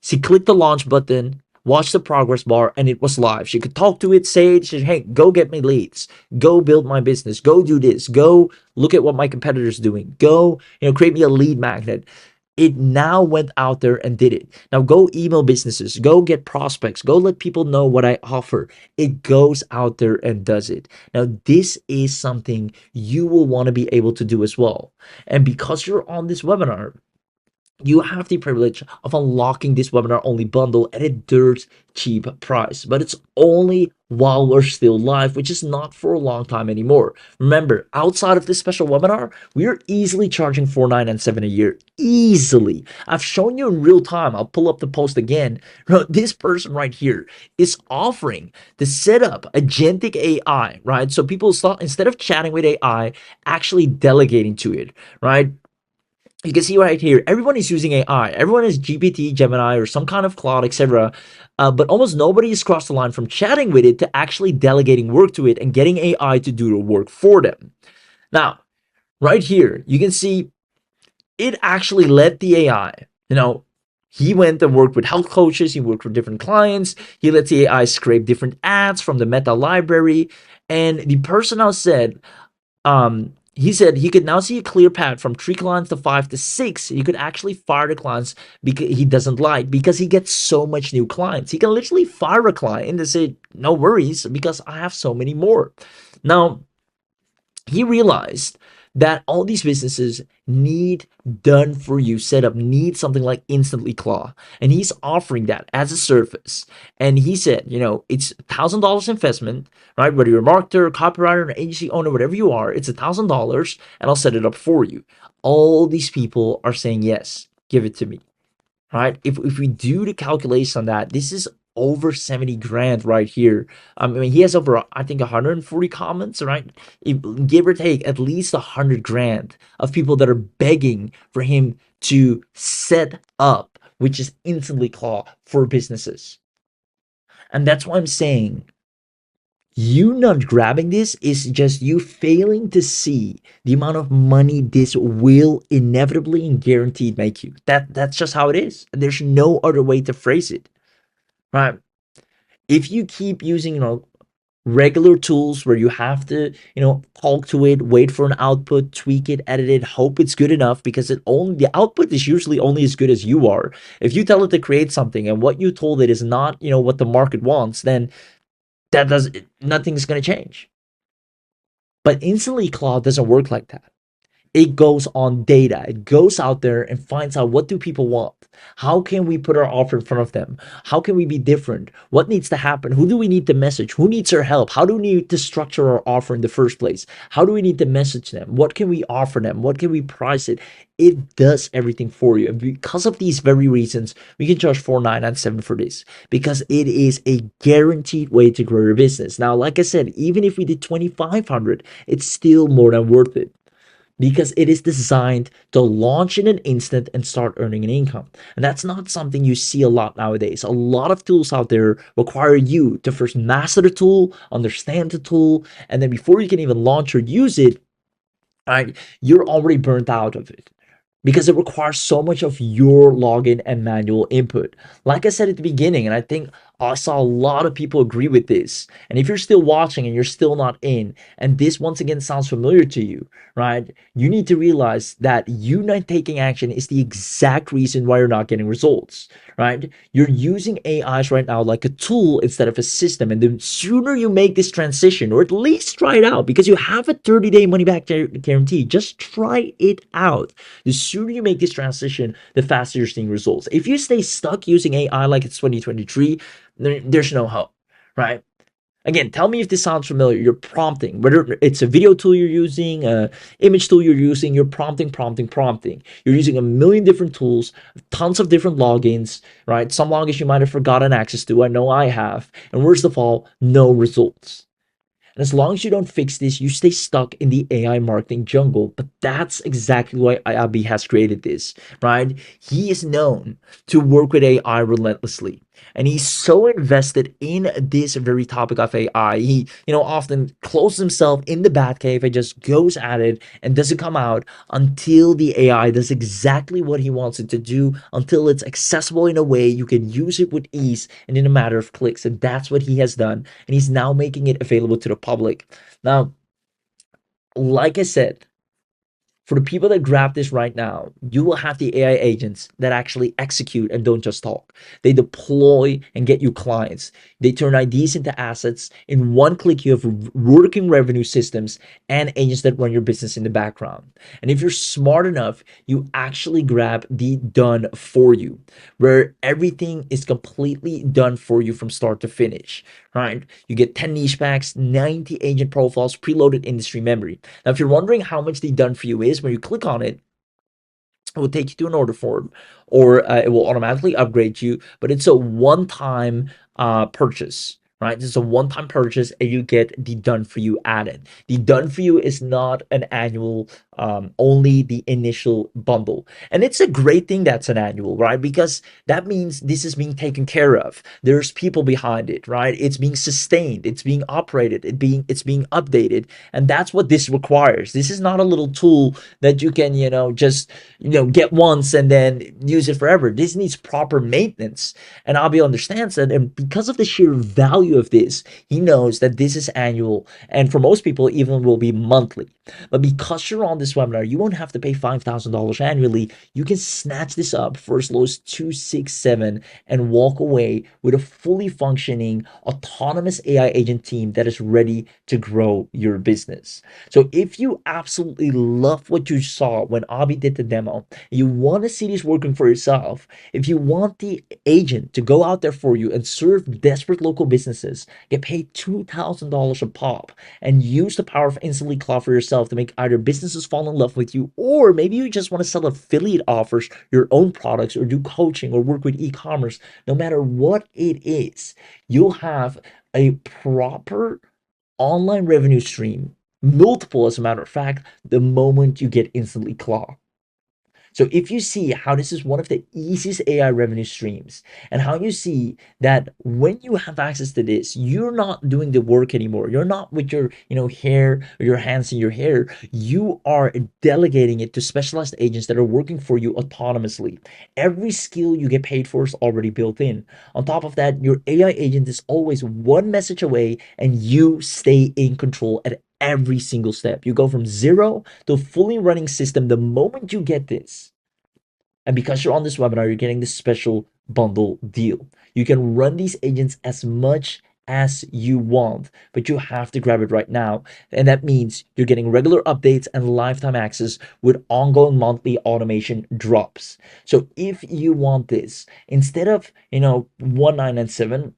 She clicked the launch button, watched the progress bar, and it was live. She could talk to it, say it, hey, go get me leads, go build my business, go do this, go look at what my competitor's doing, go, create me a lead magnet. It now went out there and did it. Now go email businesses, go get prospects, go let people know what I offer. It goes out there and does it. Now, this is something you will want to be able to do as well. And because you're on this webinar, you have the privilege of unlocking this webinar only bundle at a dirt cheap price, but it's only while we're still live, which is not for a long time anymore. Remember, outside of this special webinar, we are easily charging $4,997 a year. Easily. I've shown you in real time. I'll pull up the post again. This person right here is offering to set up agentic AI, right? So people start, instead of chatting with AI, actually delegating to it, right? You can see right here, everyone is using AI. Everyone is GPT, Gemini, or some kind of cloud, etc. But almost nobody has crossed the line from chatting with it to actually delegating work to it and getting AI to do the work for them. Now, right here, you can see it actually let the AI, he went and worked with health coaches. He worked with different clients. He let the AI scrape different ads from the meta library. And the person now said, he said he could now see a clear path from 3 clients to 5 to 6. He could actually fire the clients because he doesn't like, because he gets so much new clients. He can literally fire a client and say, no worries, because I have so many more. Now, he realized that all these businesses need done for you setup, need something like InstantlyClaw, and he's offering that as a service. And he said, it's $1,000 investment, right? Whether you're a marketer, copywriter, an agency owner, whatever you are, it's $1,000, and I'll set it up for you. All these people are saying yes, give it to me, right? If we do the calculation on that, this is over 70 grand right here. I mean, he has over, I think, 140 comments, right? Give or take at least 100 grand of people that are begging for him to set up, which is InstantlyClaw for businesses. And that's why I'm saying, you not grabbing this is just you failing to see the amount of money this will inevitably and guaranteed make you. That's just how it is. There's no other way to phrase it, right? If you keep using, regular tools where you have to, talk to it, wait for an output, tweak it, edit it, hope it's good enough, because the output is usually only as good as you are. If you tell it to create something and what you told it is not, what the market wants, then nothing's going to change. But InstantlyClaw doesn't work like that. It goes on data. It goes out there and finds out, what do people want? How can we put our offer in front of them? How can we be different? What needs to happen? Who do we need to message? Who needs our help? How do we need to structure our offer in the first place? How do we need to message them? What can we offer them? What can we price it? It does everything for you. And because of these very reasons, we can charge $4,997 for this, because it is a guaranteed way to grow your business. Now, like I said, even if we did $2,500, it's still more than worth it, because it is designed to launch in an instant and start earning an income. And that's not something you see a lot nowadays. A lot of tools out there require you to first master the tool, understand the tool, and then before you can even launch or use it, right, you're already burnt out of it, because it requires so much of your login and manual input. Like I said at the beginning, and I think I saw a lot of people agree with this. And if you're still watching and you're still not in, and this once again sounds familiar to you, right? You need to realize that you not taking action is the exact reason why you're not getting results, right? You're using AIs right now like a tool instead of a system. And the sooner you make this transition, or at least try it out, because you have a 30-day money back guarantee, just try it out. The sooner you make this transition, the faster you're seeing results. If you stay stuck using AI like it's 2023, there's no hope, right? Again, tell me if this sounds familiar. You're prompting, whether it's a video tool you're using, a image tool you're using, you're prompting. You're using a million different tools, tons of different logins, right? Some logins you might have forgotten access to. I know I have. And worst of all, no results. And as long as you don't fix this, you stay stuck in the AI marketing jungle. But that's exactly why Abi has created this, right? He is known to work with AI relentlessly. And he's so invested in this very topic of AI. He, often closes himself in the Batcave and just goes at it and doesn't come out until the AI does exactly what he wants it to do, until it's accessible in a way you can use it with ease and in a matter of clicks. And that's what he has done. And he's now making it available to the public. Now, like I said, for the people that grab this right now, you will have the AI agents that actually execute and don't just talk. They deploy and get you clients. They turn ideas into assets. In one click, you have working revenue systems and agents that run your business in the background. And if you're smart enough, you actually grab the done for you, where everything is completely done for you from start to finish, right? You get 10 niche packs, 90 agent profiles, preloaded industry memory. Now, if you're wondering how much the done for you is, when you click on it, it will take you to an order form, or it will automatically upgrade you, but it's a one-time purchase, right? It's a one-time purchase, and you get the done for you added. The done for you is not an annual, only the initial bundle. And it's a great thing that's an annual, right? Because that means this is being taken care of. There's people behind it, right? It's being sustained, it's being operated, it's being updated, and that's what this requires. This is not a little tool that you can, just get once and then use it forever. This needs proper maintenance. And Abi understands that. And because of the sheer value of this, he knows that this is annual. And for most people, even will be monthly. But because you're on this webinar, you won't have to pay $5,000 annually. You can snatch this up for as low as 267 and walk away with a fully functioning autonomous AI agent team that is ready to grow your business. So if you absolutely love what you saw when Abi did the demo, you want to see this working for yourself, if you want the agent to go out there for you and serve desperate local businesses, get paid $2,000 a pop, and use the power of InstantlyClaw for yourself to make either businesses fall in love with you, or maybe you just want to sell affiliate offers, your own products, or do coaching or work with e-commerce, no matter what it is, you'll have a proper online revenue stream, multiple as a matter of fact, the moment you get InstantlyClaw. So if you see how this is one of the easiest AI revenue streams, and how you see that when you have access to this, you're not doing the work anymore. You're not with your, hair or your hands in your hair. You are delegating it to specialized agents that are working for you autonomously. Every skill you get paid for is already built in. On top of that, your AI agent is always one message away, and you stay in control at every single step. You go from zero to a fully running system the moment you get this. And because you're on this webinar, you're getting this special bundle deal. You can run these agents as much as you want, but you have to grab it right now. And that means you're getting regular updates and lifetime access with ongoing monthly automation drops. So if you want this, instead of, 1997,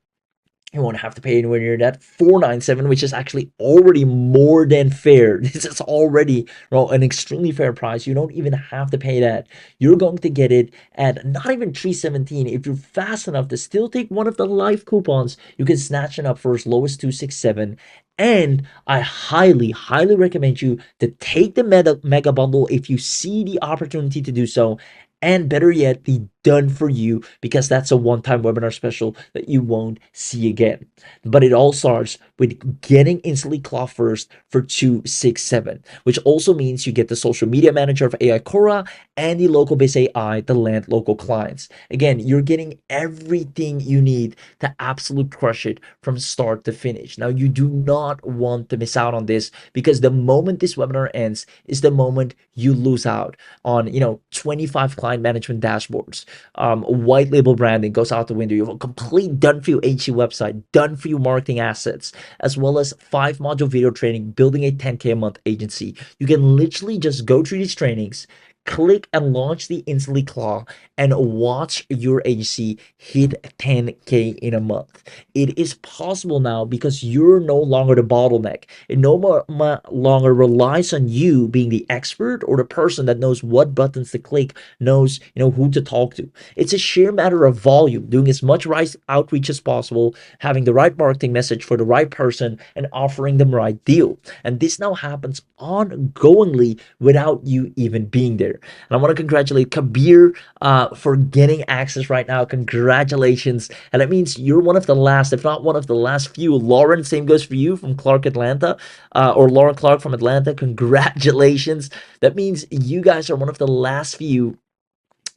you won't have to pay anywhere near that. 497, which is actually already more than fair. This is already, an extremely fair price. You don't even have to pay that. You're going to get it at not even 317. If you're fast enough to still take one of the live coupons, you can snatch it up for as low as 267. And I highly, highly recommend you to take the mega bundle if you see the opportunity to do so, and better yet, the done for you, because that's a one-time webinar special that you won't see again. But it all starts with getting Instantly Claw first for 267, which also means you get the social media manager of AI Cora and the local base AI to land local clients. Again, you're getting everything you need to absolute crush it from start to finish. Now, you do not want to miss out on this, because the moment this webinar ends is the moment you lose out on 25 client management dashboards. White label branding goes out the window. You have a complete done for you HC website, done for you marketing assets, as well as 5 module video training, building a 10K a month agency. You can literally just go through these trainings, click and launch the Instantly Claw, and watch your agency hit 10K in a month. It is possible now because you're no longer the bottleneck. It no longer relies on you being the expert or the person that knows what buttons to click, knows who to talk to. It's a sheer matter of volume, doing as much right outreach as possible, having the right marketing message for the right person, and offering them the right deal. And this now happens ongoingly without you even being there. And I want to congratulate Kabir for getting access right now. Congratulations. And that means you're one of the last, if not one of the last few. Lauren, same goes for you from Clark, Atlanta, or Lauren Clark from Atlanta. Congratulations. That means you guys are one of the last few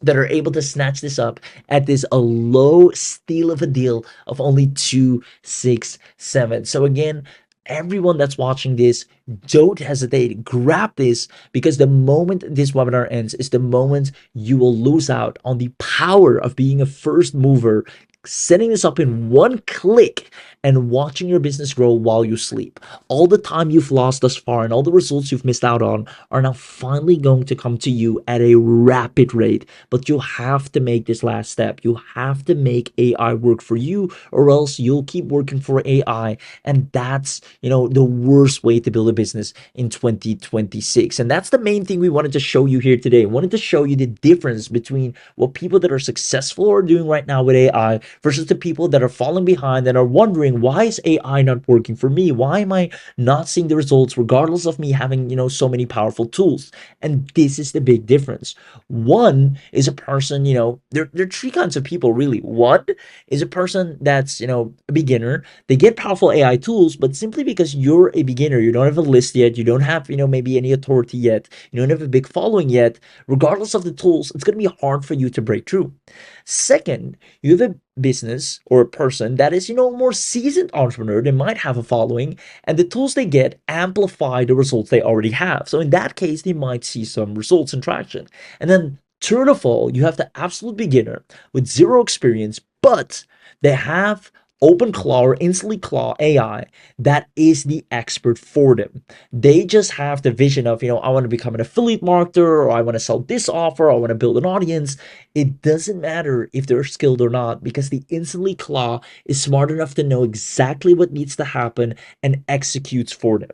that are able to snatch this up at this a low steal of a deal of only 267. So again, everyone that's watching this, don't hesitate, grab this, because the moment this webinar ends is the moment you will lose out on the power of being a first mover, setting this up in one click and watching your business grow while you sleep. All the time you've lost thus far and all the results you've missed out on are now finally going to come to you at a rapid rate. But you have to make this last step. You have to make AI work for you, or else you'll keep working for AI. And that's, the worst way to build a business in 2026. And that's the main thing we wanted to show you here today. We wanted to show you the difference between what people that are successful are doing right now with AI versus the people that are falling behind and are wondering, why is AI not working for me? Why am I not seeing the results regardless of me having, so many powerful tools? And this is the big difference. One is a person, there are 3 kinds of people really. One is a person that's, a beginner. They get powerful AI tools, but simply because you're a beginner, you don't have a list yet, you don't have, maybe any authority yet, you don't have a big following yet, regardless of the tools, it's going to be hard for you to break through. Second, you have a business or a person that is, a more seasoned entrepreneur. They might have a following, and the tools they get amplify the results they already have. So in that case, they might see some results and traction. And then third of all, you have the absolute beginner with zero experience, but they have OpenClaw or InstantlyClaw AI that is the expert for them. They just have the vision of, I want to become an affiliate marketer, or I want to sell this offer, or I want to build an audience. It doesn't matter if they're skilled or not, because the InstantlyClaw is smart enough to know exactly what needs to happen and executes for them.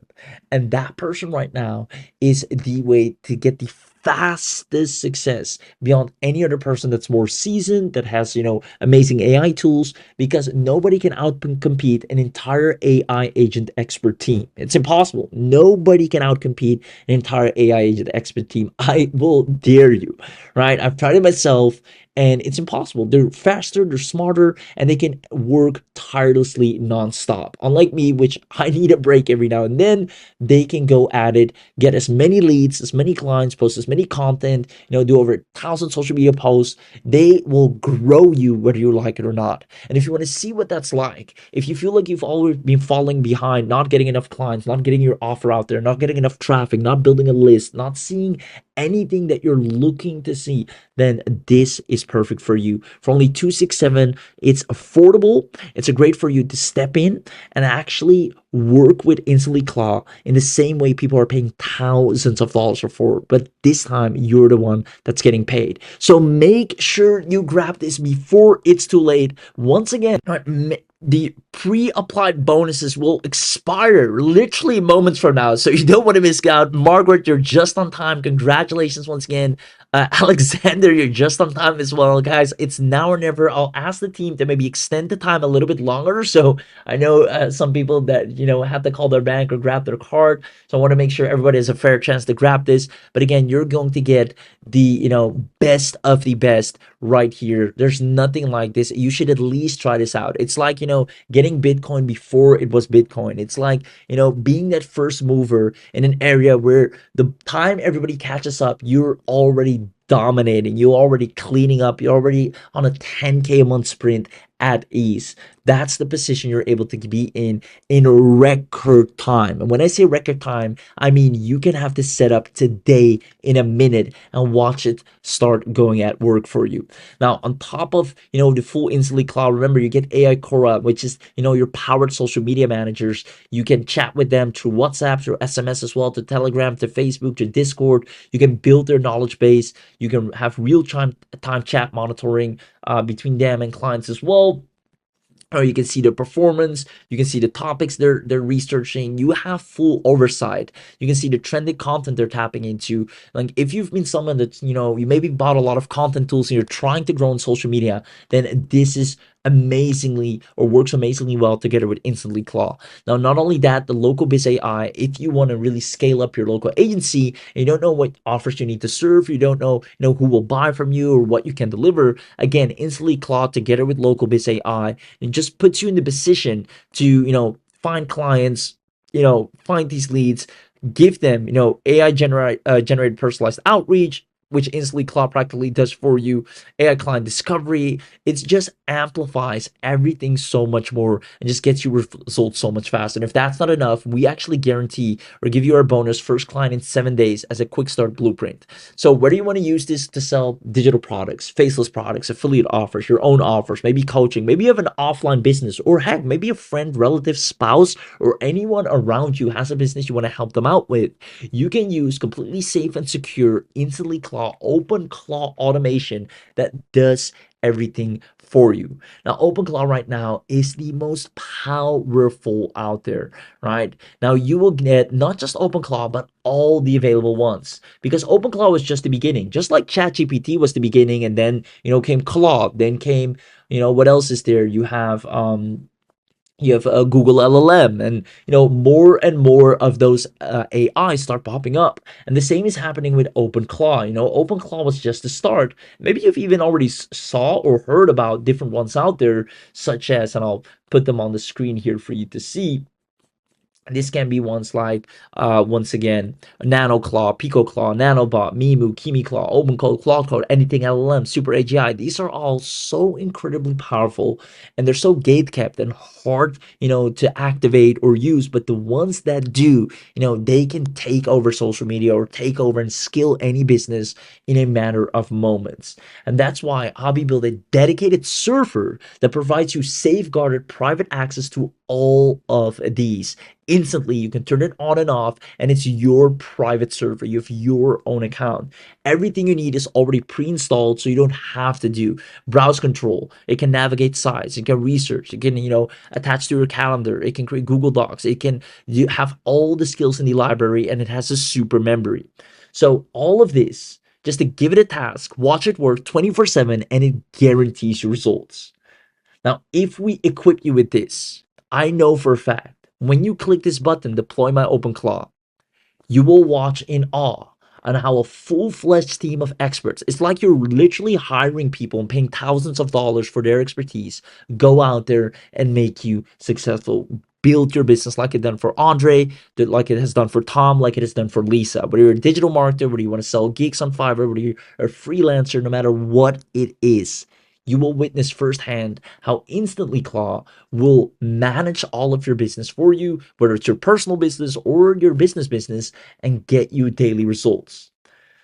And that person right now is the way to get the fastest success beyond any other person that's more seasoned, that has, amazing AI tools, because nobody can outcompete an entire AI agent expert team. It's impossible. Nobody can outcompete an entire AI agent expert team. I will dare you, right? I've tried it myself, and it's impossible. They're faster, they're smarter, and they can work tirelessly nonstop. Unlike me, which I need a break every now and then, they can go at it, get as many leads, as many clients, post as many content, do over 1,000 social media posts. They will grow you whether you like it or not. And if you want to see what that's like, if you feel like you've always been falling behind, not getting enough clients, not getting your offer out there, not getting enough traffic, not building a list, not seeing anything that you're looking to see, then this is perfect for you. For only 267, it's affordable. It's a great for you to step in and actually work with InstantlyClaw in the same way people are paying thousands of dollars for, but this time you're the one that's getting paid. So make sure you grab this before it's too late. Once again, the pre-applied bonuses will expire literally moments from now, so you don't want to miss out. Margaret, you're just on time. Congratulations once again. Alexander, you're just on time as well, guys. It's now or never. I'll ask the team to maybe extend the time a little bit longer. So I know some people that have to call their bank or grab their card. So I want to make sure everybody has a fair chance to grab this. But again, you're going to get the best of the best right here. There's nothing like this. You should at least try this out. It's like getting Bitcoin before it was Bitcoin. It's like being that first mover in an area where the time everybody catches up, you're already dominating. You're already cleaning up. You're already on a 10K a month sprint at ease. That's the position you're able to be in record time. And when I say record time, I mean you can have this set up today in a minute and watch it start going at work for you. Now, on top of the full InstantlyClaw, remember you get AI Cora, which is your powered social media managers. You can chat with them through WhatsApp, through SMS as well, to Telegram, to Facebook, to Discord. You can build their knowledge base. You can have real time chat monitoring between them and clients as well. Or you can see the performance, you can see the topics they're researching. You have full oversight. You can see the trending content they're tapping into. Like if you've been someone that you maybe bought a lot of content tools and you're trying to grow on social media, then this is amazingly or works amazingly well together with InstantlyClaw. Now, not only that, the local biz AI, if you want to really scale up your local agency and you don't know what offers you need to serve, you don't know who will buy from you or what you can deliver, again, InstantlyClaw together with local biz AI, it just puts you in the position to find clients, find these leads, give them AI generated personalized outreach, which InstantlyClaw practically does for you, AI client discovery. It just amplifies everything so much more and just gets you results so much faster. And if that's not enough, we actually guarantee or give you our bonus first client in 7 days as a quick start blueprint. So whether you want to use this to sell digital products, faceless products, affiliate offers, your own offers, maybe coaching, maybe you have an offline business, or heck, maybe a friend, relative, spouse, or anyone around you has a business you want to help them out with, you can use completely safe and secure InstantlyClaw open claw automation that does everything for you. Now, OpenClaw right now is the most powerful out there, right? Now, you will get not just OpenClaw, but all the available ones, because OpenClaw was just the beginning, just like ChatGPT was the beginning, and then came Claude, then came what else is there? You have a Google LLM, and more and more of those AI start popping up. And the same is happening with OpenClaw. OpenClaw was just the start. Maybe you've even already saw or heard about different ones out there, such as, and I'll put them on the screen here for you to see. This can be ones like, once again, NanoClaw, PicoClaw, NanoBot, Mimu, KimiClaw, OpenCode, CloudCode, anything LLM, Super AGI. These are all so incredibly powerful, and they're so gate-kept and hard, to activate or use. But the ones that do, they can take over social media or take over and scale any business in a matter of moments. And that's why Hobby built a dedicated server that provides you safeguarded private access to all of these. Instantly, you can turn it on and off, and it's your private server. You have your own account. Everything you need is already pre-installed, so you don't have to do browse control. It can navigate sites, it can research, it can attach to your calendar, it can create Google Docs, it can you have all the skills in the library, and it has a super memory. So all of this, just to give it a task, watch it work 24/7, and it guarantees you results. Now, if we equip you with this, I know for a fact when you click this button, deploy my OpenClaw, you will watch in awe on how a full-fledged team of experts, it's like you're literally hiring people and paying thousands of dollars for their expertise, go out there and make you successful. Build your business like it done for Andre, like it has done for Tom, like it has done for Lisa. Whether you're a digital marketer, whether you want to sell gigs on Fiverr, whether you're a freelancer, no matter what it is, you will witness firsthand how InstantlyClaw will manage all of your business for you, whether it's your personal business or your business, and get you daily results.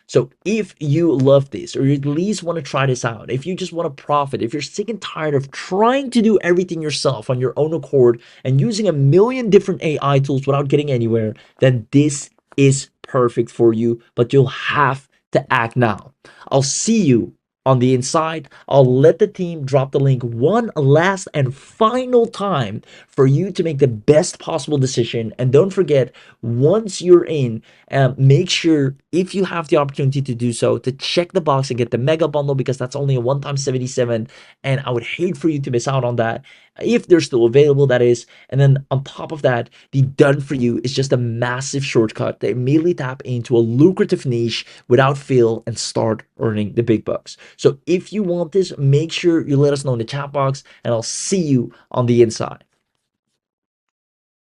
So if you love this, or you at least want to try this out, if you just want to profit, if you're sick and tired of trying to do everything yourself on your own accord and using a million different AI tools without getting anywhere, then this is perfect for you, but you'll have to act now. I'll see you on the inside. I'll let the team drop the link one last and final time for you to make the best possible decision. And don't forget, once you're in, make sure if you have the opportunity to do so, to check the box and get the mega bundle, because that's only a one-time 77, and I would hate for you to miss out on that if they're still available, that is. And then on top of that, the done for you is just a massive shortcut to immediately tap into a lucrative niche without fail and start earning the big bucks. So if you want this, make sure you let us know in the chat box, and I'll see you on the inside.